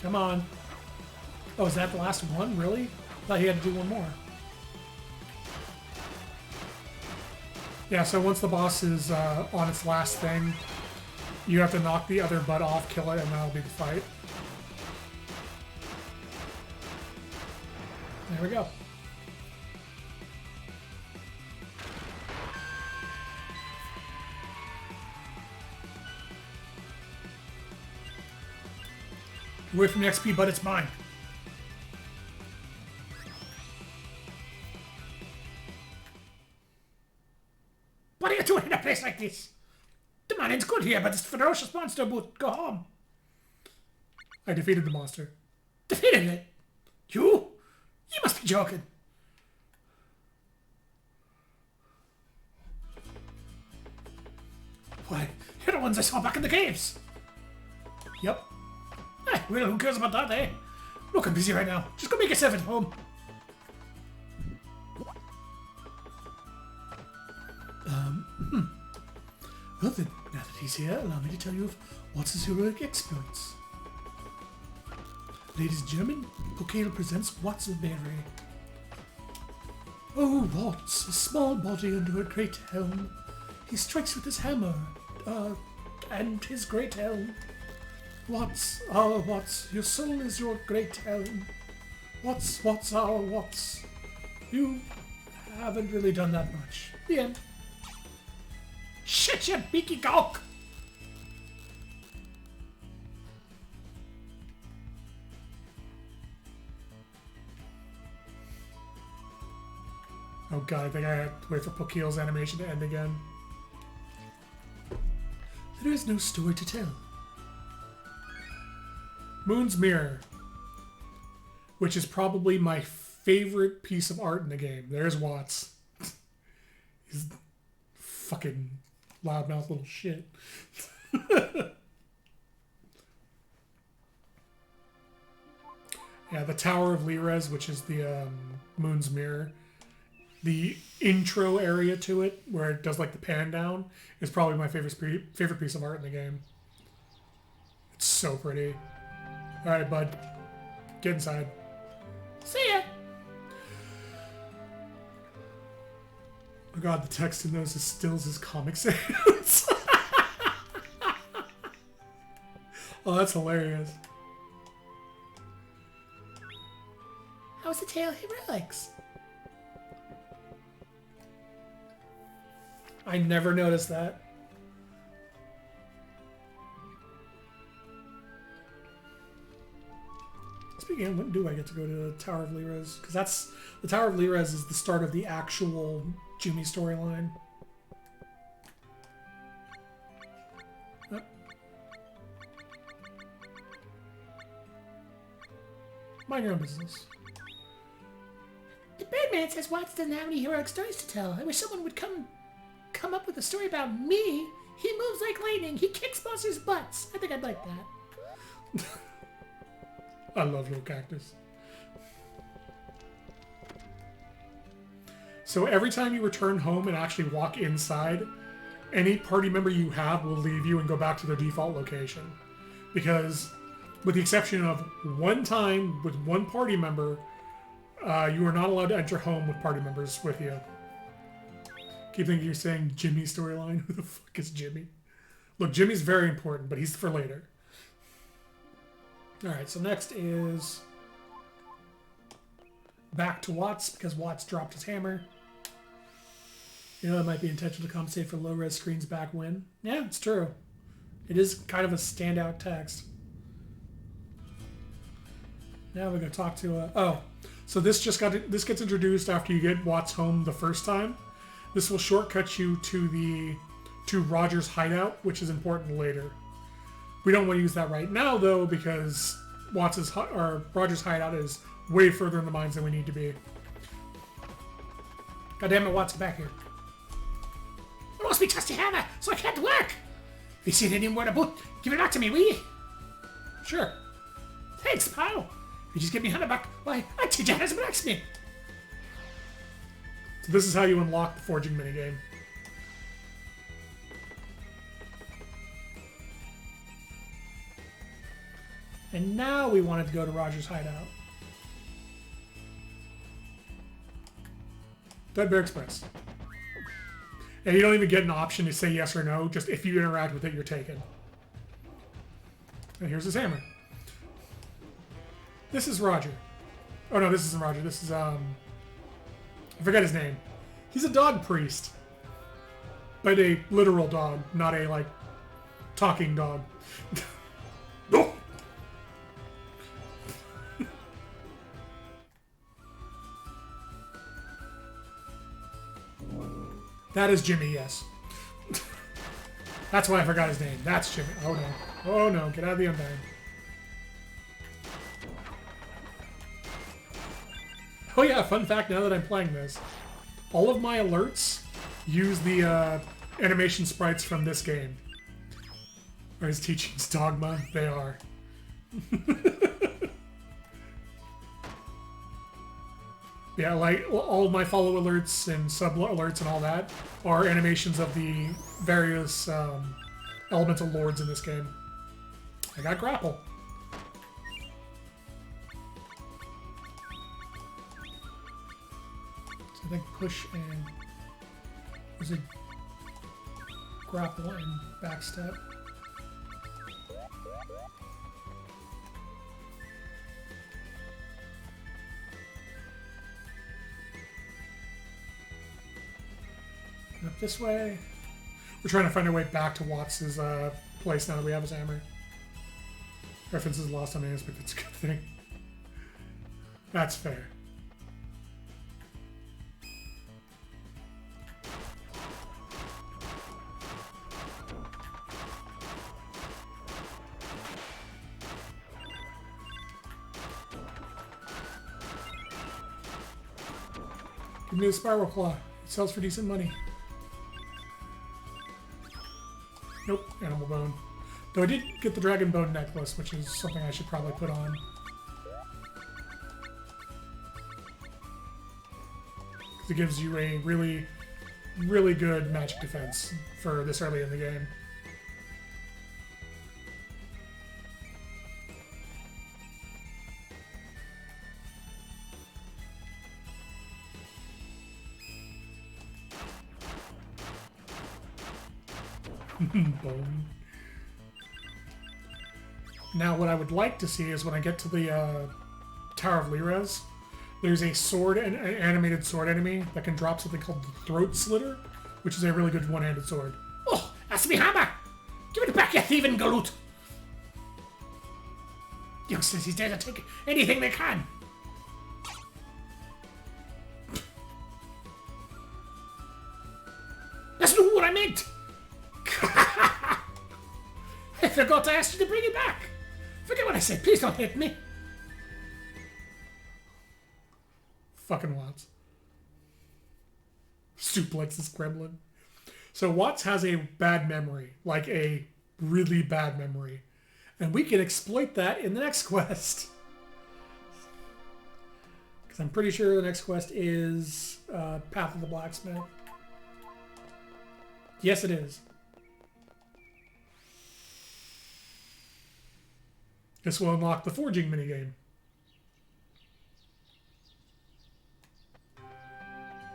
Come on. Oh, is that the last one? Really? Thought he had to do one more. Yeah, so once the boss is on its last thing, you have to knock the other butt off, kill it, and that'll be the fight. There we go. Away from the XP, but it's mine. What are you doing in a place like this? The mining's good here, but this ferocious monster would go home. I defeated the monster. Defeated it? You? You must be joking. Why, you're the ones I saw back in the caves. Yep. Eh, well, who cares about that, eh? Look, I'm busy right now. Just go make yourself at home. Well then, now that he's here, allow me to tell you of Watts' heroic exploits. Ladies and gentlemen, Pokale presents Watts of Mary. Oh, Watts, a small body under a great helm. He strikes with his hammer, and his great helm. Watts, our Watts, your soul is your great helm. Watts, our Watts. You haven't really done that much. The end. Shut your beaky gawk! Oh god, I think I have to wait for Pokil's animation to end again. There is no story to tell. Moon's Mirror, which is probably my favorite piece of art in the game. There's Watts. He's fucking loudmouth little shit. Yeah, the Tower of Lirez, which is the Moon's Mirror. The intro area to it, where it does like the pan down, is probably my favorite piece of art in the game. It's so pretty. All right, bud, get inside. See ya! Oh god, the text in those is still his Comic Sans. Oh, that's hilarious. How's the tail heroics? I never noticed that. Speaking of, when do I get to go to the Tower of Lirez? Because that's the Tower of Lirez is the start of the actual Jimmy storyline. Yep. Mind your own business. The Birdman says Watts doesn't have any heroic stories to tell. I wish someone would come up with a story about me. He moves like lightning. He kicks monsters' butts. I think I'd like that. I love Little Cactus. So every time you return home and actually walk inside, any party member you have will leave you and go back to their default location. Because, with the exception of one time with one party member, you are not allowed to enter home with party members with you. Keep thinking you're saying Jimmy storyline. Who the fuck is Jimmy? Look, Jimmy's very important, but he's for later. Alright, so next is back to Watts, because Watts dropped his hammer. You know, that might be intentional to compensate for low-res screens back when. Yeah, it's true. It is kind of a standout text. Now we gotta talk to. So this gets introduced after you get Watts home the first time. This will shortcut you to Roger's hideout, which is important later. We don't want to use that right now though because Roger's hideout is way further in the mines than we need to be. God damn it, Watts, get back here. I lost me trusty hammer, so I can't work. If you see any more about, give it back to me, will you? Sure. Thanks, pal. If you just give me hammer back, why, I teach you how to blacksmith. So this is how you unlock the forging minigame. And now we wanted to go to Roger's hideout. Dead Bear Express. And you don't even get an option to say yes or no, just if you interact with it, you're taken. And here's his hammer. This is Roger. Oh no, this isn't Roger. This is, I forget his name. He's a dog priest. But a literal dog, not a, like, talking dog. No! That is Jimmy, yes. That's why I forgot his name. That's Jimmy. Oh no. Oh no, get out of the Undying. Oh yeah, fun fact now that I'm playing this. All of my alerts use the animation sprites from this game. Are his teachings dogma? They are. Yeah, like all of my follow alerts and sub alerts and all that are animations of the various elemental lords in this game. I got grapple. So I think push and there's a grapple and backstep. Up this way. We're trying to find our way back to Watts' place now that we have his hammer. Reference is lost on us, but it's a good thing. That's fair. Give me the Spiral Claw. It sells for decent money. Nope, Animal Bone. Though I did get the Dragon Bone necklace, which is something I should probably put on. Because it gives you a really, really good magic defense for this early in the game. Bone. Now, what I would like to see is when I get to the Tower of Lirez, there's a sword, an animated sword enemy that can drop something called the Throat Slitter, which is a really good one-handed sword. Oh, that's me hammer. Give it back, you thieving galoot. Youngsters these days are taking anything they can. That's not what I meant. I forgot to ask you to bring it back. Forget what I said. Please don't hit me. Fucking Watts. Suplexes Gremlin. So Watts has a bad memory. Like a really bad memory. And we can exploit that in the next quest. Because I'm pretty sure the next quest is Path of the Blacksmith. Yes, it is. This will unlock the forging minigame.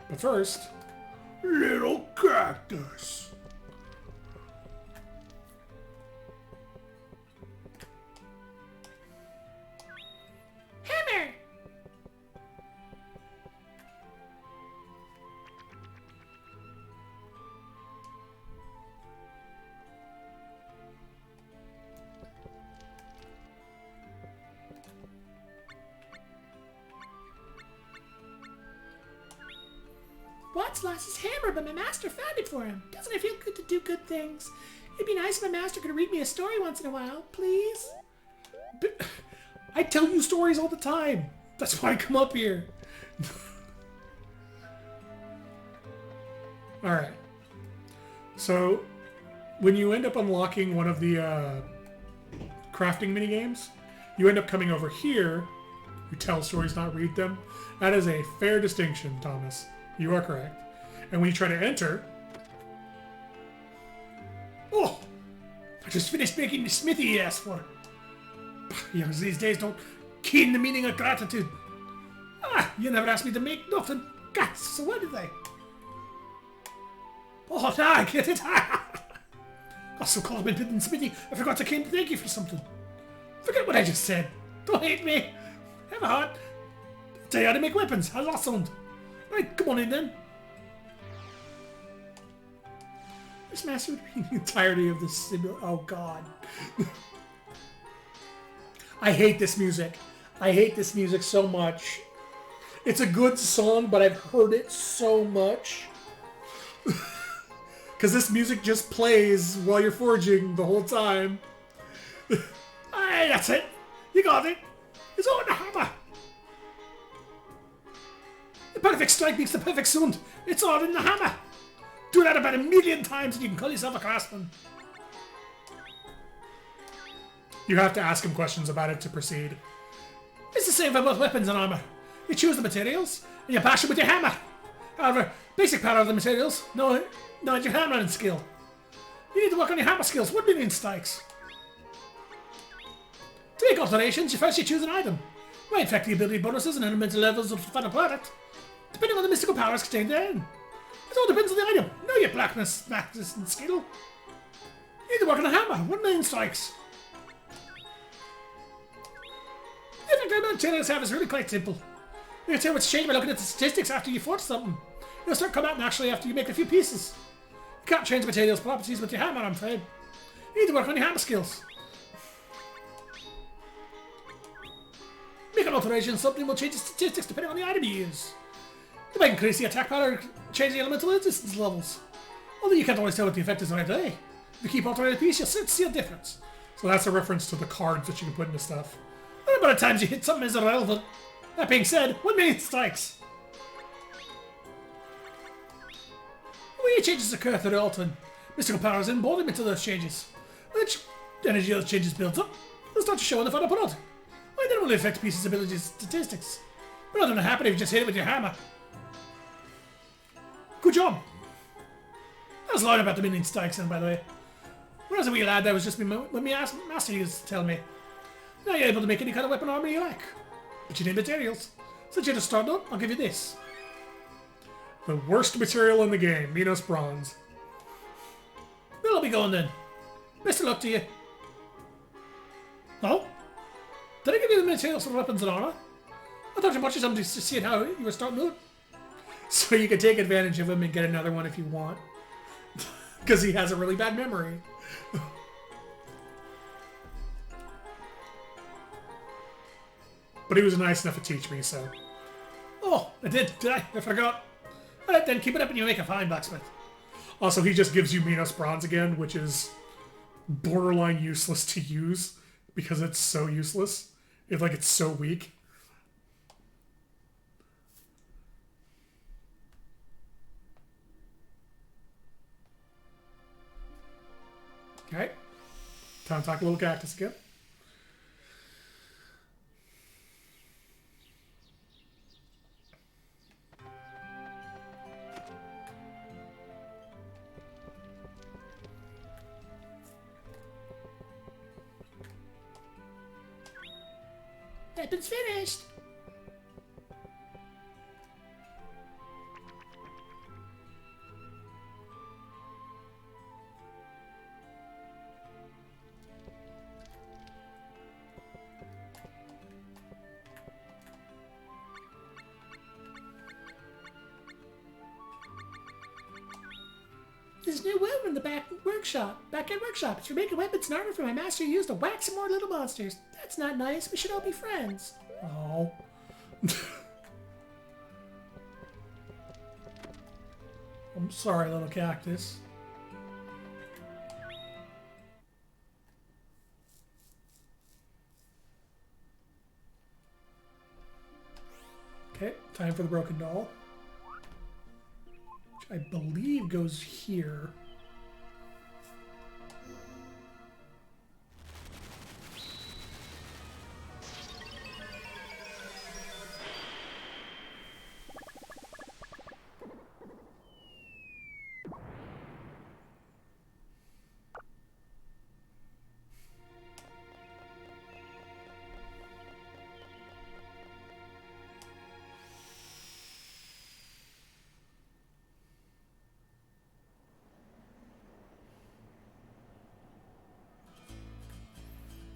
But first, Little cactus. Hammer. Watts lost his hammer, but my master found it for him. Doesn't it feel good to do good things? It'd be nice if my master could read me a story once in a while, please. I tell you stories all the time. That's why I come up here. Alright. So, when you end up unlocking one of the crafting minigames, you end up coming over here. You tell stories, not read them. That is a fair distinction, Thomas. You are correct. And when you try to enter... Oh! I just finished making the smithy you asked for. Youngsters these days don't keen the meaning of gratitude. Ah, you never asked me to make nothing. God, so what did they? Oh, now I get it. I so called me Pippin Smithy, I forgot to came to thank you for something. Forget what I just said. Don't hate me. Have a heart. I'll tell you how to make weapons. I lost some. Right, come on in then. This master would be the entirety of this. Oh god. I hate this music. I hate this music so much. It's a good song, but I've heard it so much. Because this music just plays while you're forging the whole time. Aye, that's it. You got it. It's on the hammer. The perfect strike makes the perfect sound. It's all in the hammer. Do that about 1,000,000 times and you can call yourself a craftsman. You have to ask him questions about it to proceed. It's the same for both weapons and armor. You choose the materials and you bash it with your hammer. However, basic power of the materials, not your hammering skill. You need to work on your hammer skills. 1,000,000 strikes. To make alterations, you choose an item. Might affect the ability bonuses and elemental levels of the final product, depending on the mystical powers contained therein. It all depends on the item. Know your blackness, practice, and skill. You need to work on a hammer. 1,000,000 strikes. The effect on materials have is really quite simple. You can tell what's changed by looking at the statistics after you forge something. It'll start coming out naturally after you make a few pieces. You can't change materials properties with your hammer, I'm afraid. You need to work on your hammer skills. Make an alteration, something will change the statistics depending on the item you use. You might increase the attack power or change the elemental resistance levels. Although you can't always tell what the effect is right away. If you keep altering a piece, you'll see a difference. So that's a reference to the cards that you can put into stuff. The number of times you hit something is irrelevant. That being said, 1,000,000 strikes. The way changes occur through altering mystical powers and embodiment to those changes. Which energy those changes builds up, they'll start to show in the final product. Well, that will affect a piece's abilities statistics. But nothing will happen if you just hit it with your hammer. Good job. I was lying about the 1,000,000 strikes then, by the way. When I was a wee lad, that was just when my master used to tell me. Now you're able to make any kind of weapon armor you like. But you need materials. Since you're just starting up, I'll give you this. The worst material in the game, Minos Bronze. Well, I'll be going then. Best of luck to you. Oh? Did I give you the materials for weapons and armor? I thought you watched something to see how you were starting out. So you can take advantage of him and get another one if you want. Because he has a really bad memory. But he was nice enough to teach me, so... Oh, I did I? I forgot. Alright then, keep it up and you'll make a fine blacksmith. Also, he just gives you Minos Bronze again, which is borderline useless to use. Because it's so useless. It's so weak. Okay. Time to talk a little cactus again. Weapon's finished. There's a new weapon in the back end workshop. It's for making weapons and armor for my master who used to whack some more little monsters. That's not nice. We should all be friends. Oh. I'm sorry, little cactus. Okay, time for the broken doll. Which I believe goes here.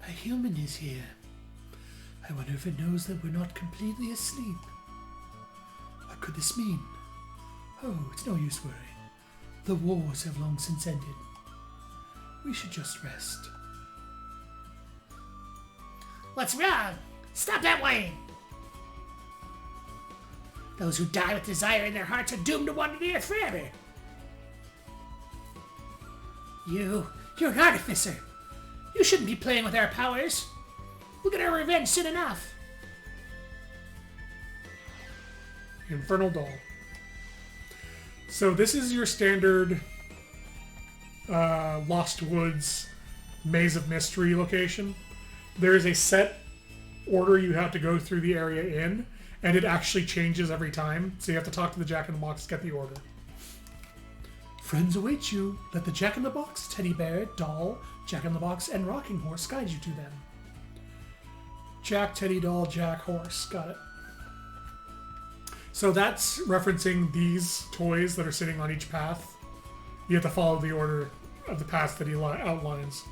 A human is here. I wonder if it knows that we're not completely asleep. What could this mean? Oh, it's no use worrying. The wars have long since ended. We should just rest. What's wrong? Stop that whining! Those who die with desire in their hearts are doomed to wander the earth forever. You're an artificer. You shouldn't be playing with our powers. We'll get our revenge soon enough. Infernal Doll. So this is your standard Lost Woods Maze of Mystery location. There is a set order you have to go through the area in, and it actually changes every time. So you have to talk to the Jack-in-the-Box to get the order. Friends await you. Let the Jack-in-the-Box, Teddy Bear, Doll, Jack-in-the-Box, and Rocking Horse guide you to them. Jack, Teddy, Doll, Jack, Horse. Got it. So that's referencing these toys that are sitting on each path. You have to follow the order of the paths that he outlines.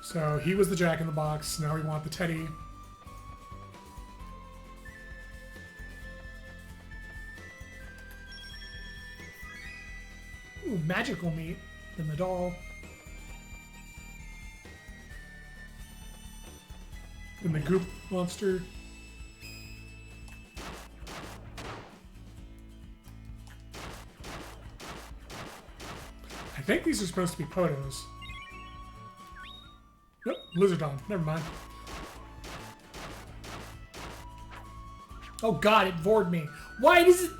So he was the Jack-in-the-Box. Now we want the Teddy. Ooh, magical meat. Then the doll. Then the goop monster. I think these are supposed to be Potos. Nope, Lizardon. Never mind. Oh god, it vored me. Why does it...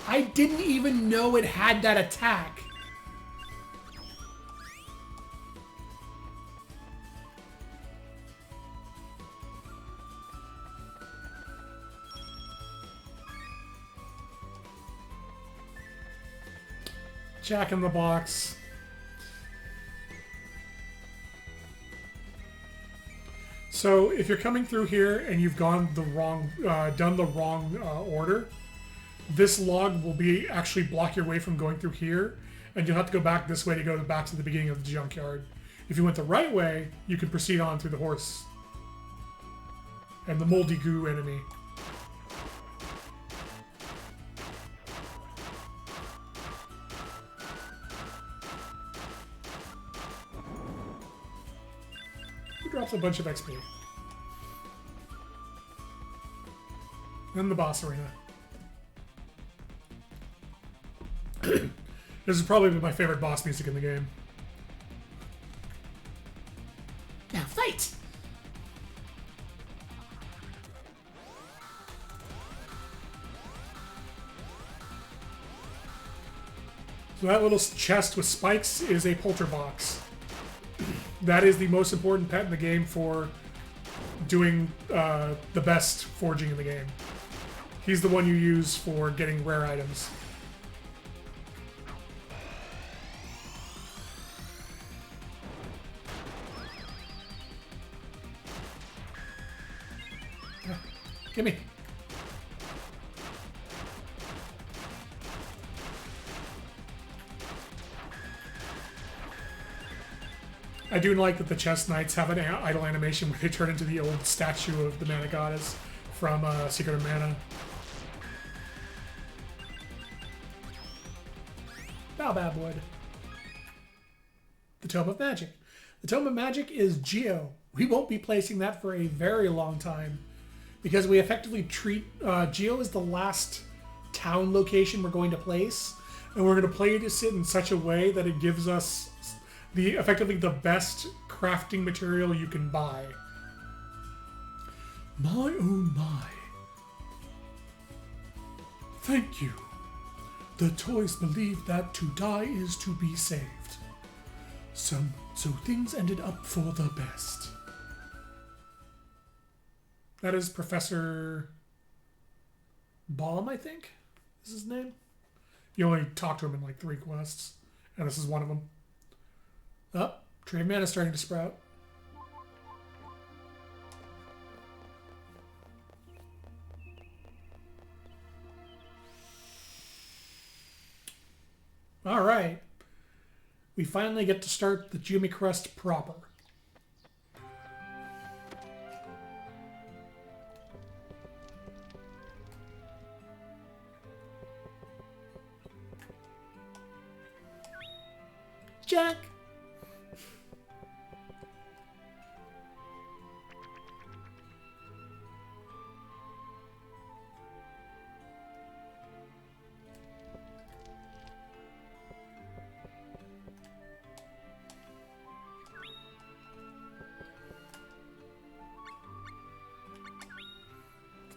I didn't even know it had that attack. Jack-in-the-Box. So if you're coming through here and you've gone the wrong, done the wrong order, this log will be actually block your way from going through here, and you'll have to go back this way to go back to the beginning of the junkyard. If you went the right way, you can proceed on through the horse and the moldy goo enemy. Who drops a bunch of XP? Then the boss arena. This is probably my favorite boss music in the game. Now fight! So that little chest with spikes is a Polterbox. That is the most important pet in the game for doing the best forging in the game. He's the one you use for getting rare items. Gimme. I do like that the chest knights have an idle animation where they turn into the old statue of the Mana Goddess from Secret of Mana. Baobab Wood. The Tome of Magic. The Tome of Magic is Geo. We won't be placing that for a very long time. because we effectively treat Geo as the last town location we're going to place, and we're going to place it in such a way that it gives us effectively the best crafting material you can buy. My oh my. Thank you. The toys believe that to die is to be saved. So things ended up for the best. That is Professor Baum, I think is his name. You only talk to him in like 3 quests, and this is one of them. Oh, Tree of Mana is starting to sprout. All right. We finally get to start the Jumi Crest proper. Jack!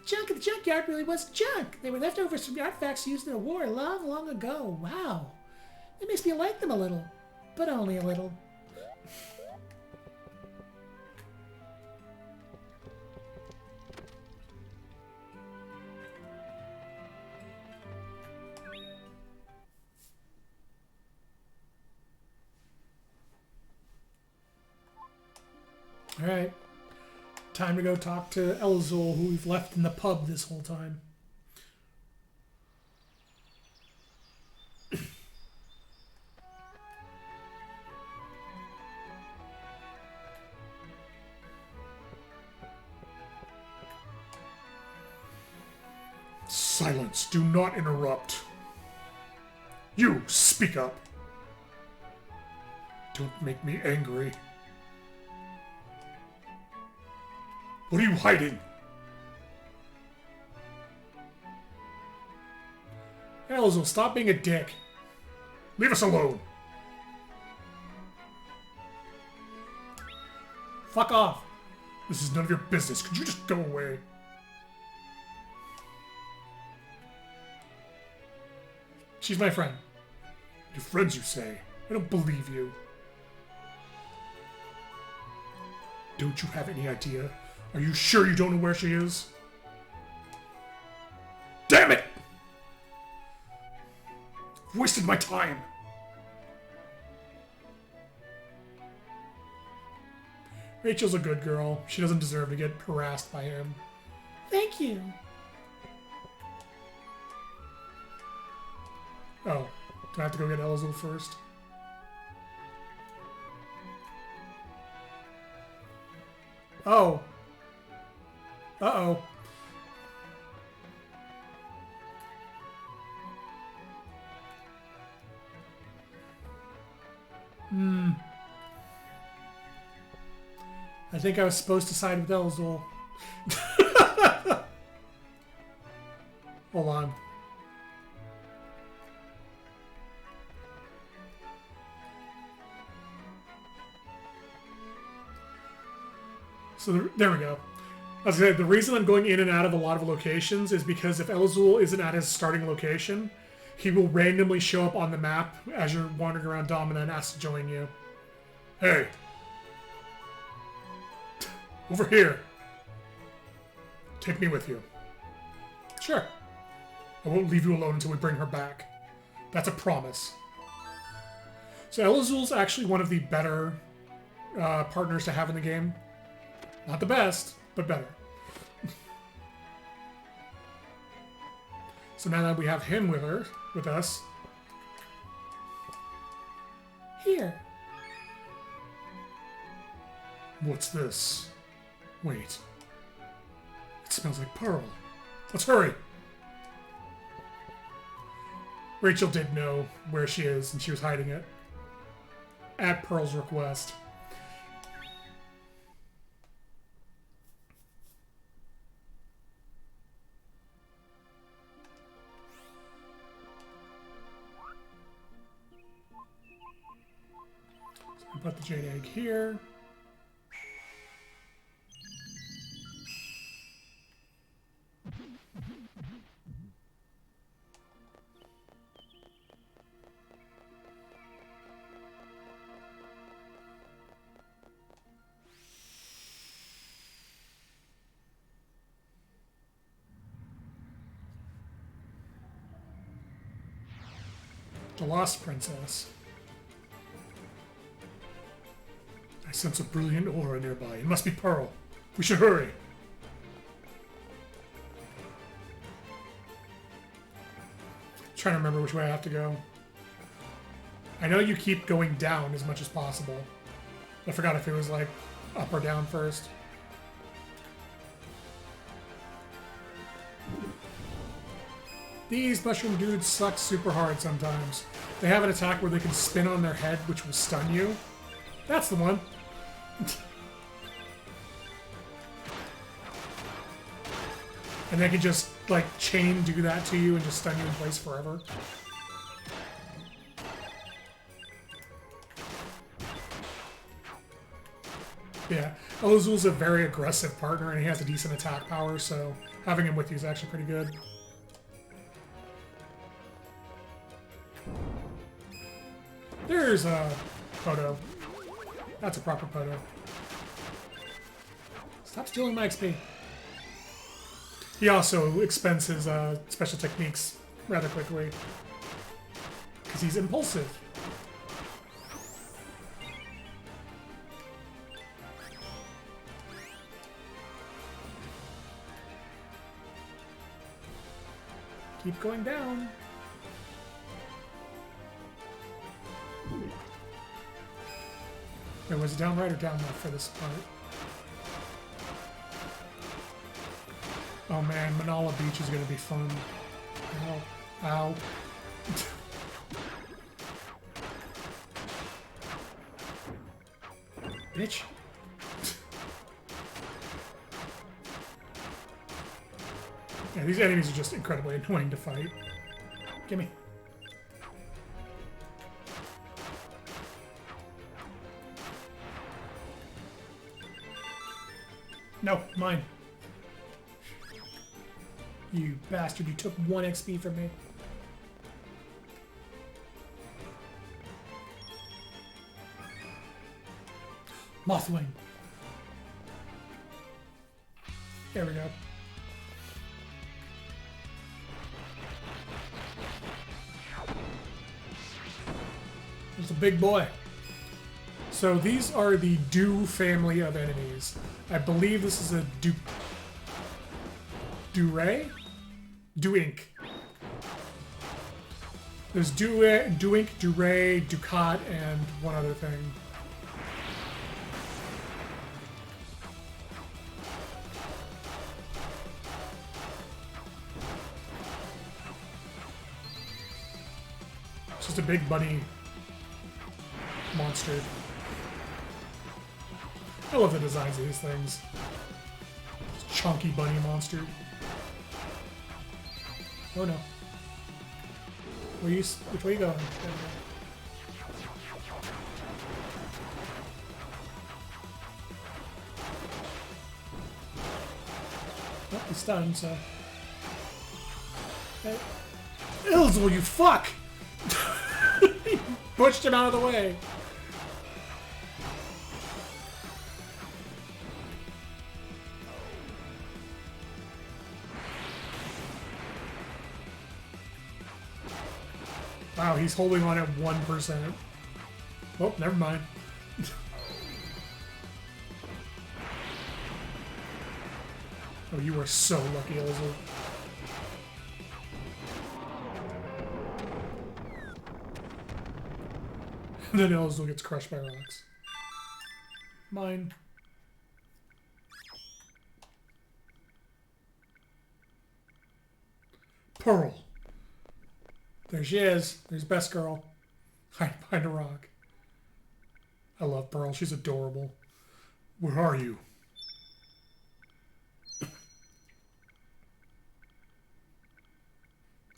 Junk at the junkyard really was junk. They were leftovers from artifacts used in a war long, long ago. Wow. It makes me like them a little, but only a little. All right. Time to go talk to Elazul, who we've left in the pub this whole time. Silence. Do not interrupt. You, speak up. Don't make me angry. What are you hiding? Elazul, stop being a dick. Leave us alone. Fuck off. This is none of your business. Could you just go away? She's my friend. Your friends, you say? I don't believe you. Don't you have any idea? Are you sure you don't know where she is? Damn it! I've wasted my time. Rachel's a good girl. She doesn't deserve to get harassed by him. Thank you. Oh, do I have to go get Elazul first? Oh. Uh-oh. I think I was supposed to side with Elazul. Hold on. So there we go. I was gonna say, the reason I'm going in and out of a lot of locations is because if Elazul isn't at his starting location, he will randomly show up on the map as you're wandering around Domina and ask to join you. Hey. Over here. Take me with you. Sure. I won't leave you alone until we bring her back. That's a promise. So Elazul's actually one of the better partners to have in the game. Not the best, but better. So now that we have him with us. Here. What's this? Wait. It smells like Pearl. Let's hurry. Rachel did know where she is, and she was hiding it. At Pearl's request. And put the jade egg here. The Lost Princess. I sense a brilliant aura nearby. It must be Pearl. We should hurry. Trying to remember which way I have to go. I know you keep going down as much as possible. I forgot if it was like up or down first. These mushroom dudes suck super hard sometimes. They have an attack where they can spin on their head, which will stun you. That's the one. And they can just, like, chain do that to you and just stun you in place forever. Yeah, Elazul's a very aggressive partner and he has a decent attack power, so having him with you is actually pretty good. There's a photo. That's a proper photo. Stop stealing my XP. He also expends his special techniques rather quickly. Because he's impulsive. Keep going down. Wait, was it down right or down left for this part? Oh man, Manala Beach is gonna be fun. Ow. Ow. Bitch. Yeah, these enemies are just incredibly annoying to fight. Gimme. No, mine. You bastard, you took 1 XP from me. Mothwing. There we go. There's a big boy. So these are the Dew family of enemies. I believe this is a Duray? Duink. There's Duink, Duray, Ducat, and one other thing. It's just a big bunny monster. I love the designs of these things. This chunky bunny monster. Oh no. Which way you going? Oh, he's stunned, so. Hey. Ilzul, you fuck! He pushed him out of the way. Wow, he's holding on at 1%. Oh, never mind. Oh, you were so lucky, Elizabeth. And then Elizabeth gets crushed by rocks. Mine. Pearl. There she is. There's Best Girl. Hiding behind a rock. I love Pearl. She's adorable. Where are you?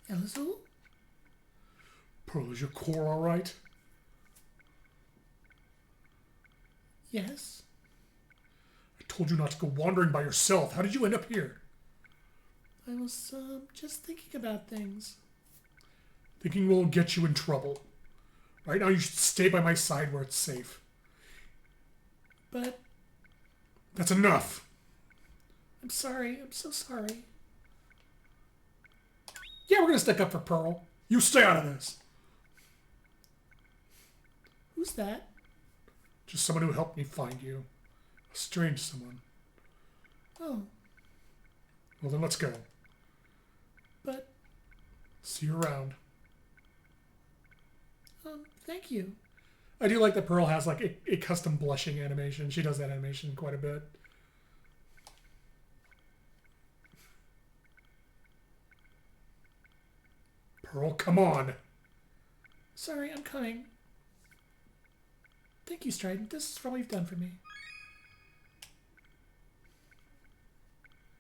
Elazul? Pearl, is your core alright? Yes? I told you not to go wandering by yourself. How did you end up here? I was, just thinking about things. Thinking will get you in trouble. Right now you should stay by my side where it's safe. But That's enough. I'm sorry. I'm so sorry. Yeah, we're gonna stick up for Pearl. You stay out of this. Who's that? Just someone who helped me find you. A strange someone. Oh, Well, then let's go. but, See you around. thank you. I do like that Pearl has like a custom blushing animation. She does that animation quite a bit. Pearl, come on. Sorry, I'm coming. Thank you, Strident. This is all you've done for me.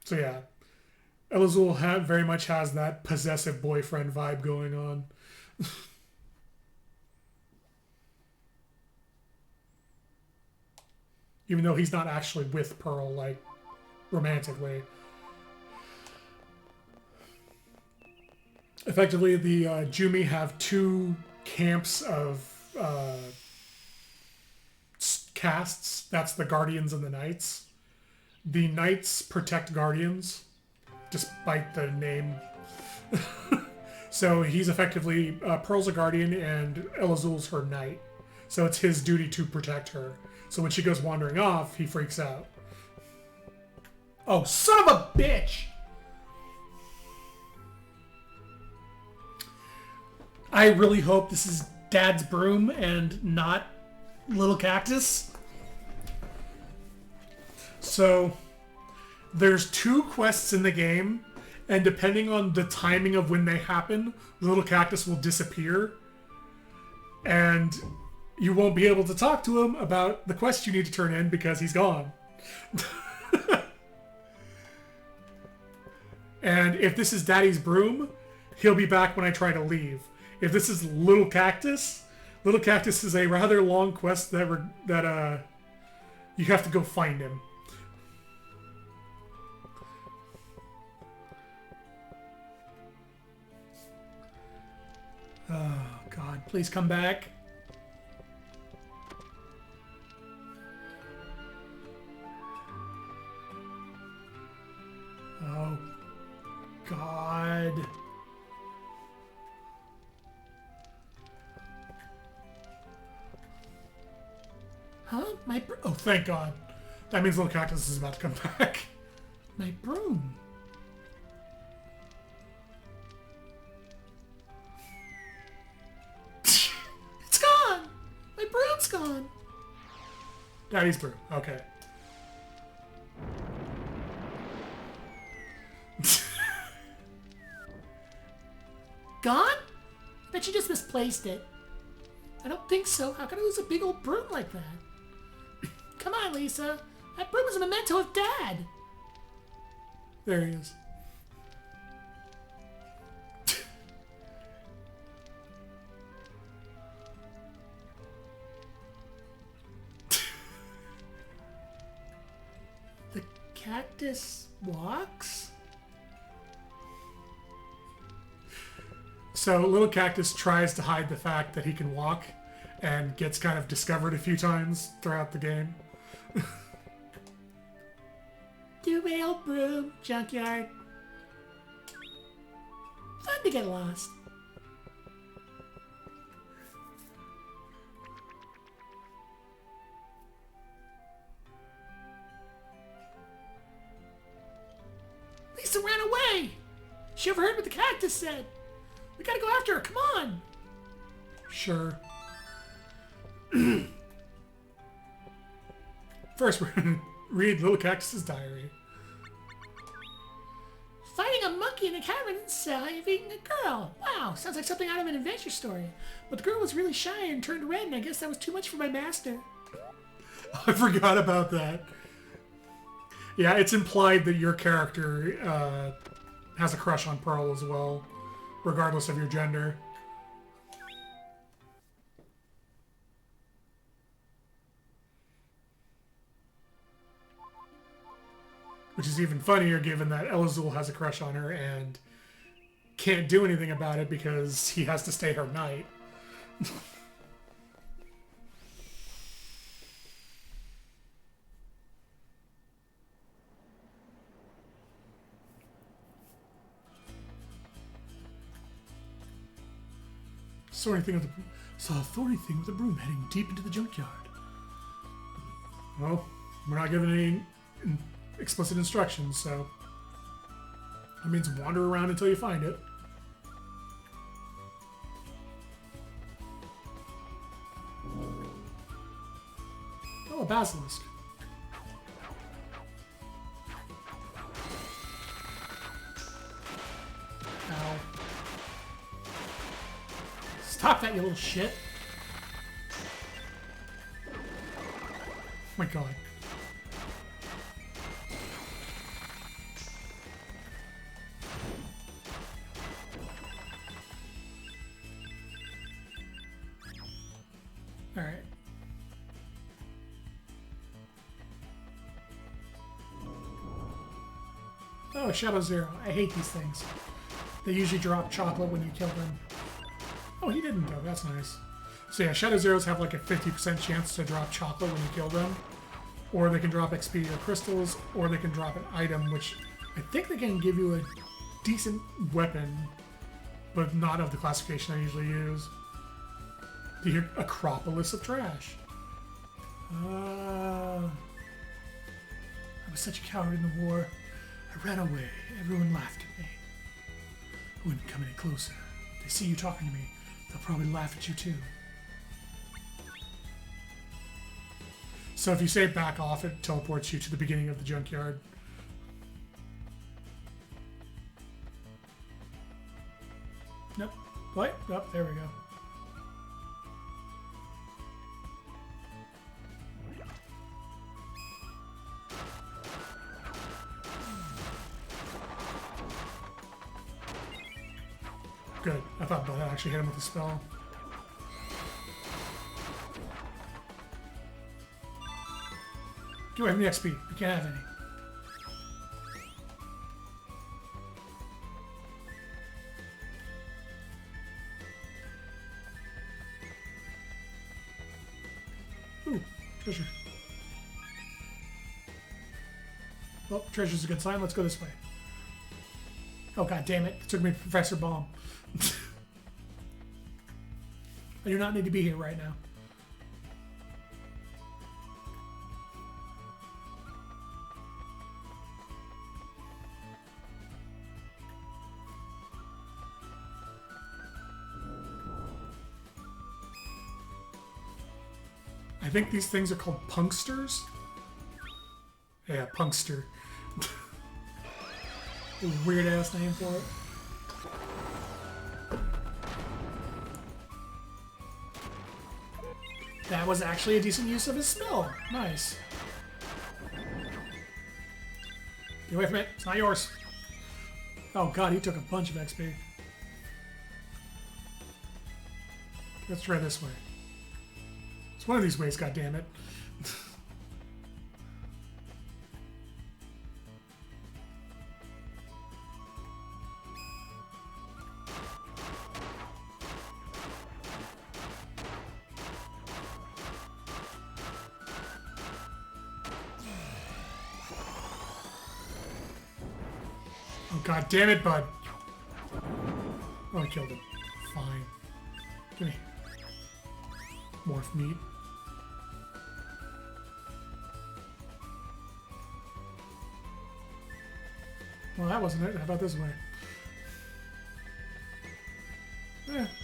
So yeah, Elazul very much has that possessive boyfriend vibe going on. Even though he's not actually with Pearl, like, romantically. Effectively, the Jumi have two camps of castes. That's the Guardians and the Knights. The Knights protect Guardians, despite the name. So he's effectively, Pearl's a Guardian and Elazul's her Knight. So it's his duty to protect her. So when she goes wandering off, he freaks out. Oh, son of a bitch! I really hope this is Dad's broom and not Little Cactus. So there's two quests in the game, and depending on the timing of when they happen, Little Cactus will disappear. And you won't be able to talk to him about the quest you need to turn in because he's gone. And if this is Daddy's broom, he'll be back when I try to leave. If this is Little Cactus is a rather long quest that you have to go find him. Oh, God. Please come back. Oh, God. Huh? Oh, thank God. That means Little Cactus is about to come back. My broom. It's gone! My broom's gone! Daddy's broom. Okay. Gone? Bet you just misplaced it. I don't think so. How could I lose a big old broom like that? Come on, Lisa. That broom is a memento of Dad. There he is. The cactus walks? So Little Cactus tries to hide the fact that he can walk and gets kind of discovered a few times throughout the game. Stupid old broom, junkyard. Fun to get lost. Lisa ran away! She overheard what the cactus said. We gotta go after her, come on! Sure. First, we're going to read Little Cactus's diary. Fighting a monkey in a cavern and saving a girl. Wow, sounds like something out of an adventure story. But the girl was really shy and turned red, and I guess that was too much for my master. I forgot about that. Yeah, it's implied that your character has a crush on Pearl as well, regardless of your gender. which is even funnier given that Elazul has a crush on her and can't do anything about it because he has to stay her knight. Saw a thorny thing with a broom heading deep into the junkyard. Well, we're not given any explicit instructions, so that means wander around until you find it. Oh, a basilisk. Ow. Stop that, you little shit. Oh my god. Alright. Oh, Shadow Zero. I hate these things. They usually drop chocolate when you kill them. Oh, he didn't though. That's nice. So yeah, Shadow Zeros have like a 50% chance to drop chocolate when you kill them. Or they can drop XP or crystals, or they can drop an item, which I think they can give you a decent weapon, but not of the classification I usually use. You hear Acropolis of Trash. I was such a coward in the war. I ran away. Everyone laughed at me. I wouldn't come any closer. If they see you talking to me, they'll probably laugh at you too. So if you say back off, it teleports you to the beginning of the junkyard. Nope. What? Oh, there we go. Good. I thought Bud actually hit him with a spell. Get away from the XP. We can't have any. Ooh, treasure. Well, treasure's a good sign. Let's go this way. Oh, god damn it. It took me to Professor Bomb. I do not need to be here right now. I think these things are called punksters. Yeah, punkster. Weird ass name for it. That was actually a decent use of his spell. Nice. Get away from it. It's not yours. Oh god, he took a bunch of XP. Let's try this way. It's one of these ways, goddammit. Oh god damn it, bud. Oh, I killed him. Fine. Give me morph meat. Well, that wasn't it. How about this way?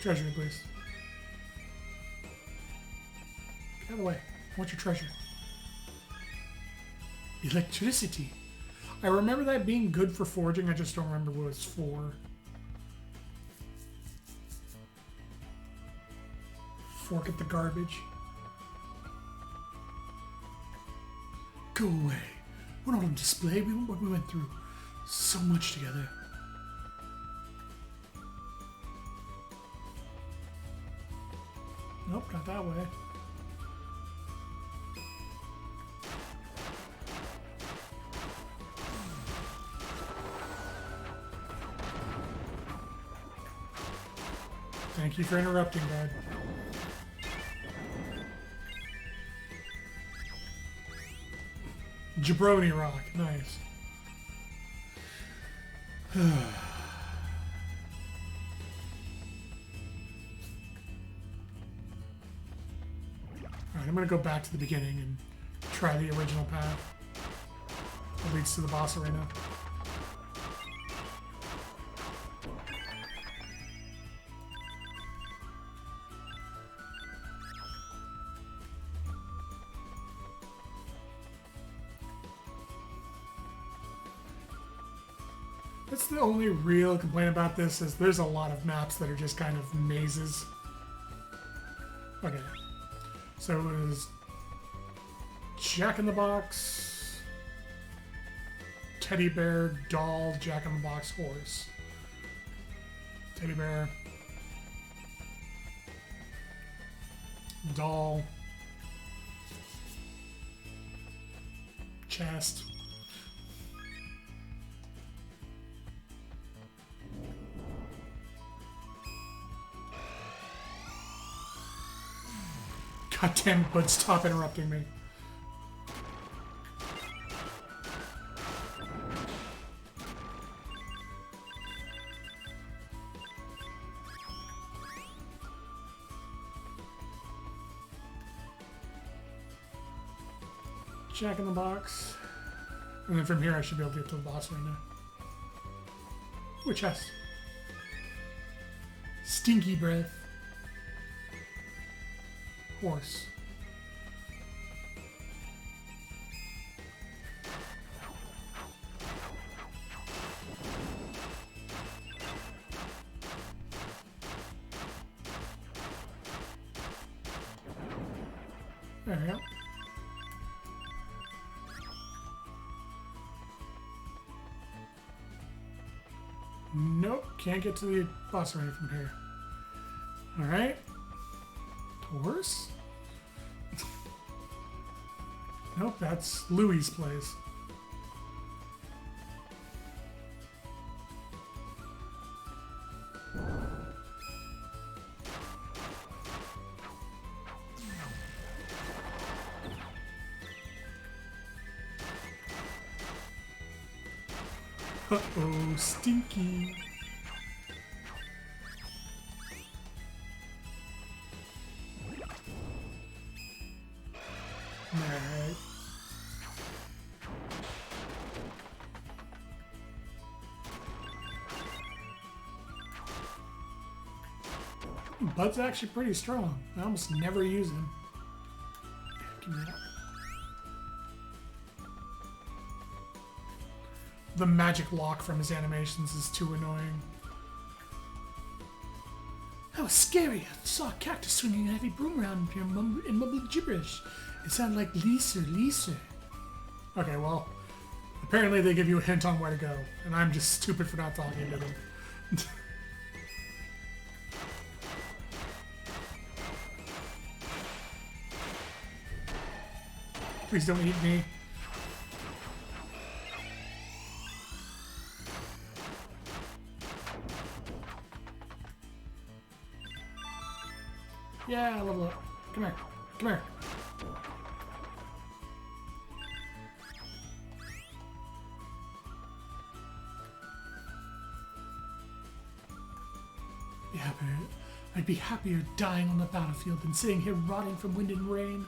Treasure, please. Get out of the way. I want your treasure. Electricity. I remember that being good for forging. I just don't remember what it's for. Fork at the garbage. Go away. We're not on display. What we went through. So much together. Nope, not that way. Thank you for interrupting, Dad. Jabroni Rock. Nice. Alright, I'm gonna go back to the beginning and try the original path that leads to the boss arena. That's the only real complaint about this is there's a lot of maps that are just kind of mazes. Okay. So it was Jack in the Box, Teddy Bear, Doll, Jack in the Box, Horse. Teddy Bear, Doll, Chest. God damn it, bud, stop interrupting me. Jack in the Box. And then from here I should be able to get to the boss right now. Which has Stinky Breath. Horse. There we go. Nope, can't get to the boss arena from here. Alright. Horse? Nope, that's Louie's place. Uh-oh, Stinky. Alright. Bud's actually pretty strong. I almost never use him. Give me that. The magic lock from his animations is too annoying. That was scary. I saw a cactus swinging a heavy broom around here and mumbled gibberish. It sounded like Lisa, Lisa. Okay, well, apparently they give you a hint on where to go, and I'm just stupid for not talking to them. Please don't eat me. Yeah, level up. Come here. Come here. I'd be happier dying on the battlefield than sitting here rotting from wind and rain.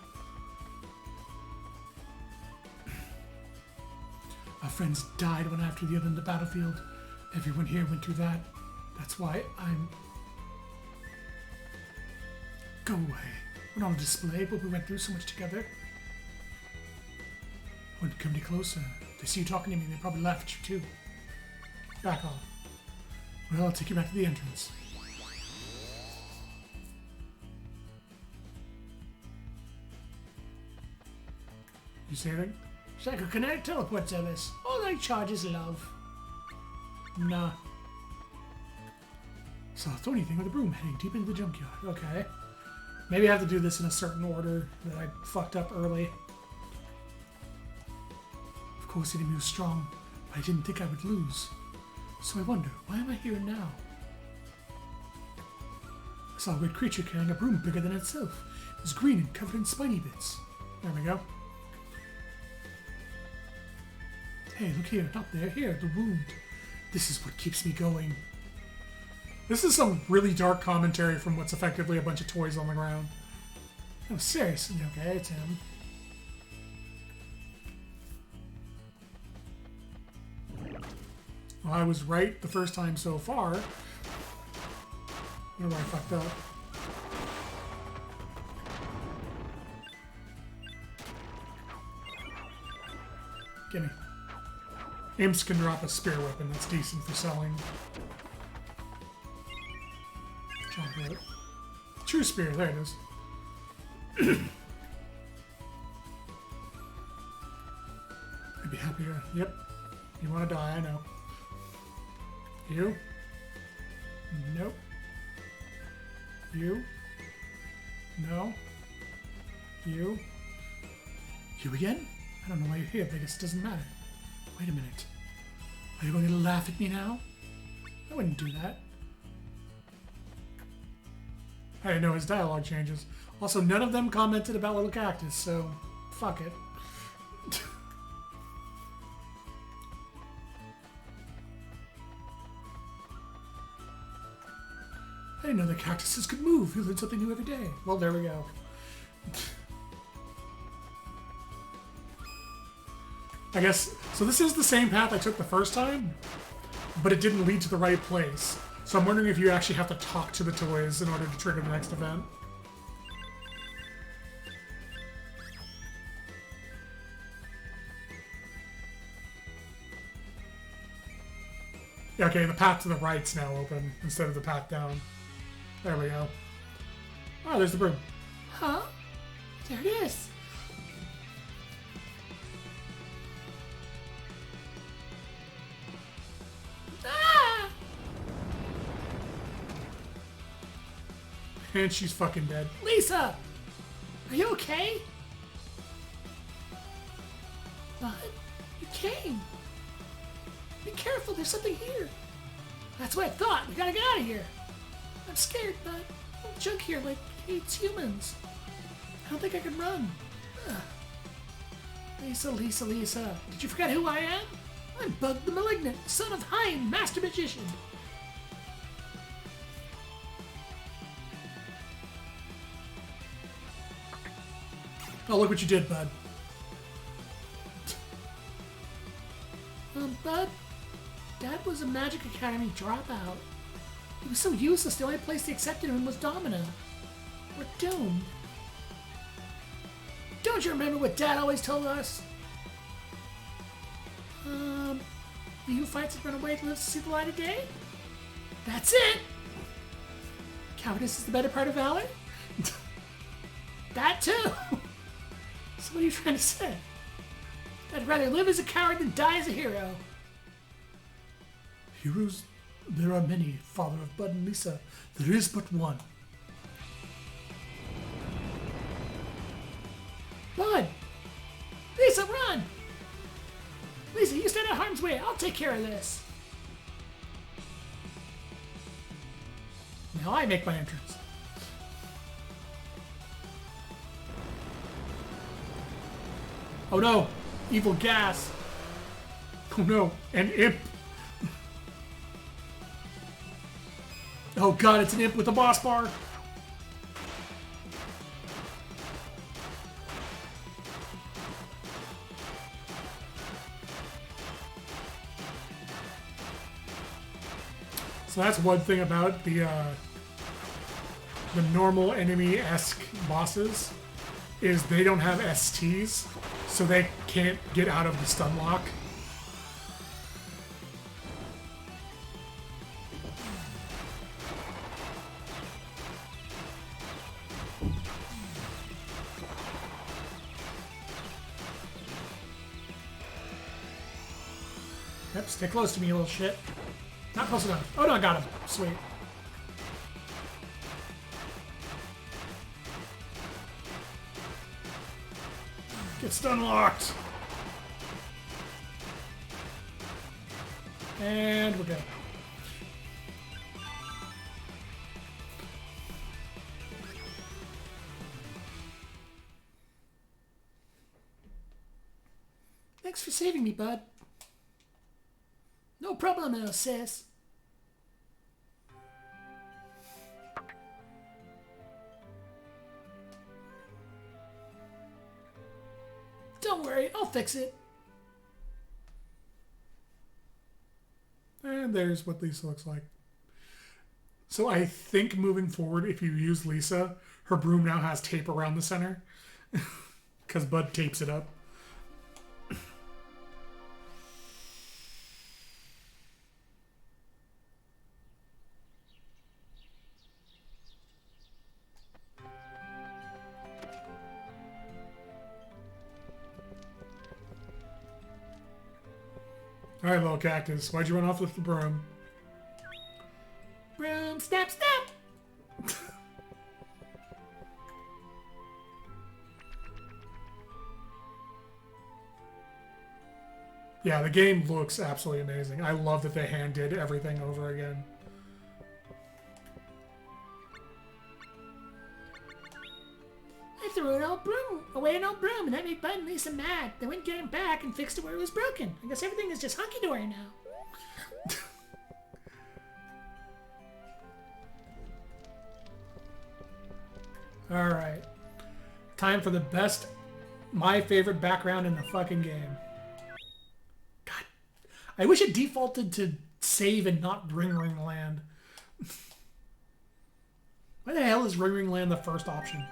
Our friends died one after the other in the battlefield. Everyone here went through that. That's why I'm... Go away. We're not on display, but we went through so much together. Wouldn't come any closer. They see you talking to me, they probably laugh at you too. Back off. Well, I'll take you back to the entrance. You say anything? Psychokinetic teleport service. All I charge is love. Nah. Saw a thorny thing with a broom heading deep into the junkyard. Okay. Maybe I have to do this in a certain order that I fucked up early. Of course, the enemy was strong, but I didn't think I would lose. So I wonder, why am I here now? I saw a weird creature carrying a broom bigger than itself. It was green and covered in spiny bits. There we go. Hey, look here, not there, here, the wound. This is what keeps me going. This is some really dark commentary from what's effectively a bunch of toys on the ground. Oh, seriously, okay, it's him. Well, I was right the first time so far. Where I fucked up. Gimme. Imps can drop a spear weapon that's decent for selling. Chocolate. True spear, there it is. I'd be happier. Yep. You want to die, I know. You? Nope. You? No. You? You again? I don't know why you're here, but I guess it doesn't matter. Wait a minute. Are you going to laugh at me now? I wouldn't do that. I didn't know his dialogue changes. Also, none of them commented about Little Cactus, so fuck it. I didn't know that cactuses could move. You learn something new every day. Well, there we go. I guess, so this is the same path I took the first time, but it didn't lead to the right place. So I'm wondering if you actually have to talk to the toys in order to trigger the next event. Yeah, okay, the path to the right's now open instead of the path down. There we go. Oh, there's the broom. Huh? There it is. Ah! And she's fucking dead. Lisa! Are you okay? Bud, you came. Be careful, there's something here. That's what I thought. We gotta get out of here. I'm scared, Bud. Junk here like hates humans. I don't think I can run. Ugh. Lisa, Lisa, Lisa. Did you forget who I am? I'm Bug the Malignant, son of Hein, Master Magician. Oh, look what you did, bud. Bud, Dad was a Magic Academy dropout. He was so useless, the only place they accepted him was Domino. We're doomed. Don't you remember what Dad always told us? He who fights and run away lives to see the light of day? That's it! Cowardice is the better part of valor? That too! So what are you trying to say? I'd rather live as a coward than die as a hero. Heroes, there are many, father of Bud and Lisa. There is but one. Bud! Lisa, run! Lisa, you stand out of harm's way. I'll take care of this. Now I make my entrance. Oh no! Evil gas! Oh no! An imp! Oh god, it's an imp with a boss bar! So that's one thing about the normal enemy-esque bosses, is they don't have STs, so they can't get out of the stun lock. Yep, stay close to me, you little shit. Not close enough. Oh no, I got him. Sweet. Get stun locked. And we're good. Thanks for saving me, bud. No problemo, sis. Don't worry, I'll fix it. And there's what Lisa looks like. So I think moving forward, if you use Lisa, her broom now has tape around the center. Because Bud tapes it up. Alright, little cactus. Why'd you run off with the broom? Broom, snap, snap! Yeah, the game looks absolutely amazing. I love that they hand did everything over again. I threw away an old broom, and that made Bud and Lisa mad. They went getting back and fixed it where it was broken. I guess everything is just hunky-dory now. Alright. Time for the best, my favorite background in the fucking game. God. I wish it defaulted to save and not Ring Ring Land. Why the hell is Ring Ring Land the first option?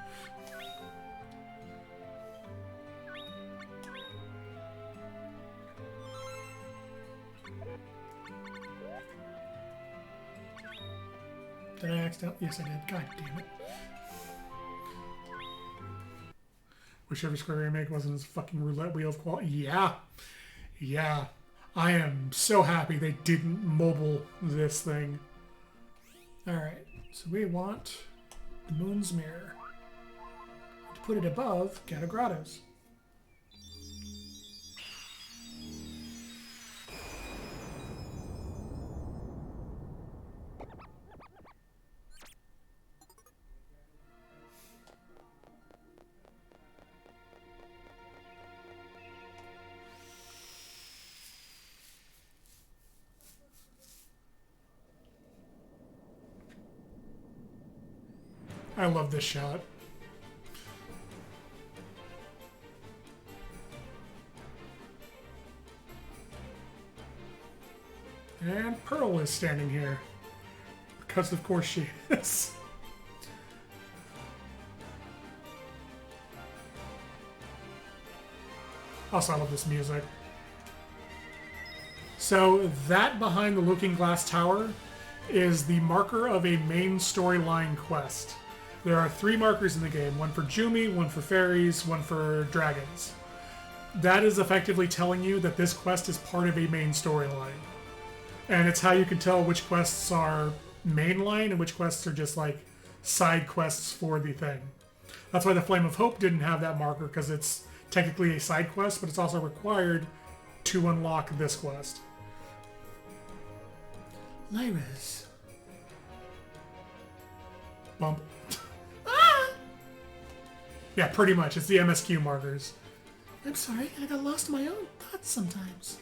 Did I accidentally? Yes, I did. God damn it. Whichever Square remake wasn't his fucking roulette wheel of quality. Yeah. Yeah. I am so happy they didn't mobile this thing. Alright, so we want the Moon's Mirror. To put it above Catagrados. I love this shot. And Pearl is standing here. Because of course she is. Also, I love this music. So, that behind the Looking Glass Tower is the marker of a main storyline quest. There are 3 markers in the game, one for Jumi, one for fairies, one for dragons. That is effectively telling you that this quest is part of a main storyline. And it's how you can tell which quests are mainline and which quests are just like side quests for the thing. That's why the Flame of Hope didn't have that marker, because it's technically a side quest, but it's also required to unlock this quest. Lyra's. Bump. Yeah, pretty much. It's the MSQ markers. I'm sorry, I got lost in my own thoughts sometimes.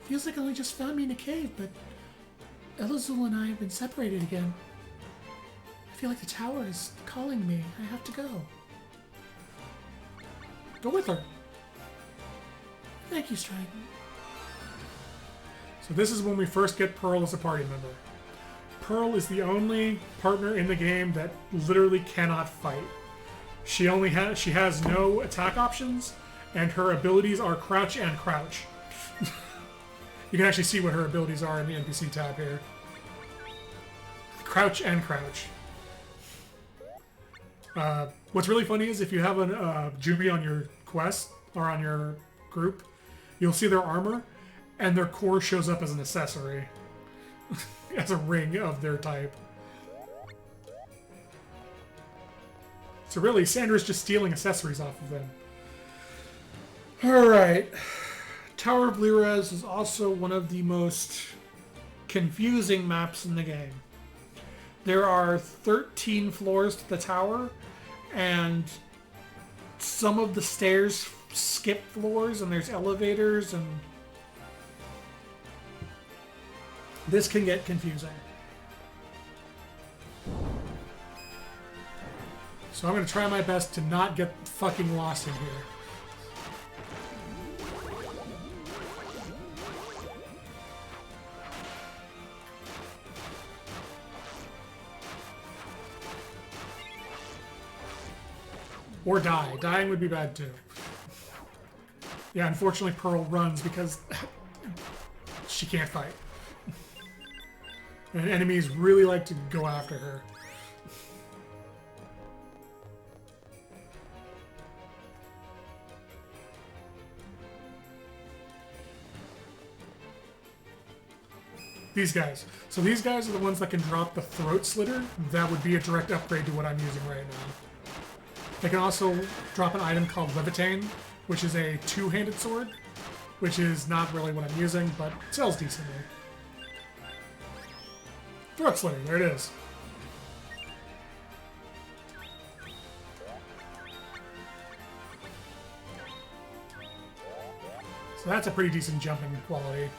Feels like I only just found me in a cave, but Elazul and I have been separated again. I feel like the tower is calling me. I have to go. Go with her. Thank you, Strident. So this is when we first get Pearl as a party member. Pearl is the only partner in the game that literally cannot fight. She has no attack options, and her abilities are crouch and crouch. You can actually see what her abilities are in the NPC tab here. Crouch and crouch. What's really funny is if you have a Jumi on your quest, or on your group, you'll see their armor, and their core shows up as an accessory. As a ring of their type. So really, Sandra's just stealing accessories off of them. Alright. Tower of Lyrez is also one of the most confusing maps in the game. There are 13 floors to the tower, and some of the stairs skip floors and there's elevators and this can get confusing. So I'm going to try my best to not get fucking lost in here. Or die. Dying would be bad too. Yeah, unfortunately Pearl runs because she can't fight. And enemies really like to go after her. These guys. So these guys are the ones that can drop the throat slitter. That would be a direct upgrade to what I'm using right now. They can also drop an item called Levitain, which is a two-handed sword, which is not really what I'm using, but sells decently. Throat slitter, there it is. So that's a pretty decent jumping quality.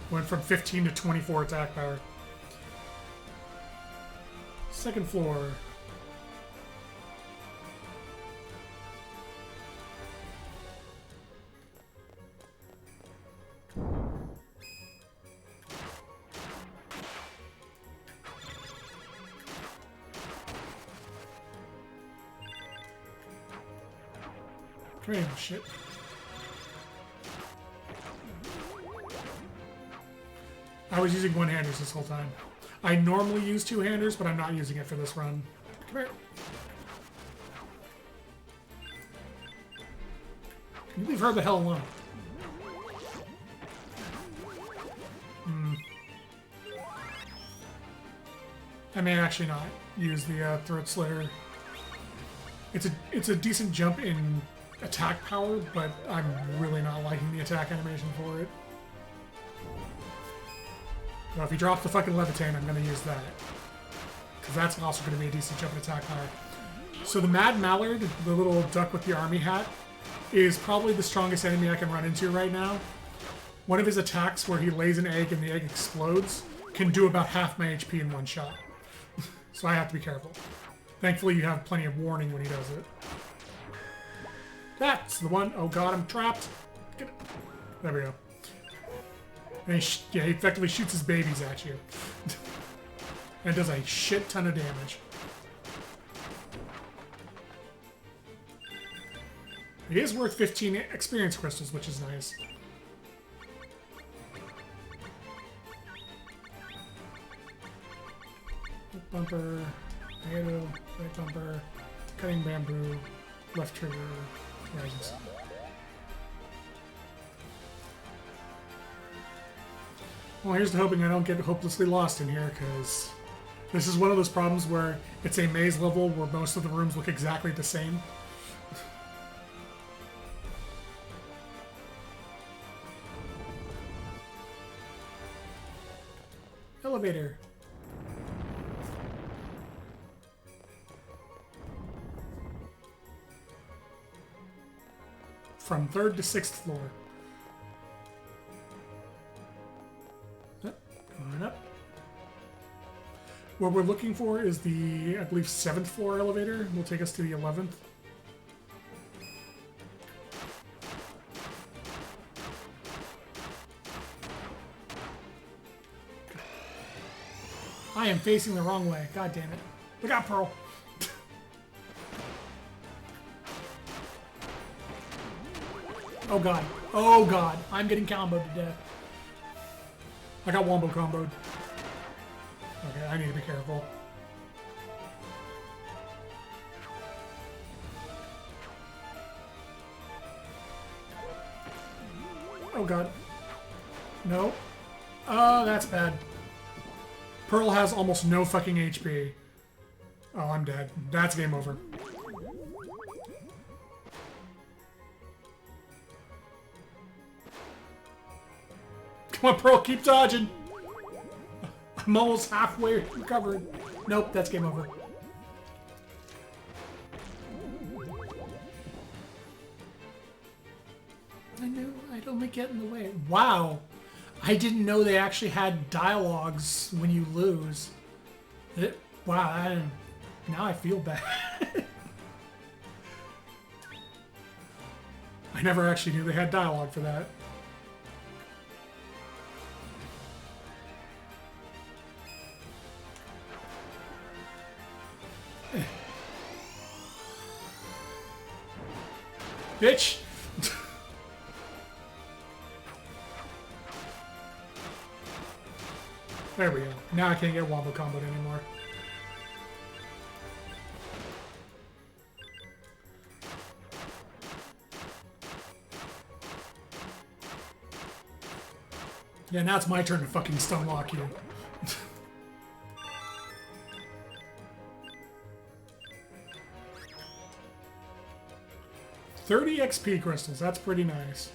Went from 15 to 24 attack power. Second floor. Oh, shit. I was using one-handers this whole time. I normally use two-handers, but I'm not using it for this run. Come here. Can you leave her the hell alone? I may actually not use the throat slitter. It's a decent jump in attack power, but I'm really not liking the attack animation for it. Well, if he drops the fucking Levitain, I'm going to use that. Because that's also going to be a decent jump in attack power. So the Mad Mallard, the little duck with the army hat, is probably the strongest enemy I can run into right now. One of his attacks, where he lays an egg and the egg explodes, can do about half my HP in one shot. So I have to be careful. Thankfully, you have plenty of warning when he does it. That's the one. Oh god, I'm trapped. There we go. And he effectively shoots his babies at you. And does a shit ton of damage. It is worth 15 experience crystals, which is nice. Left bumper, arrow, right bumper, cutting bamboo, left trigger, rising sun. Well, here's to hoping I don't get hopelessly lost in here, because this is one of those problems where it's a maze level where most of the rooms look exactly the same. Elevator. From 3rd to 6th floor. Going up. What we're looking for is the, I believe, 7th floor elevator. Will take us to the 11th. I am facing the wrong way. God damn it. Look out, Pearl. Oh god. Oh god. I'm getting comboed to death. I got wombo comboed. Okay, I need to be careful. Oh god. No. Oh, that's bad. Pearl has almost no fucking HP. Oh, I'm dead. That's game over. Come on, Pearl, keep dodging. I'm almost halfway recovered. Nope, that's game over. me get in the way. Wow. I didn't know they actually had dialogues when you lose. Wow, now I feel bad. I never actually knew they had dialogue for that. Bitch! There we go. Now I can't get wombo comboed anymore. Yeah, now it's my turn to fucking stonewalk you. 30 XP crystals, that's pretty nice.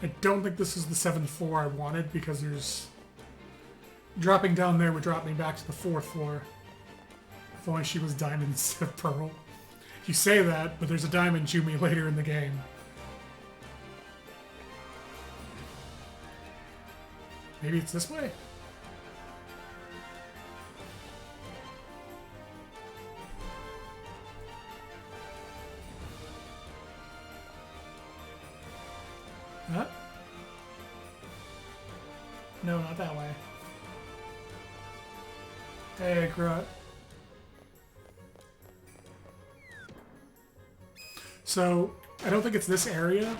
I don't think this is the 7th floor I wanted because there's... Dropping down there would drop me back to the 4th floor. If only she was diamond instead of pearl. You say that, but there's a diamond Jumi later in the game. Maybe it's this way? Huh? No, not that way. Hey, Grut. So, I don't think it's this area,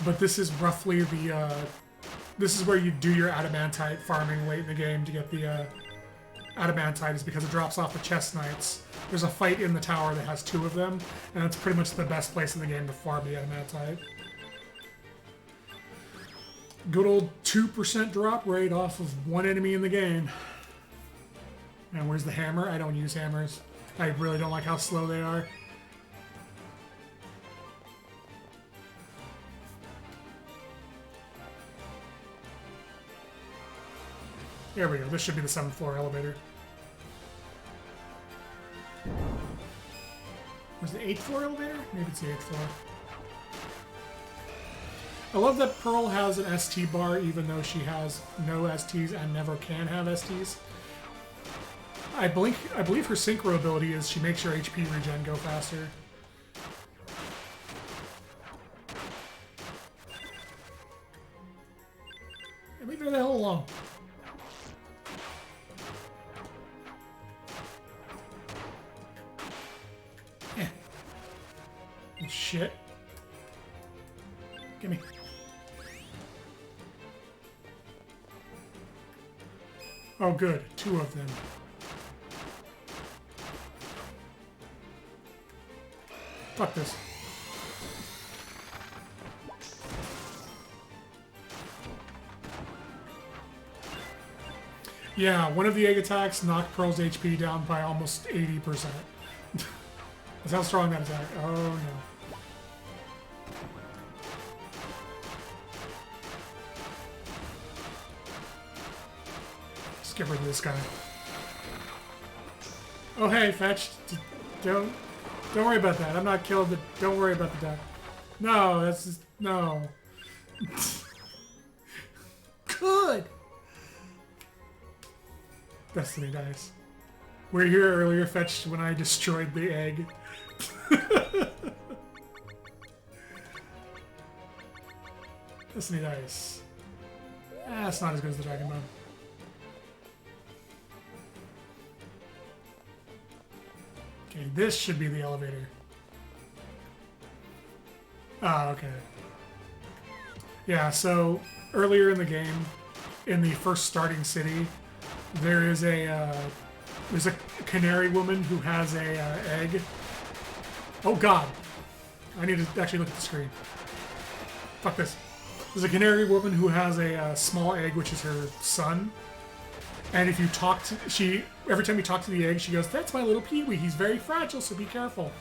but this is roughly the, this is where you do your adamantite farming late in the game to get the, adamantite is because it drops off the chest knights. There's a fight in the tower that has 2 of them, and it's pretty much the best place in the game to farm the adamantite. Good old 2% drop rate off of 1 enemy in the game. And where's the hammer? I don't use hammers. I really don't like how slow they are. There we go. This should be the 7th floor elevator. Was the 8th floor elevator? Maybe it's the 8th floor. I love that Pearl has an ST bar even though she has no STs and never can have STs. I believe her synchro ability is she makes your HP regen go faster. And leave her the hell alone. Eh. Shit. Gimme. Oh good, 2 of them. Fuck this. Yeah, one of the egg attacks knocked Pearl's HP down by almost 80%. That's how strong that attack. Oh no. Let's get rid of this guy. Oh hey, Fetch. Don't worry about that. I'm not killed, but don't worry about the death. No, that's just... No. Good! Destiny dice. We were here earlier, Fetch, when I destroyed the egg. Destiny dice. Ah, it's not as good as the Dragon Bone. Okay, this should be the elevator. Ah, okay. Yeah, so earlier in the game, in the first starting city, there is there's a canary woman who has a egg. Oh god, I need to actually look at the screen. Fuck this. There's a canary woman who has a small egg, which is her son. And if you talk to every time you talk to the egg, she goes, "That's my little peewee. He's very fragile, so be careful."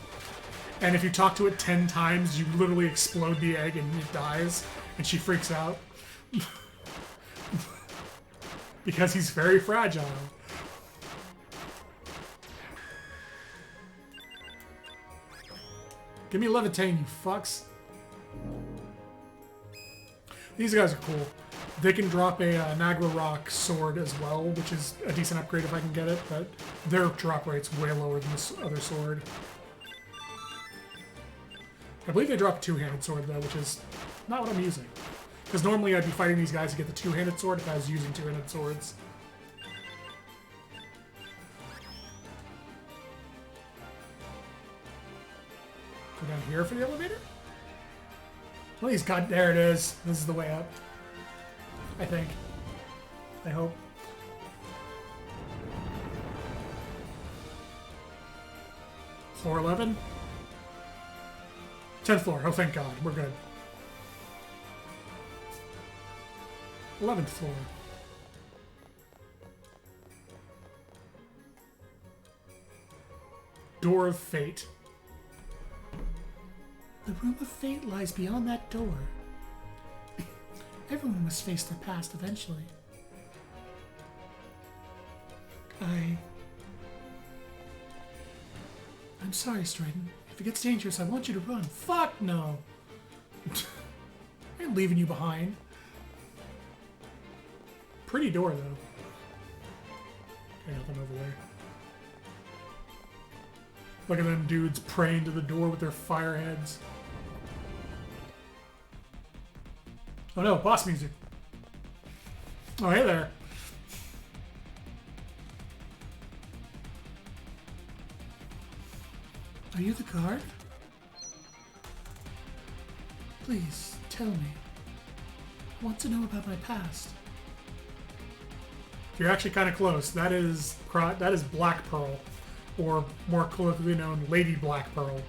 And if you talk to it 10 times, you literally explode the egg and it dies, and she freaks out because he's very fragile. Give me Levitain, you fucks. These guys are cool. They can drop a Nagra Rock sword as well, which is a decent upgrade if I can get it, but their drop rate's way lower than this other sword. I believe they drop a two-handed sword, though, which is not what I'm using. Because normally I'd be fighting these guys to get the two-handed sword if I was using two-handed swords. Go down here for the elevator? Well, he's got... There it is. This is the way up. I think. I hope. Floor 11? 10th floor. Oh, thank God. We're good. 11th floor. Door of Fate. The room of fate lies beyond that door. Everyone must face their past eventually. I'm sorry, Stridon. If it gets dangerous, I want you to run. Fuck no! I ain't leaving you behind. Pretty door, though. Okay, nothing over there. Look at them dudes praying to the door with their fire heads. Oh no, boss music. Oh, hey there. Are you the guard? Please, tell me. I want to know about my past. You're actually kind of close. That is Black Pearl, or more colloquially known, Lady Black Pearl.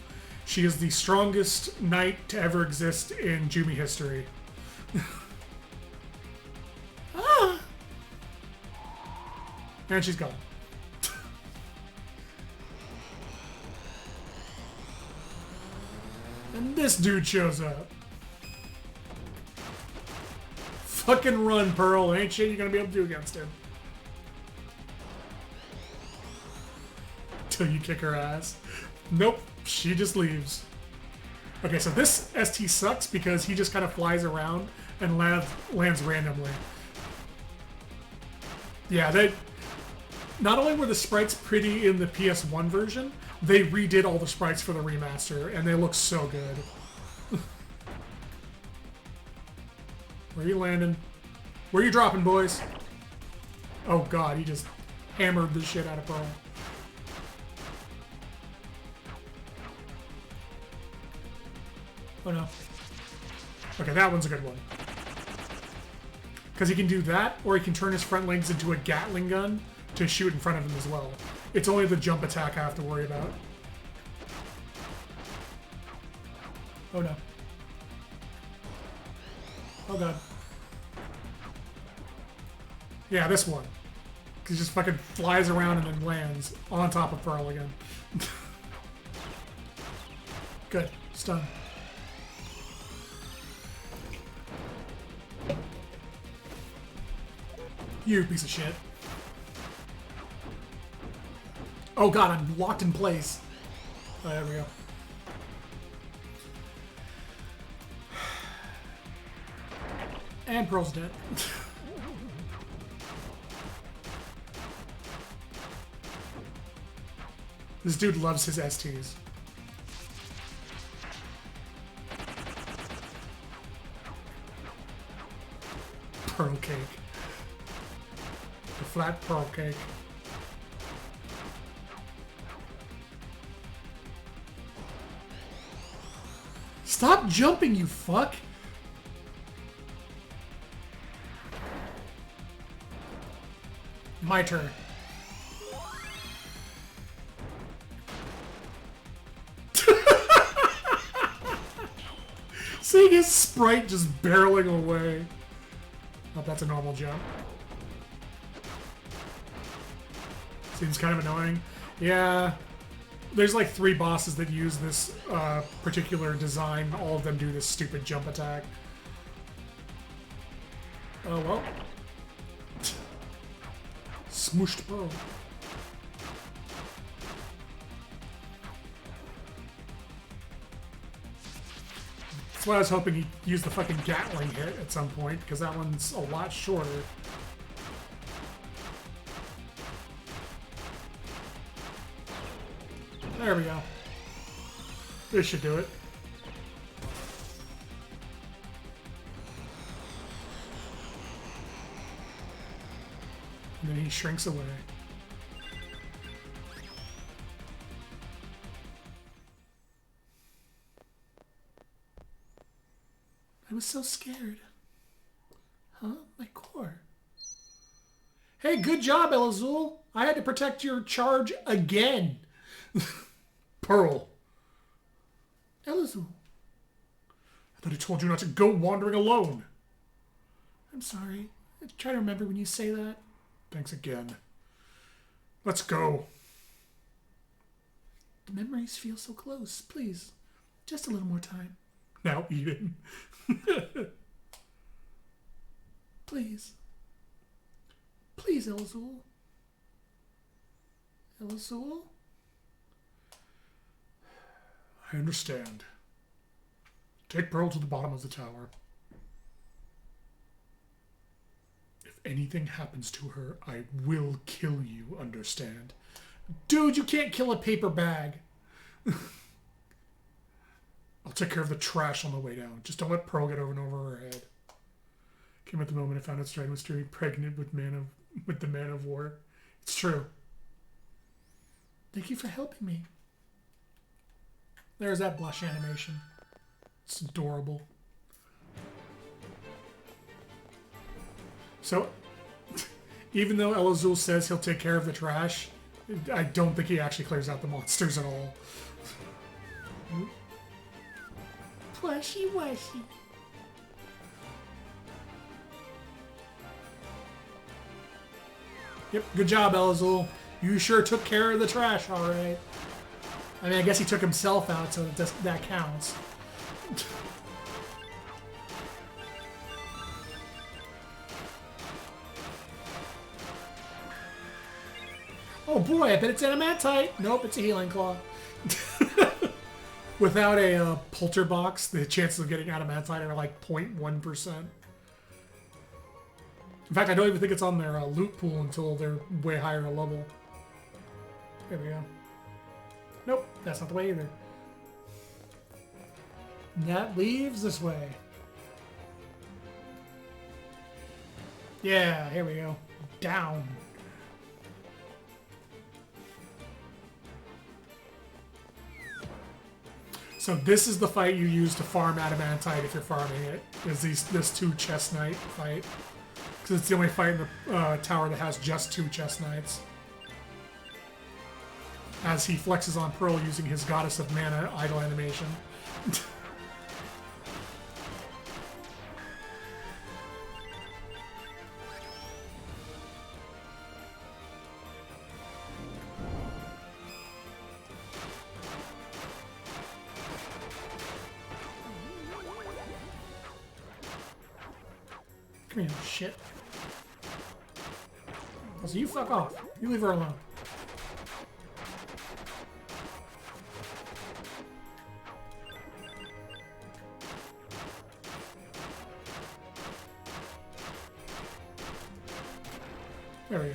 She is the strongest knight to ever exist in Jumi history. Ah! And she's gone. And this dude shows up. Fucking run, Pearl. Ain't shit you're gonna be able to do against him. Till you kick her ass. Nope, she just leaves. Okay, so this ST sucks because he just kind of flies around and lands randomly. Yeah, they... Not only were the sprites pretty in the PS1 version, they redid all the sprites for the remaster, and they look so good. Where are you landing? Where are you dropping, boys? Oh god, he just hammered the shit out of Pearl. Oh no. Okay, that one's a good one. Because he can do that, or he can turn his front legs into a Gatling gun to shoot in front of him as well. It's only the jump attack I have to worry about. Oh no. Oh god. Yeah, this one. He just fucking flies around and then lands on top of Pearl again. Good. Stun. You piece of shit. Oh god, I'm locked in place. Oh, there we go. And Pearl's dead. This dude loves his STs. Pearl cake. The flat pearl cake. Stop jumping, you fuck! My turn. Seeing his sprite just barreling away. Oh, that's a normal jump. Seems kind of annoying. Yeah. There's like 3 bosses that use this particular design. All of them do this stupid jump attack. Oh, well. Smooshed Pearl. That's why I was hoping he'd use the fucking Gatling hit at some point, because that one's a lot shorter. There we go. This should do it. And then he shrinks away. I was so scared. Huh? My core. Hey, good job, El Azul. I had to protect your charge again. Pearl. El Azul. I thought I told you not to go wandering alone. I'm sorry. I try to remember when you say that. Thanks again. Let's go. The memories feel so close. Please, just a little more time. Now, Eden. Please. Please, El Azul. El Azul? I understand. Take Pearl to the bottom of the tower. If anything happens to her, I will kill you, understand? Dude, you can't kill a paper bag. I'll take care of the trash on the way down. Just don't let Pearl get over and over her head. Came at the moment I found out Strider was truly pregnant with the Man of War. It's true. Thank you for helping me. There's that blush animation. It's adorable. So, even though El Azul says he'll take care of the trash, I don't think he actually clears out the monsters at all. Plushy washy. Yep, good job, El Azul. You sure took care of the trash, alright. I mean, I guess he took himself out, so that counts. Oh boy, I bet it's adamantite. Nope, it's a healing claw. Without a Polter box, the chances of getting adamantite are like 0.1%. In fact, I don't even think it's on their loot pool until they're way higher a level. There we go. Nope, that's not the way either. That leaves this way. Yeah, here we go. Down. So this is the fight you use to farm adamantite if you're farming it. Is this 2 chest knight fight. Because it's the only fight in the tower that has just 2 chest knights. As he flexes on Pearl using his Goddess of Mana idle animation. Come here, shit. So you fuck off. You leave her alone. There we go.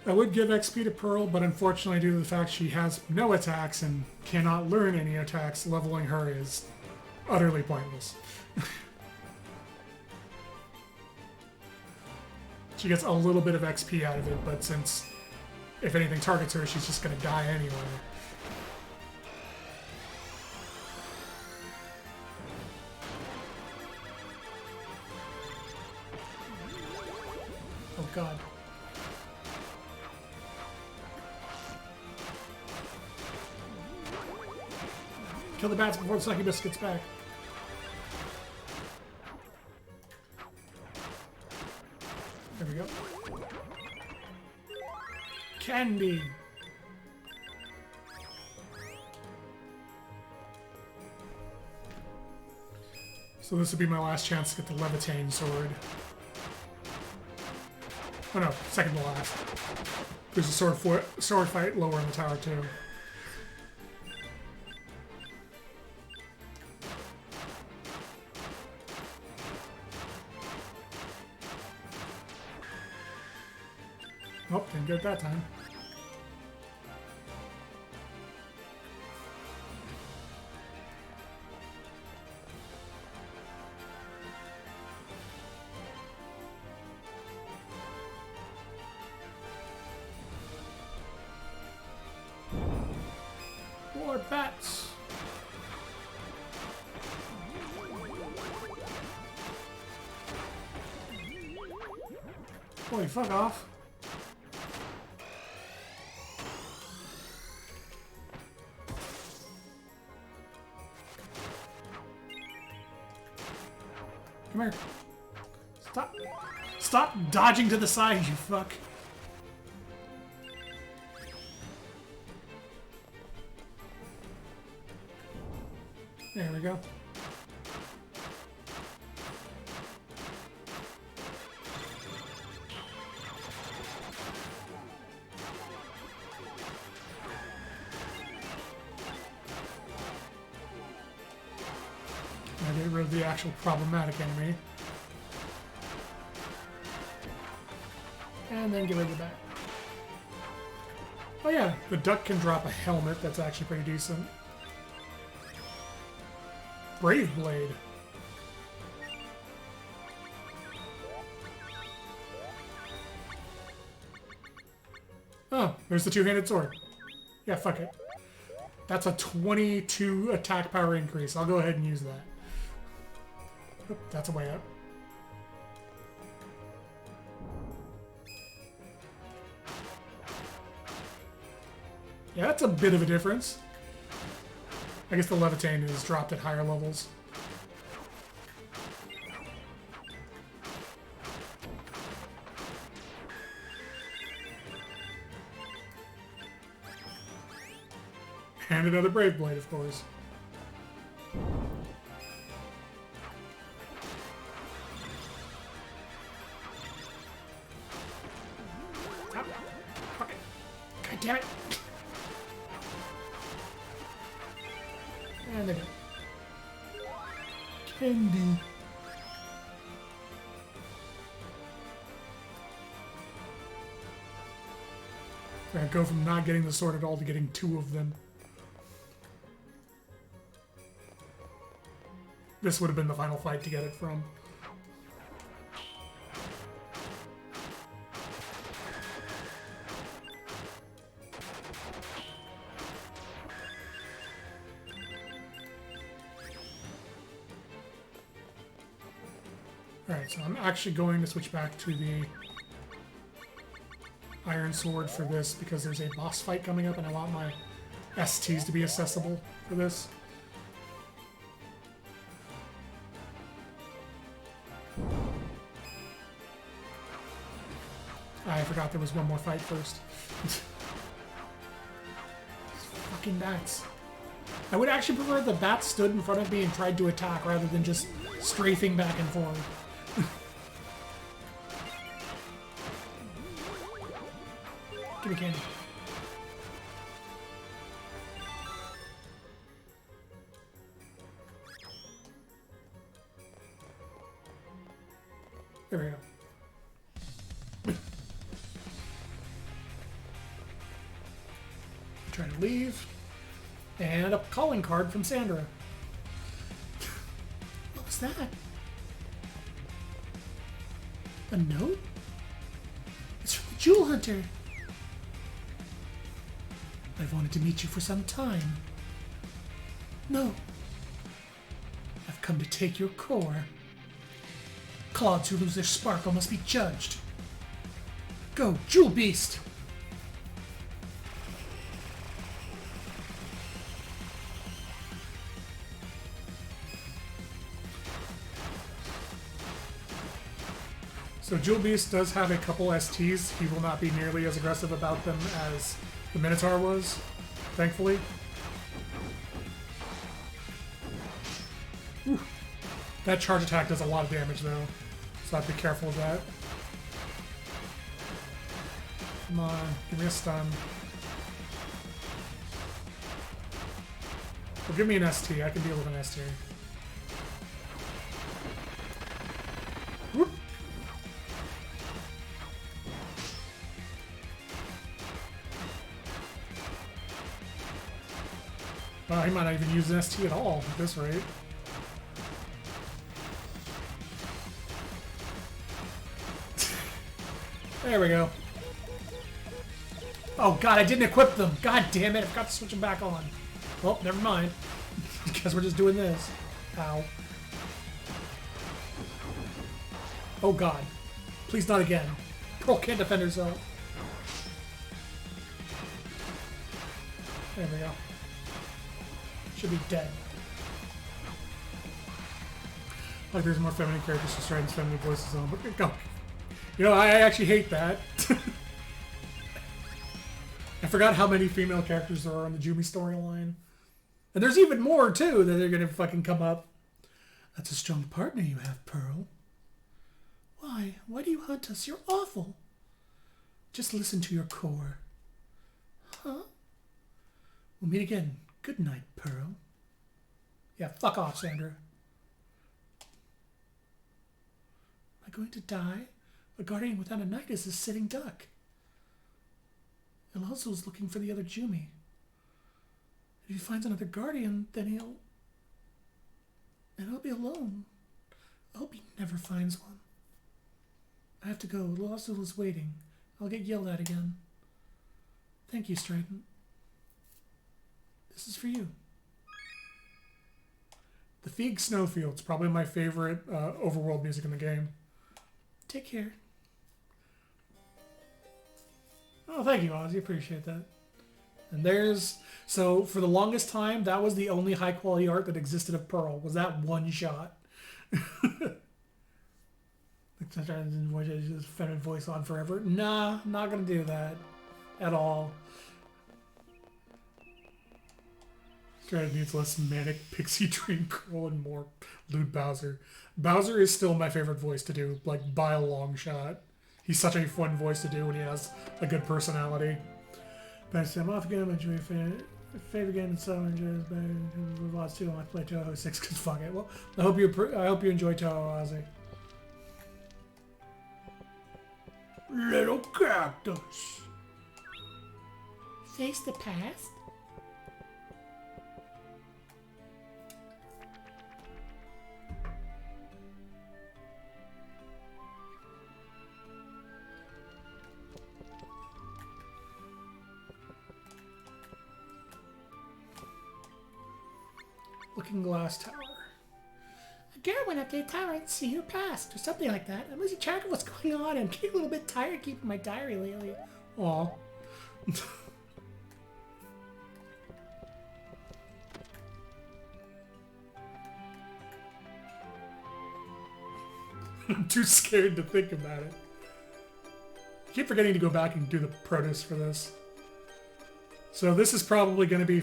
I would give XP to Pearl, but unfortunately due to the fact she has no attacks and cannot learn any attacks, leveling her is utterly pointless. She gets a little bit of XP out of it, but since if anything targets her, she's just gonna die anyway. Oh god. Kill the bats before the succubus gets back. There we go. Candy. So this would be my last chance to get the Levitain sword. Oh no, second to last. There's a sword fight lower in the tower too. Oh, didn't get it that time. More bats. Holy fuck off. Come here. Stop. Stop dodging to the side, you fuck. There we go. Now get rid of the actual problematic enemy. And then get rid of the bat. Oh yeah, the duck can drop a helmet. That's actually pretty decent. Brave Blade. Oh, there's the two-handed sword. Yeah, fuck it. That's a 22 attack power increase. I'll go ahead and use that. Oop, that's a way up. Yeah, that's a bit of a difference. I guess the Levitain is dropped at higher levels. And another Brave Blade, of course. Stop. Fuck it. God damn it. And again. Candy. I go from not getting the sword at all to getting two of them. This would have been the final fight to get it from. Alright, so I'm actually going to switch back to the Iron Sword for this because there's a boss fight coming up and I want my STs to be accessible for this. I forgot there was one more fight first. Fucking bats. I would actually prefer the bat stood in front of me and tried to attack rather than just strafing back and forth. Give me candy. There we go. Trying to leave. And a calling card from Sandra. What was that? A note? It's from the Jewel Hunter. I've wanted to meet you for some time. No. I've come to take your core. Clods who lose their sparkle must be judged. Go, Jewel Beast! So Jewel Beast does have a couple STs. He will not be nearly as aggressive about them as the Minotaur was, thankfully. Whew. That charge attack does a lot of damage though, so I have to be careful of that. Come on, give me a stun. Well, give me an ST. I can deal with an ST. Whoop. He might not even use an ST at all at this rate. There we go. Oh god, I didn't equip them. God damn it, I forgot to switch them back on. Well, never mind. Guess we're just doing this. Ow. Oh god. Please not again. Pearl can't defend herself. There we go. Should be dead. Like there's more feminine characters to Striden's feminine voices on, but go. You know, I actually hate that. I forgot how many female characters there are on the Jumi storyline. And there's even more, too, that are gonna fucking come up. That's a strong partner you have, Pearl. Why? Why do you hunt us? You're awful. Just listen to your core. Huh? We'll meet again. Good night, Pearl. Yeah, fuck off, Sandra. Am I going to die? A guardian without a knight is a sitting duck. Elazul's looking for the other Jumi. If he finds another guardian, then he'll be alone. I hope he never finds one. I have to go. Elazul is waiting. I'll get yelled at again. Thank you, Strident. This is for you. The Feig Snowfield's probably my favorite overworld music in the game. Take care. Oh, thank you, Ozzy. Appreciate that. And there's... So, for the longest time, that was the only high-quality art that existed of Pearl, was that one shot. Just feminine voice on forever. Nah, I'm not gonna do that. At all. Stride needs less manic pixie dream girl and more lewd Bowser. Bowser is still my favorite voice to do, like, by a long shot. He's such a fun voice to do when he has a good personality. But I'm off again. Enjoy favorite game and so enjoy lots too. I want to play Toho 6 because fuck it. Well, I hope you enjoy Toho, Ozzy. Little cactus. Face the past? Looking Glass Tower. A girl went up to the tower and see her past, or something like that. I'm losing track of what's going on. I'm getting a little bit tired keeping my diary lately. Aw. I'm too scared to think about it. I keep forgetting to go back and do the produce for this. So this is probably going to be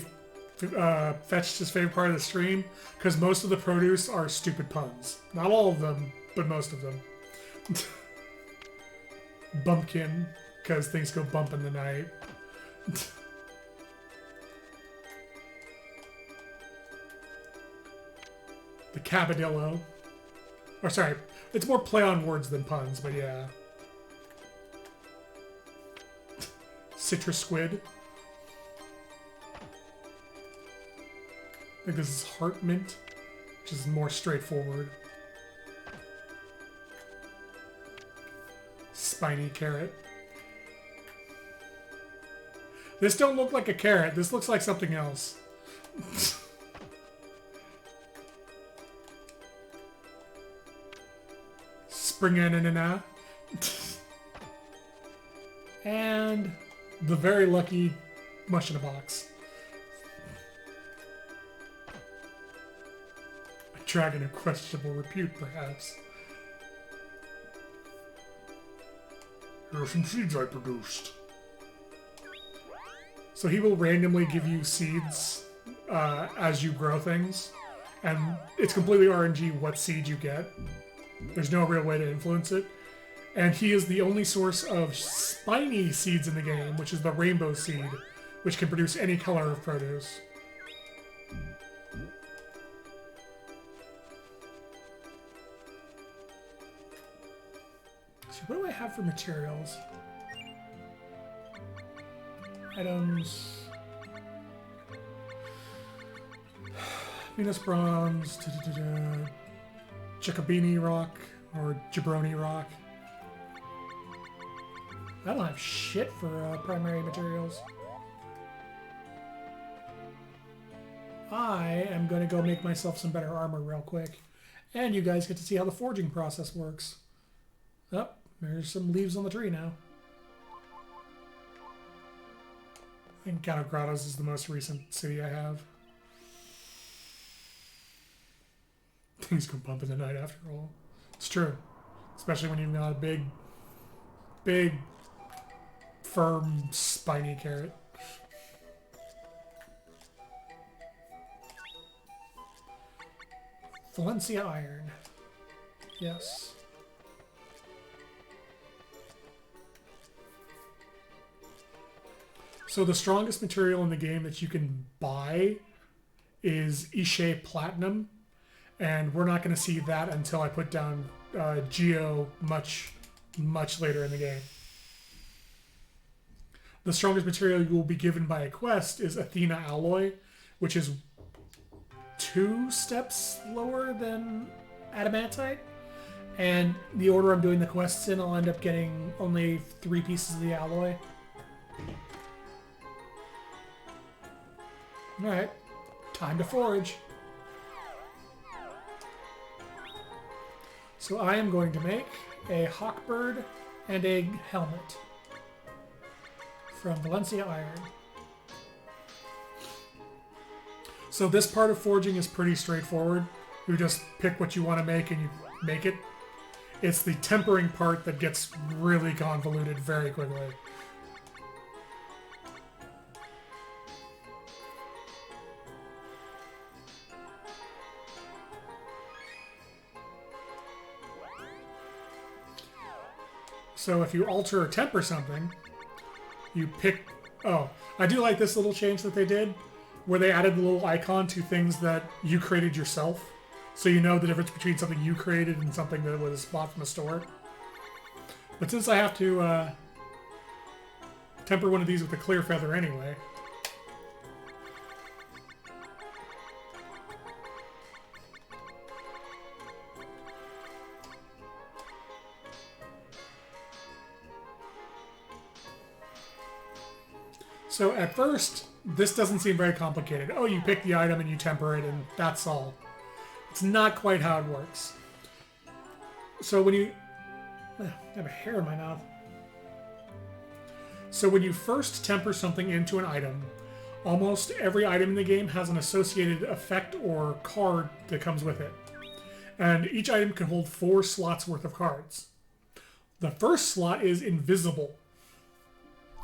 Fetch's favorite part of the stream, because most of the produce are stupid puns. Not all of them, but most of them. Bumpkin, because things go bump in the night. The Cabadillo. Or sorry, it's more play on words than puns, but yeah. Citrus Squid. I think this is Heart Mint, which is more straightforward. Spiny Carrot. This don't look like a carrot. This looks like something else. Spring Ananana. And the very lucky Mush in a Box. Dragon of questionable repute, perhaps. Here are some seeds I produced. So he will randomly give you seeds as you grow things, and it's completely RNG what seed you get. There's no real way to influence it. And he is the only source of spiny seeds in the game, which is the rainbow seed, which can produce any color of produce. What do I have for materials? Items. Venus Bronze, Chicabini Rock, or Jabroni Rock. I don't have shit for primary materials. I am going to go make myself some better armor real quick. And you guys get to see how the forging process works. Oh, there's some leaves on the tree now. I think Count of Grottos is the most recent city I have. Things can bump in the night after all. It's true. Especially when you've got a big, firm, spiny carrot. Valencia Iron. Yes. So the strongest material in the game that you can buy is Ishe Platinum, and we're not going to see that until I put down Geo much later in the game. The strongest material you will be given by a quest is Athena Alloy, which is 2 steps lower than Adamantite. And the order I'm doing the quests in, I'll end up getting only 3 pieces of the alloy. Alright, time to forge. So I am going to make a Hawkbird and a helmet from Valencia Iron. So this part of forging is pretty straightforward. You just pick what you want to make and you make it. It's the tempering part that gets really convoluted very quickly. So if you alter or temper something, you pick... Oh, I do like this little change that they did, where they added the little icon to things that you created yourself. So you know the difference between something you created and something that was bought from a store. But since I have to temper one of these with a clear feather anyway... So at first, this doesn't seem very complicated. Oh, you pick the item and you temper it and that's all. It's not quite how it works. So when you... I have a hair in my mouth. So when you first temper something into an item, almost every item in the game has an associated effect or card that comes with it. And each item can hold 4 slots worth of cards. The first slot is invisible.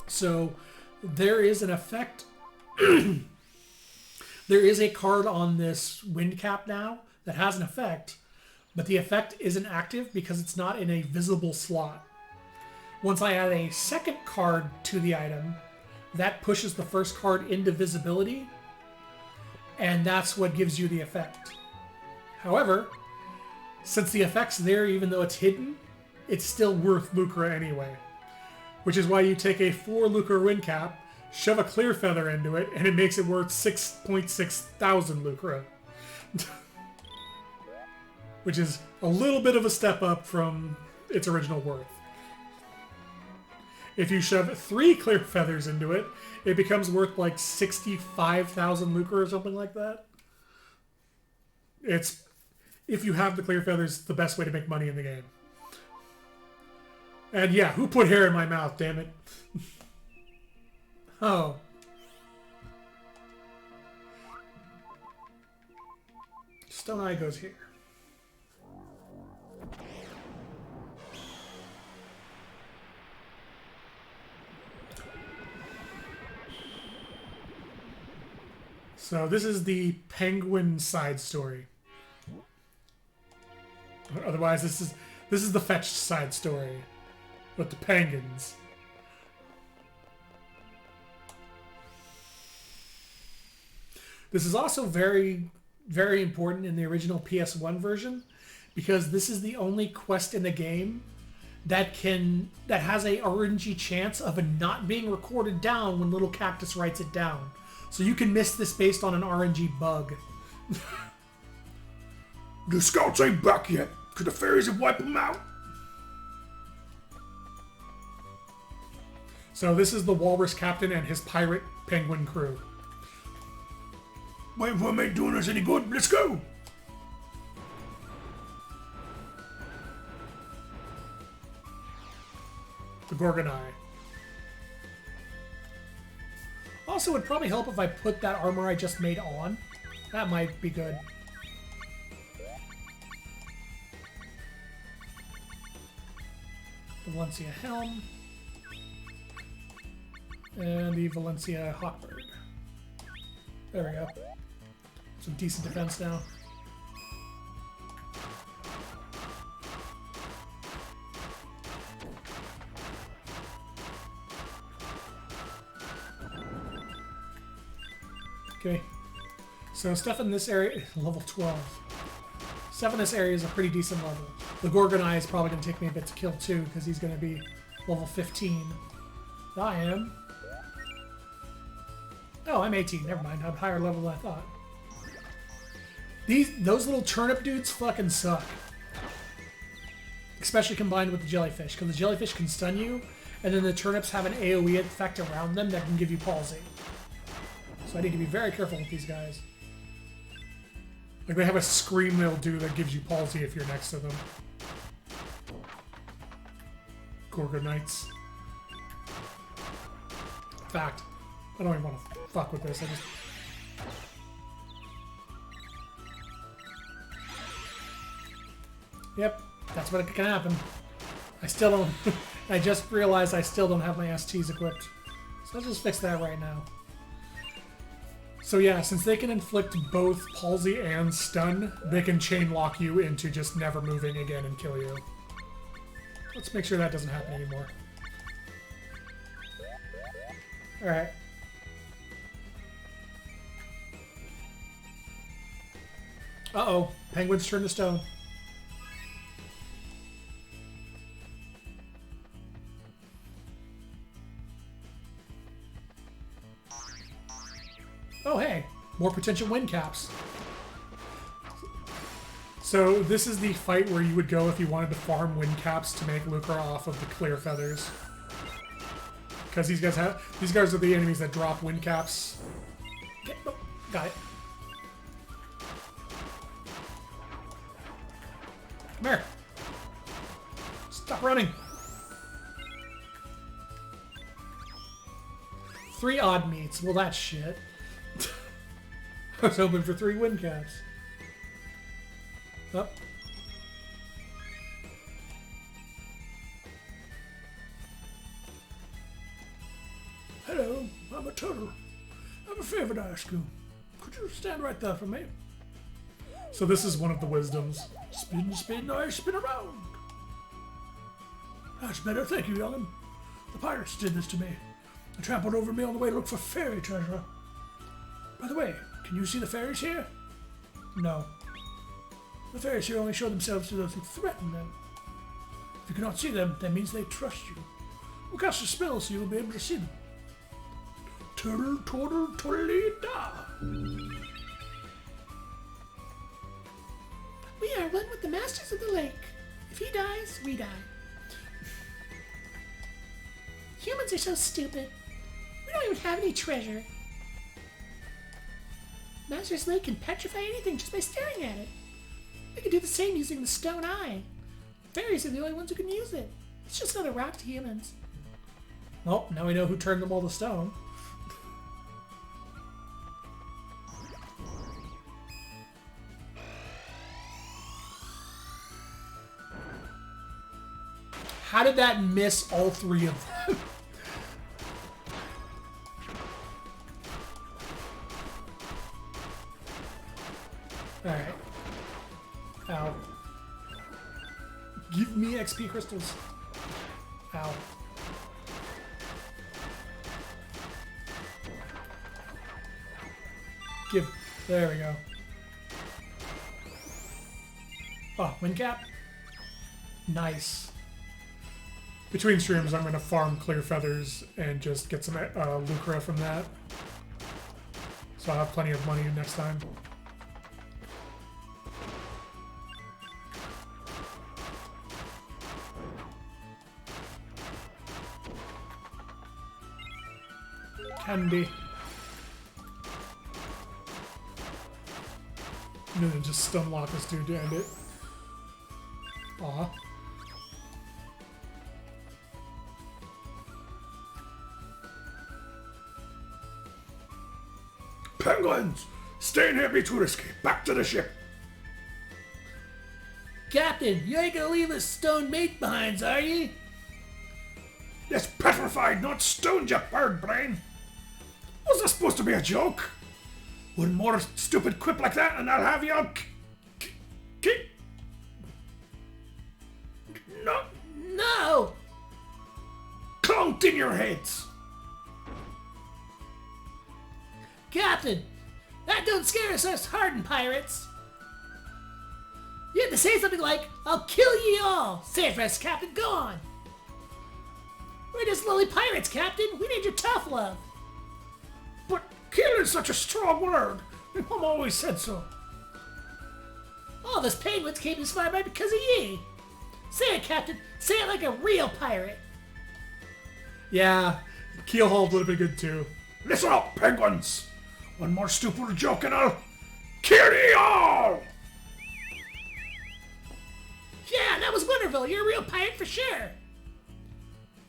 So there is an effect... there is a card on this wind cap now that has an effect, but the effect isn't active because it's not in a visible slot. Once I add a second card to the item, that pushes the first card into visibility, and that's what gives you the effect. However, since the effect's there even though it's hidden, it's still worth Lucra anyway. Which is why you take a 4 Lucra wind cap, shove a clear feather into it, and it makes it worth 6.6 thousand Lucra. Which is a little bit of a step up from its original worth. If you shove 3 clear feathers into it, it becomes worth like 65,000 Lucra or something like that. It's, if you have the clear feathers, the best way to make money in the game. And yeah, who put hair in my mouth, damn it? Oh. Stone Eye goes here. So this is the penguin side story. Otherwise, this is the fetched side story with the penguins. This is also very, very important in the original PS1 version because this is the only quest in the game that has a RNG chance of it not being recorded down when Little Cactus writes it down. So you can miss this based on an RNG bug. The scouts ain't back yet, because the fairies have wiped them out. So this is the walrus captain and his pirate penguin crew. Wait for them ain't doing us any good. Let's go. The Gorgonai. Also, it'd probably help if I put that armor I just made on. That might be good. The Valencia helm. And the Valencia Hawkbird. There we go. Some decent defense now. Okay. So stuff in this area, level 12. Stuff in this area is a pretty decent level. The Gorgonai is probably going to take me a bit to kill too, because he's going to be level 15. I am. Oh, I'm 18. Never mind. I'm higher level than I thought. Those little turnip dudes fucking suck. Especially combined with the jellyfish, because the jellyfish can stun you, and then the turnips have an AoE effect around them that can give you palsy. So I need to be very careful with these guys. Like, they have a scream they'll do that gives you palsy if you're next to them. Gorgonites. Fact. I don't even want to fuck with this. I just... Yep, that's what can happen. I still don't... I just realized I still don't have my STs equipped. So let's just fix that right now. So yeah, since they can inflict both palsy and stun, they can chain lock you into just never moving again and kill you. Let's make sure that doesn't happen anymore. Alright. Uh-oh. Penguins turn to stone. Oh, hey. More potential wind caps. So this is the fight where you would go if you wanted to farm wind caps to make lucre off of the clear feathers. Because these guys are the enemies that drop wind caps. Okay, oh, got it. Come here. Stop running. 3 odd meats. Well, that's shit. I was hoping for 3 wind caps. Up. Hello, I'm a turtle. I have a favor to ask you. Could you stand right there for me? So this is one of the wisdoms. Spin, spin, I spin around. That's better, thank you, young'un. The pirates did this to me. They trampled over me on the way to look for fairy treasure. By the way, can you see the fairies here? No. The fairies here only show themselves to those who threaten them. If you cannot see them, that means they trust you. We'll cast a spell so you'll be able to see them. Turtle, turtle, turtle-da. We are one with the masters of the lake. If he dies, we die. Humans are so stupid. We don't even have any treasure. Master's Lake can petrify anything just by staring at it. They can do the same using the stone eye. Fairies are the only ones who can use it. It's just another rock to humans. Well, now we know who turned them all to stone. How did that miss all 3 of them? Alright. Ow. Give me XP crystals. Ow. Give. There we go. Oh, wind cap? Nice. Between streams, I'm going to farm clear feathers and just get some lucre from that. So I'll have plenty of money next time. Handy. And then just stun lock this dude to end it. Aw. Penguins! Stay in here, be too risky. Back to the ship. Captain, you ain't gonna leave us stone mate behinds, are ye? Yes, petrified, not stoned, you bird brain. Was that supposed to be a joke? One more stupid quip like that and I'll have you no, No! clonked in your heads. Captain, that don't scare us hardened pirates. You have to say something like, I'll kill ye all. Say it for us, Captain, go on. We're just lowly pirates, Captain. We need your tough love. But kill is such a strong word. Mom always said so. All of us penguins came this far by because of ye. Say it, Captain. Say it like a real pirate. Yeah, Keelhaul would have been good too. Listen up, penguins. One more stupid joke and I'll kill ye all. Yeah, that was wonderful. You're a real pirate for sure.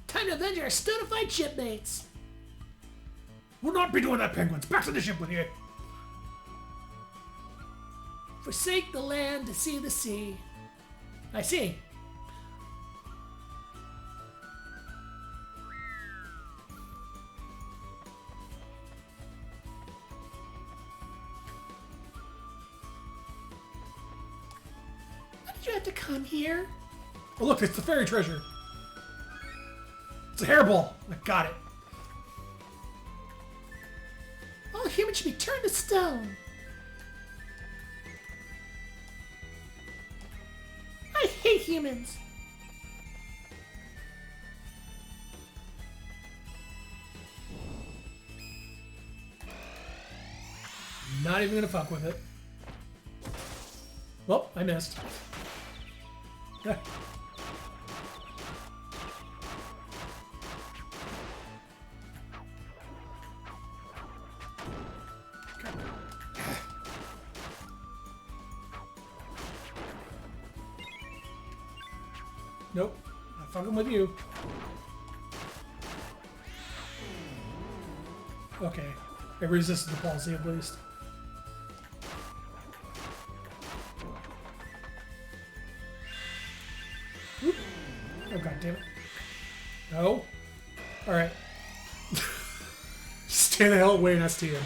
Time to avenge our stonified shipmates. We'll not be doing that, penguins. Back to the ship with you. Forsake the land to see the sea. I see. Why did you have to come here? Oh look, it's the fairy treasure. It's a hairball. I got it. All humans should be turned to stone. I hate humans. Not even gonna fuck with it. Well, I missed. Yeah. Nope, not fucking with you. Okay, it resisted the palsy at least. Oop. Oh god damn it. No. Alright. Stay the hell away and STM.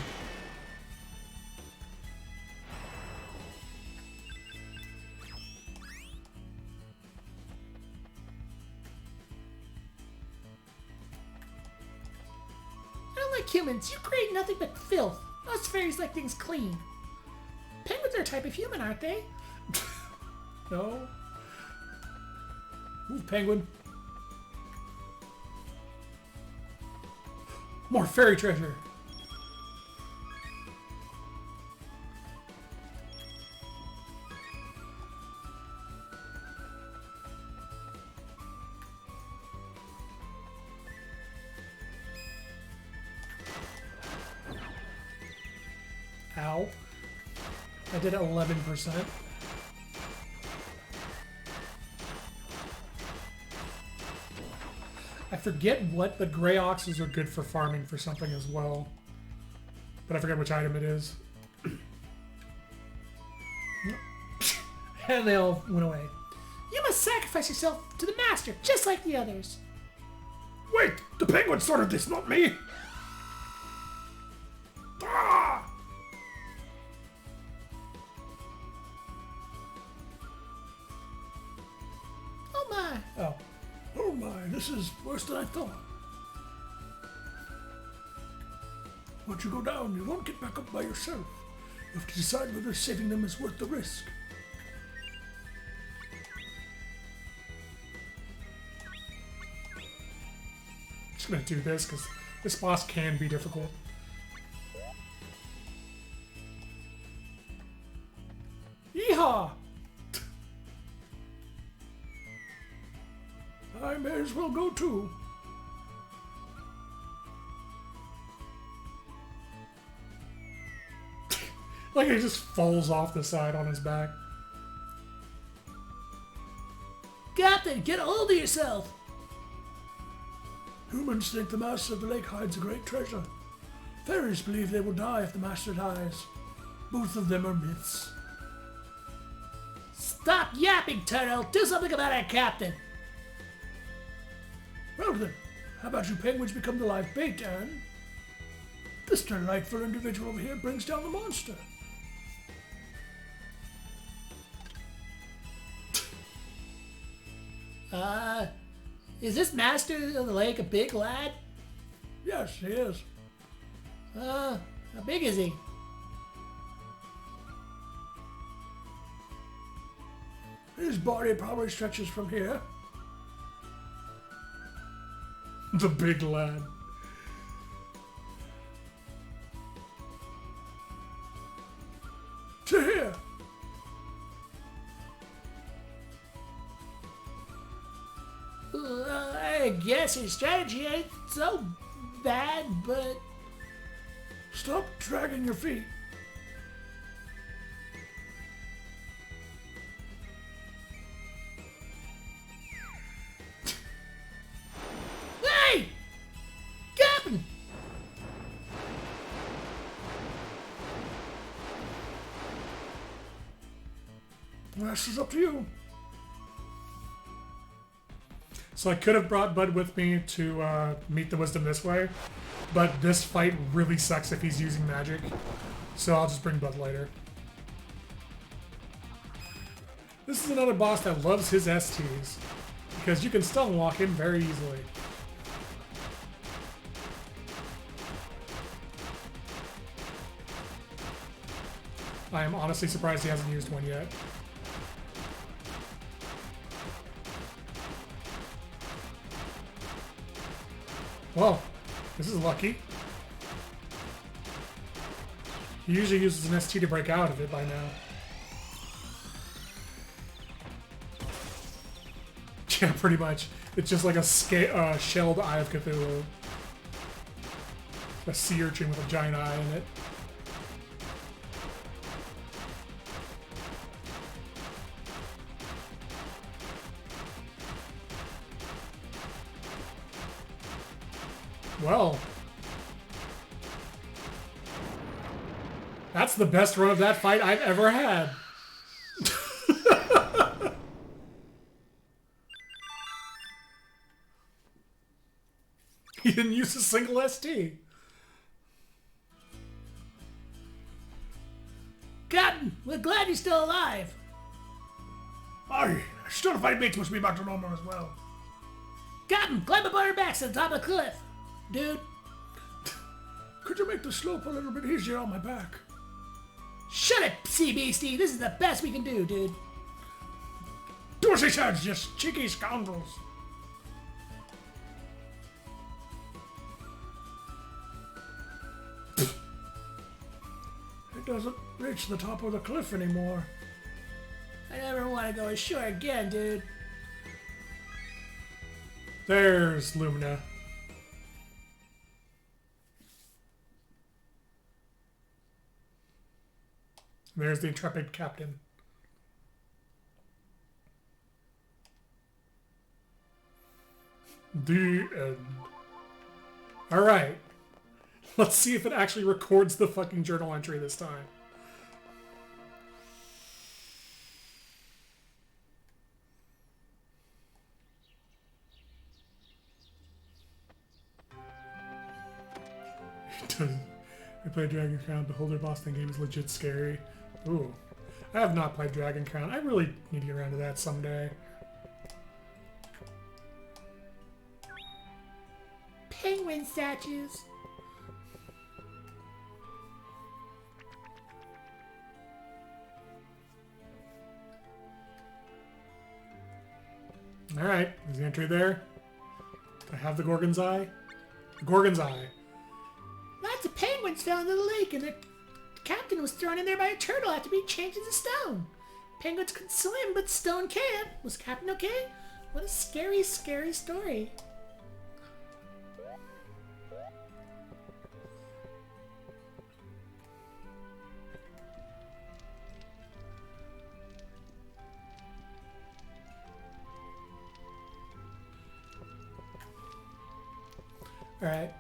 Humans, you create nothing but filth. Us fairies like things clean. Penguins are a type of human, aren't they? No. Move, penguin. More fairy treasure. Ow. I did 11%. I forget what, but gray oxes are good for farming for something as well. But I forget which item it is. And they all went away. You must sacrifice yourself to the master, just like the others. Wait, the penguin started this, not me. Ah! Oh my. Oh. Oh my, this is worse than I thought. Once you go down, you won't get back up by yourself. You have to decide whether saving them is worth the risk. I'm just gonna do this because this boss can be difficult. Yeehaw! I may as well go too. Like he just falls off the side on his back. Captain, get a hold of yourself! Humans think the master of the lake hides a great treasure. Fairies believe they will die if the master dies. Both of them are myths. Stop yapping, Turtle! Do something about our captain! Well then, how about you penguins become the live bait, and this delightful individual over here brings down the monster. Is this master of the lake a big lad? Yes, he is. How big is he? His body probably stretches from here. The big lad. To here. I guess his strategy ain't so bad, but... Stop dragging your feet. Hey! Captain! The rest is up to you. So I could have brought Bud with me to meet the wisdom this way, but this fight really sucks if he's using magic. So I'll just bring Bud later. This is another boss that loves his STs, because you can stun lock him very easily. I am honestly surprised he hasn't used one yet. Whoa, this is lucky. He usually uses an ST to break out of it by now. Yeah, pretty much. It's just like a shelled Eye of Cthulhu. A sea urchin with a giant eye in it. Well, that's the best run of that fight I've ever had. He didn't use a single ST. Captain, we're glad you're still alive. Aye, certified mates must be back to normal as well. Captain, climb up on our backs to the top of the cliff. Dude, Could you make the slope a little bit easier on my back? shut it, Sea Beastie. This is the best we can do, dude. Do as he says, you cheeky scoundrels. It doesn't reach the top of the cliff anymore. I never want to go ashore again, dude. There's Lumina. There's the intrepid captain. The end. Alright. Let's see if it actually records the fucking journal entry this time. I played Dragon Crown. Beholder boss thing game is legit scary. Ooh. I have not played Dragon Crown. I really need to get around to that someday. Penguin statues. Alright, is the entry there? Do I have the Gorgon's Eye? The Gorgon's Eye. Lots of penguins fell into the lake, and the captain was thrown in there by a turtle after being changed into stone. Penguins can swim, but stone can't. Was Captain okay? What a scary, scary story. Alright.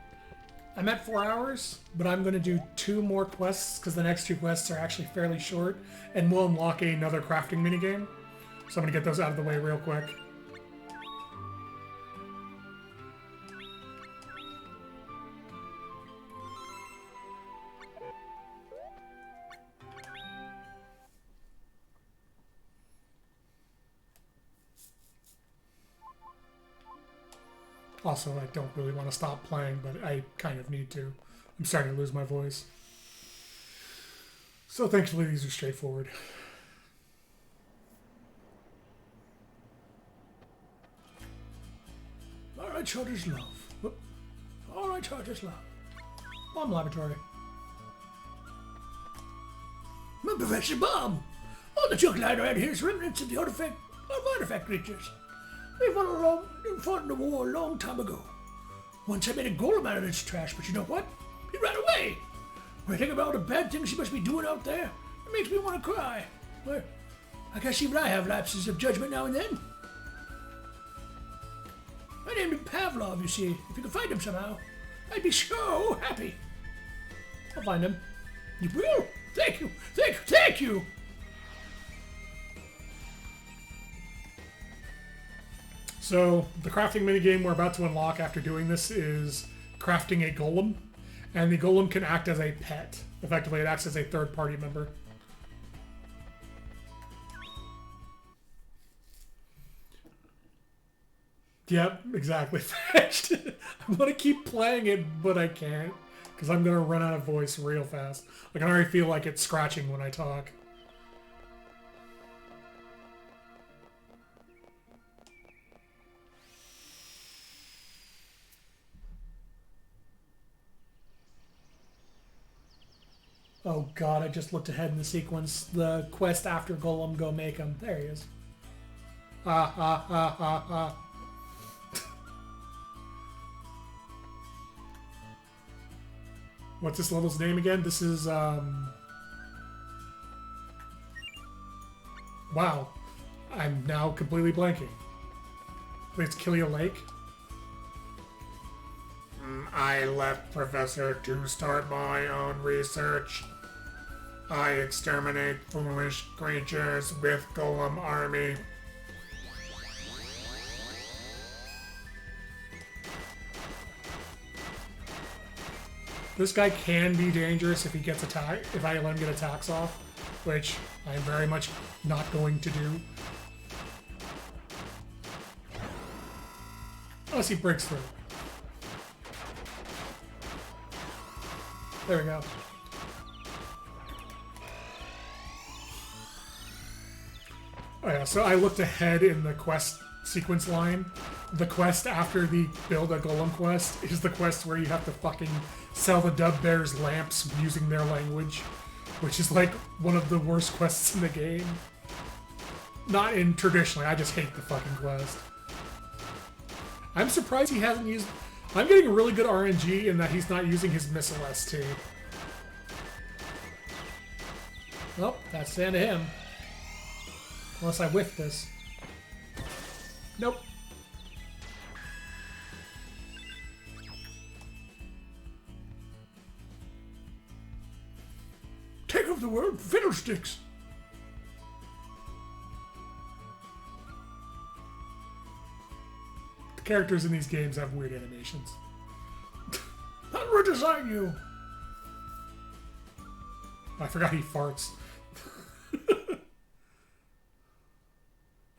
I'm at 4 hours, but I'm going to do 2 more quests because the next 2 quests are actually fairly short and will unlock another crafting minigame. So I'm going to get those out of the way real quick. Also, I don't really want to stop playing, but I kind of need to. I'm starting to lose my voice. So thankfully these are straightforward. Alright, Charter's love. Whoop. Alright, Charter's love. Bomb laboratory. I'm Professor Bomb. All the junk lying around here is remnants of the artifact creatures. They fought in the war a long time ago. Once I made a golem out of this trash, but you know what? He ran away. When I think about all the bad things he must be doing out there, it makes me want to cry. Well, I guess even I have lapses of judgment now and then. I named him Pavlov, you see. If you could find him somehow, I'd be so happy. I'll find him. You will? Thank you, thank you, thank you! So, the crafting minigame we're about to unlock after doing this is crafting a golem. And the golem can act as a pet. Effectively, it acts as a third-party member. Yep, exactly. Fetched. I want to keep playing it, but I can't. Because I'm going to run out of voice real fast. I can already feel like it's scratching when I talk. Oh god, I just looked ahead in the sequence. The quest after Golem, go make him. There he is. Ha ha ha ha ha. What's this level's name again? This is, wow. I'm now completely blanking. I think it's Killia Lake. I left Professor to start my own research. I exterminate foolish creatures with Golem Army. This guy can be dangerous if he gets attacked, if I let him get attacks off, which I am very much not going to do. Unless he breaks through. There we go. Oh yeah, so I looked ahead in the quest sequence line. The quest after the build a golem quest is the quest where you have to fucking sell the Dub Bears lamps using their language, which is like one of the worst quests in the game. Not in traditionally, I just hate the fucking quest. I'm surprised he hasn't used... I'm getting really good RNG in that he's not using his missile ST. Well, that's the end of him. Unless I whiff this. Nope. Take of the word fiddlesticks. The characters in these games have weird animations. I'll redesign you. I forgot he farts.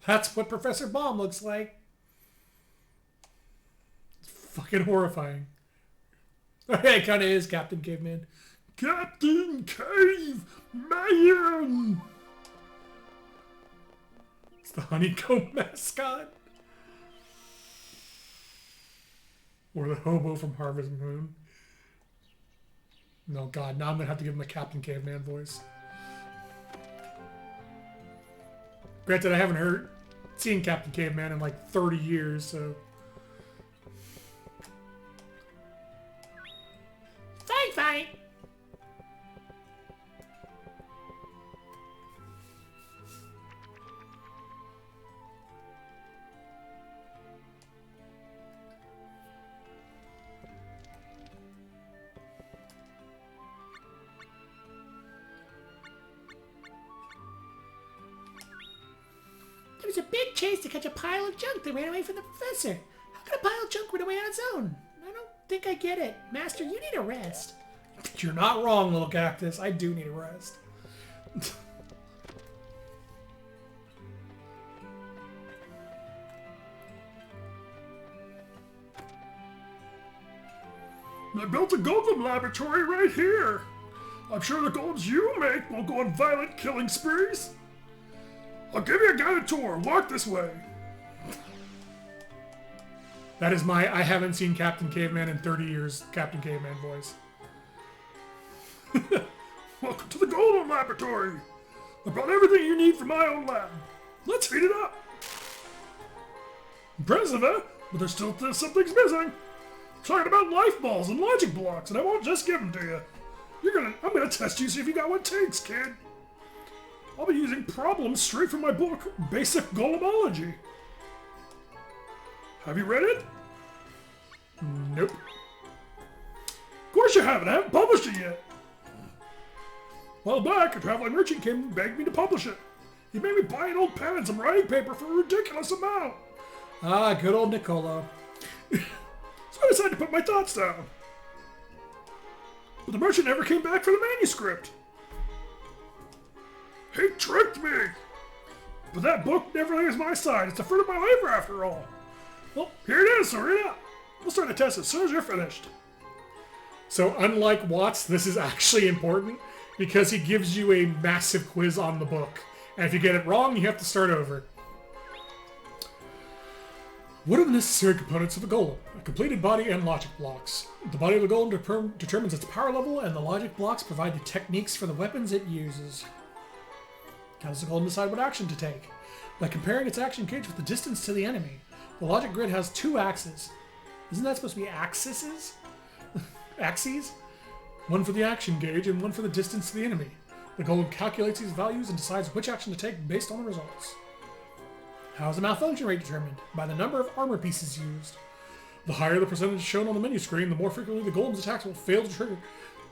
That's what Professor Bomb looks like. It's fucking horrifying. It kind of is Captain Caveman. Captain Caveman! It's the honeycomb mascot. Or the hobo from Harvest Moon. No, God, now I'm going to have to give him a Captain Caveman voice. Granted, I haven't seen Captain Caveman in like 30 years, so... Fine. chase to catch a pile of junk that ran away from the professor. How could a pile of junk run away on its own? I don't think I get it. Master, you need a rest. You're not wrong, little cactus. I do need a rest. I built a golem laboratory right here. I'm sure the golems you make won't go on violent killing sprees. I'll give you a guided tour. Walk this way. That is my I haven't seen Captain Caveman in 30 years Captain Caveman voice. Welcome to the golem laboratory. I brought everything you need from my own lab. Let's heat it up. Impressive, eh? But there's still something's missing. I'm talking about life balls and logic blocks, and I won't just give them to you. I'm gonna test you, see if you got what it takes, kid. I'll be using problems straight from my book, Basic Golemology. Have you read it? Nope. Of course you haven't. I haven't published it yet. A while back, a traveling merchant came and begged me to publish it. He made me buy an old pen and some writing paper for a ridiculous amount. Ah, good old Niccolo. So I decided to put my thoughts down. But the merchant never came back for the manuscript. He tricked me. But that book never leaves my side. It's the fruit of my labor after all. Well, here it is, so read it up. We'll start the test as soon as you're finished. So unlike Watts, this is actually important because he gives you a massive quiz on the book. And if you get it wrong, you have to start over. What are the necessary components of a golem? A completed body and logic blocks. The body of the golem determines its power level, and the logic blocks provide the techniques for the weapons it uses. How does the golem decide what action to take? By comparing its action gauge with the distance to the enemy. The logic grid has 2 axes. Isn't that supposed to be axes? Axes? One for the action gauge and one for the distance to the enemy. The golem calculates these values and decides which action to take based on the results. How is the malfunction rate determined? By the number of armor pieces used. The higher the percentage shown on the menu screen, the more frequently the golem's attacks will fail to trigger.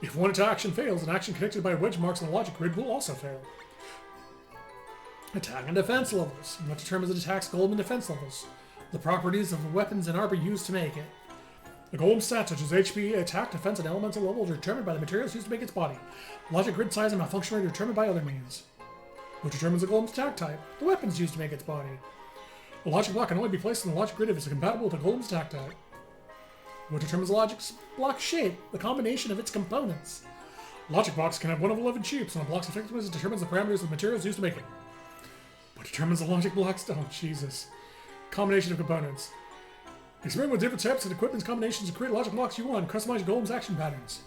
If one action fails, an action connected by wedge marks on the logic grid will also fail. Attack and defense levels. What determines an attack's golem and defense levels? The properties of the weapons and armor used to make it. The golem's stats such as HP, attack, defense, and elemental level are determined by the materials used to make its body. Logic grid size and malfunction rate are determined by other means. What determines the golem's attack type? The weapons used to make its body. A logic block can only be placed in the logic grid if it's compatible with the golem's attack type. What determines the logic block shape? The combination of its components. Logic blocks can have one of 11 shapes, and a block's effectiveness determines the parameters of the materials used to make it. What determines the logic blocks? Oh, Jesus. Combination of components. Experiment with different types and equipment combinations to create logic blocks you want. Customize your golem's action patterns.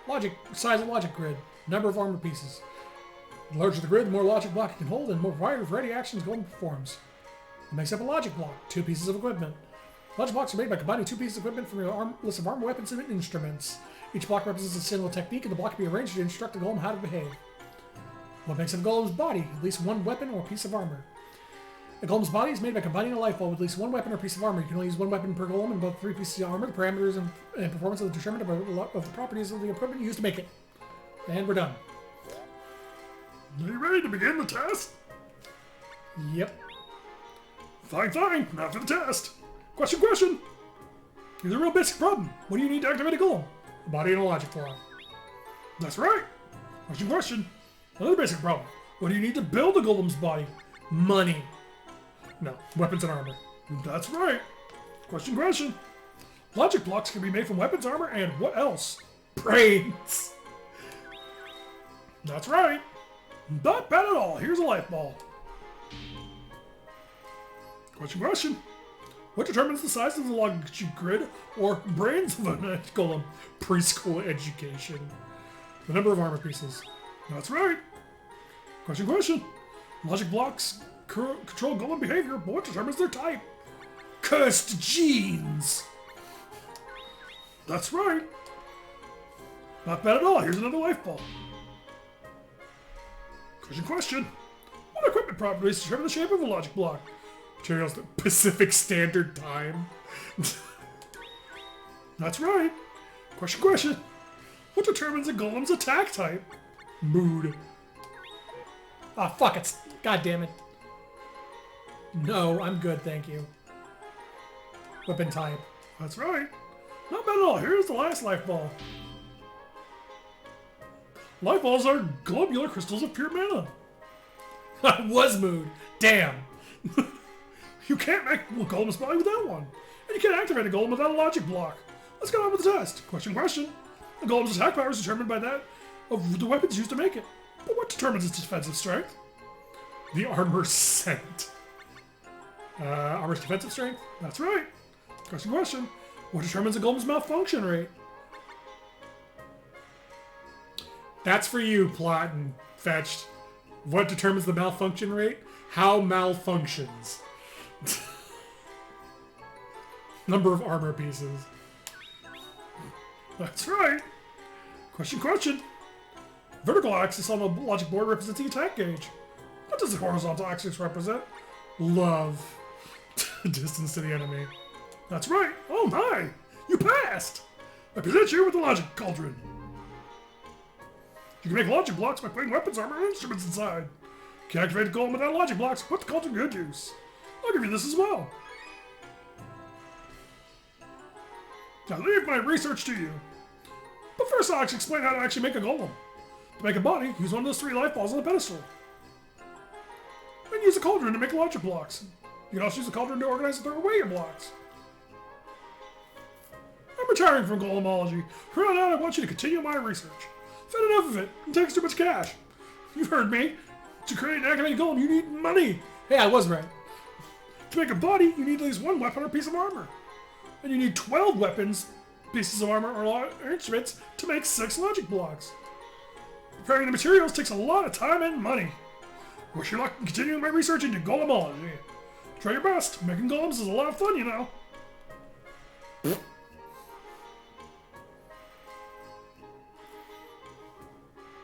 Logic, size of logic grid. Number of armor pieces. The larger the grid, the more logic block it can hold, and the more variety of actions golem performs. It makes up a logic block, 2 pieces of equipment. Logic blocks are made by combining 2 pieces of equipment from your list of armor, weapons, and instruments. Each block represents a single technique, and the block can be arranged to instruct the golem how to behave. What makes up a golem's body? At least 1 weapon or piece of armor. A golem's body is made by combining a life ball with at least 1 weapon or piece of armor. You can only use 1 weapon per golem and both 3 pieces of armor. The parameters and performance are determined of the properties of the equipment used to make it. And we're done. Are you ready to begin the test? Yep. Fine, fine. Now for the test. Question. Here's a real basic problem. What do you need to activate a golem? A body and a logic block. That's right. Question. Another basic problem. What do you need to build a golem's body? Money. No, weapons and armor. That's right. Question. Logic blocks can be made from weapons, armor, and what else? Brains. That's right. Not bad at all. Here's a life ball. Question. What determines the size of the logic grid or brains of a golem? Preschool education. The number of armor pieces. That's right. Question. Logic blocks control golem behavior, but what determines their type? Cursed genes. That's right. Not bad at all. Here's another life ball. Question. What equipment properties determine the shape of a logic block? Materials the Pacific Standard Time. That's right. Question. What determines a golem's attack type? Mood. Ah, fuck it. God damn it. No, I'm good, thank you. Weapon type. That's right. Not bad at all. Here's the last life ball. Life balls are globular crystals of pure mana. I was mood. Damn. You can't make a golem spell without one. And you can't activate a golem without a logic block. Let's get on with the test. Question. The golem's attack power is determined by that of the weapons used to make it. But what determines its defensive strength? The armor set. Armor's defensive strength? That's right. Question. What determines a golem's malfunction rate? That's for you, Plot and Fetched. What determines the malfunction rate? How malfunctions. Number of armor pieces. That's right. Question. Vertical axis on the logic board represents the attack gauge. What does the horizontal axis represent? Love. Distance to the enemy. That's right. Oh my! You passed! I present you with the logic cauldron. You can make logic blocks by putting weapons, armor, and instruments inside. You can activate the golem without logic blocks. Put the cauldron to good use. I'll give you this as well. Now leave my research to you. But first I'll explain how to actually make a golem. To make a body, use one of those 3 life balls on the pedestal. Then use a cauldron to make logic blocks. You can also use the cauldron to organize and throw away your blocks. I'm retiring from golemology. From now on, I want you to continue my research. I've had enough of it. It takes too much cash. You've heard me. To create an activated golem, you need money. Hey, I was right. To make a body, you need at least 1 weapon or piece of armor. And you need 12 weapons, pieces of armor, or instruments to make 6 logic blocks. Preparing the materials takes a lot of time and money. Wish you luck in continuing my research into golemology. Try your best. Making golems is a lot of fun, you know.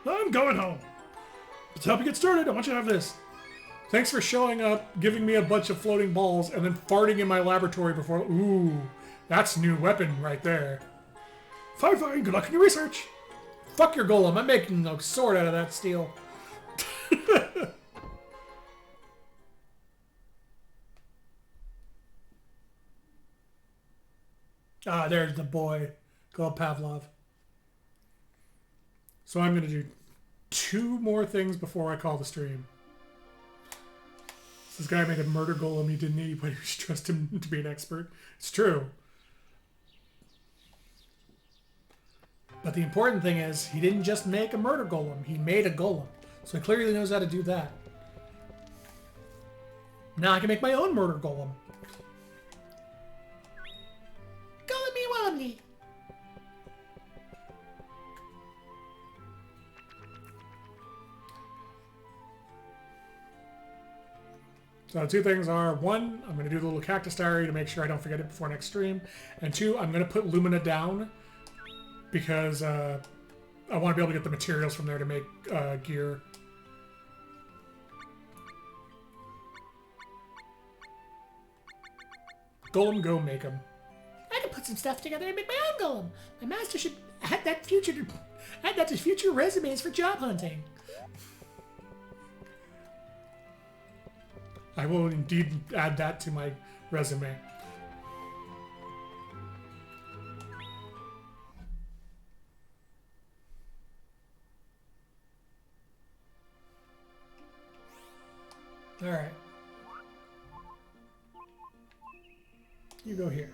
I'm going home. But to help you get started, I want you to have this. Thanks for showing up, giving me a bunch of floating balls, and then farting in my laboratory before... Ooh, that's new weapon right there. Fine. Good luck in your research. Fuck your golem. I'm making a sword out of that steel. Ah, there's the boy. Called Pavlov. So I'm going to do 2 more things before I call the stream. This guy made a murder golem he didn't need, but he was trust him to be an expert. It's true. But the important thing is, he didn't just make a murder golem. He made a golem. So he clearly knows how to do that. Now I can make my own murder golem. Golemy-wolemly. So 2 things are, 1, I'm going to do the little cactus diary to make sure I don't forget it before next stream. And 2, I'm going to put Lumina down because I want to be able to get the materials from there to make gear. Golem, go make them. I can put some stuff together and make my own golem. My master should add that to future resumes for job hunting. I will indeed add that to my resume. Alright. You go here.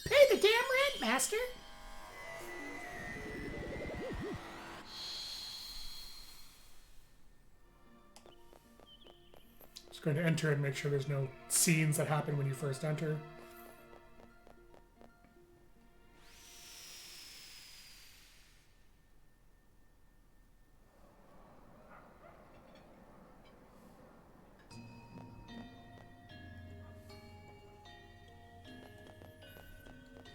Pay the damn rent, master. Just going to enter and make sure there's no scenes that happen when you first enter.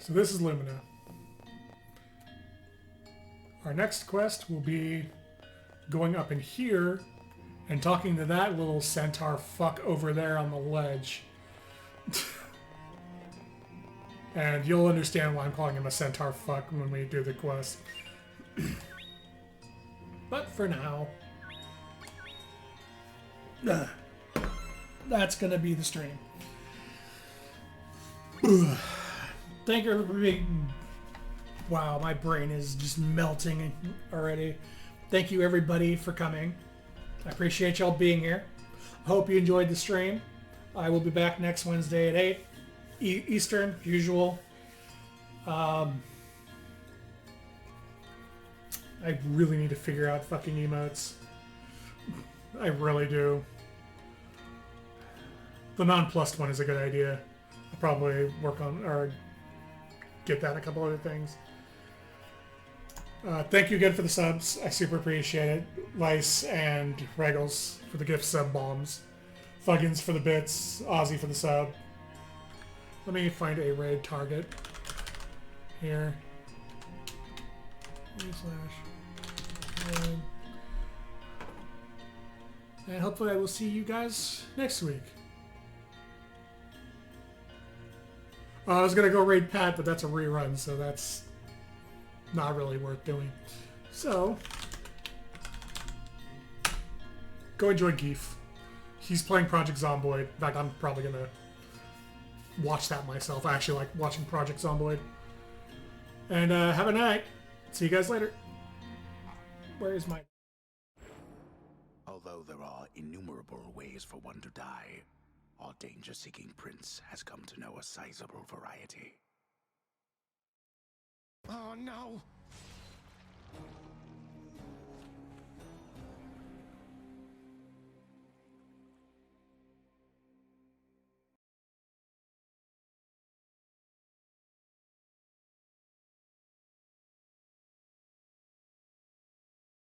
So this is Lumina. Our next quest will be going up in here and talking to that little centaur fuck over there on the ledge. And you'll understand why I'm calling him a centaur fuck when we do the quest. But for now... that's going to be the stream. Thank you, everybody. Wow, my brain is just melting already. Thank you, everybody, for coming. I appreciate y'all being here. I hope you enjoyed the stream. I will be back next Wednesday at 8 Eastern, usual. I really need to figure out fucking emotes. I really do. The nonplussed one is a good idea. I'll probably work on or get that a couple other things. Thank you again for the subs. I super appreciate it. Lice and Regals for the gift sub bombs. Fuggins for the bits. Ozzy for the sub. Let me find a raid target here. /raid. And hopefully I will see you guys next week. I was gonna go raid Pat, but that's a rerun, so that's not really worth doing. So, go enjoy Geef. He's playing Project Zomboid. In fact, I'm probably gonna watch that myself. I actually like watching Project Zomboid. And have a night. See you guys later. Where is my... Although there are innumerable ways for one to die, our danger-seeking prince has come to know a sizable variety. Oh no!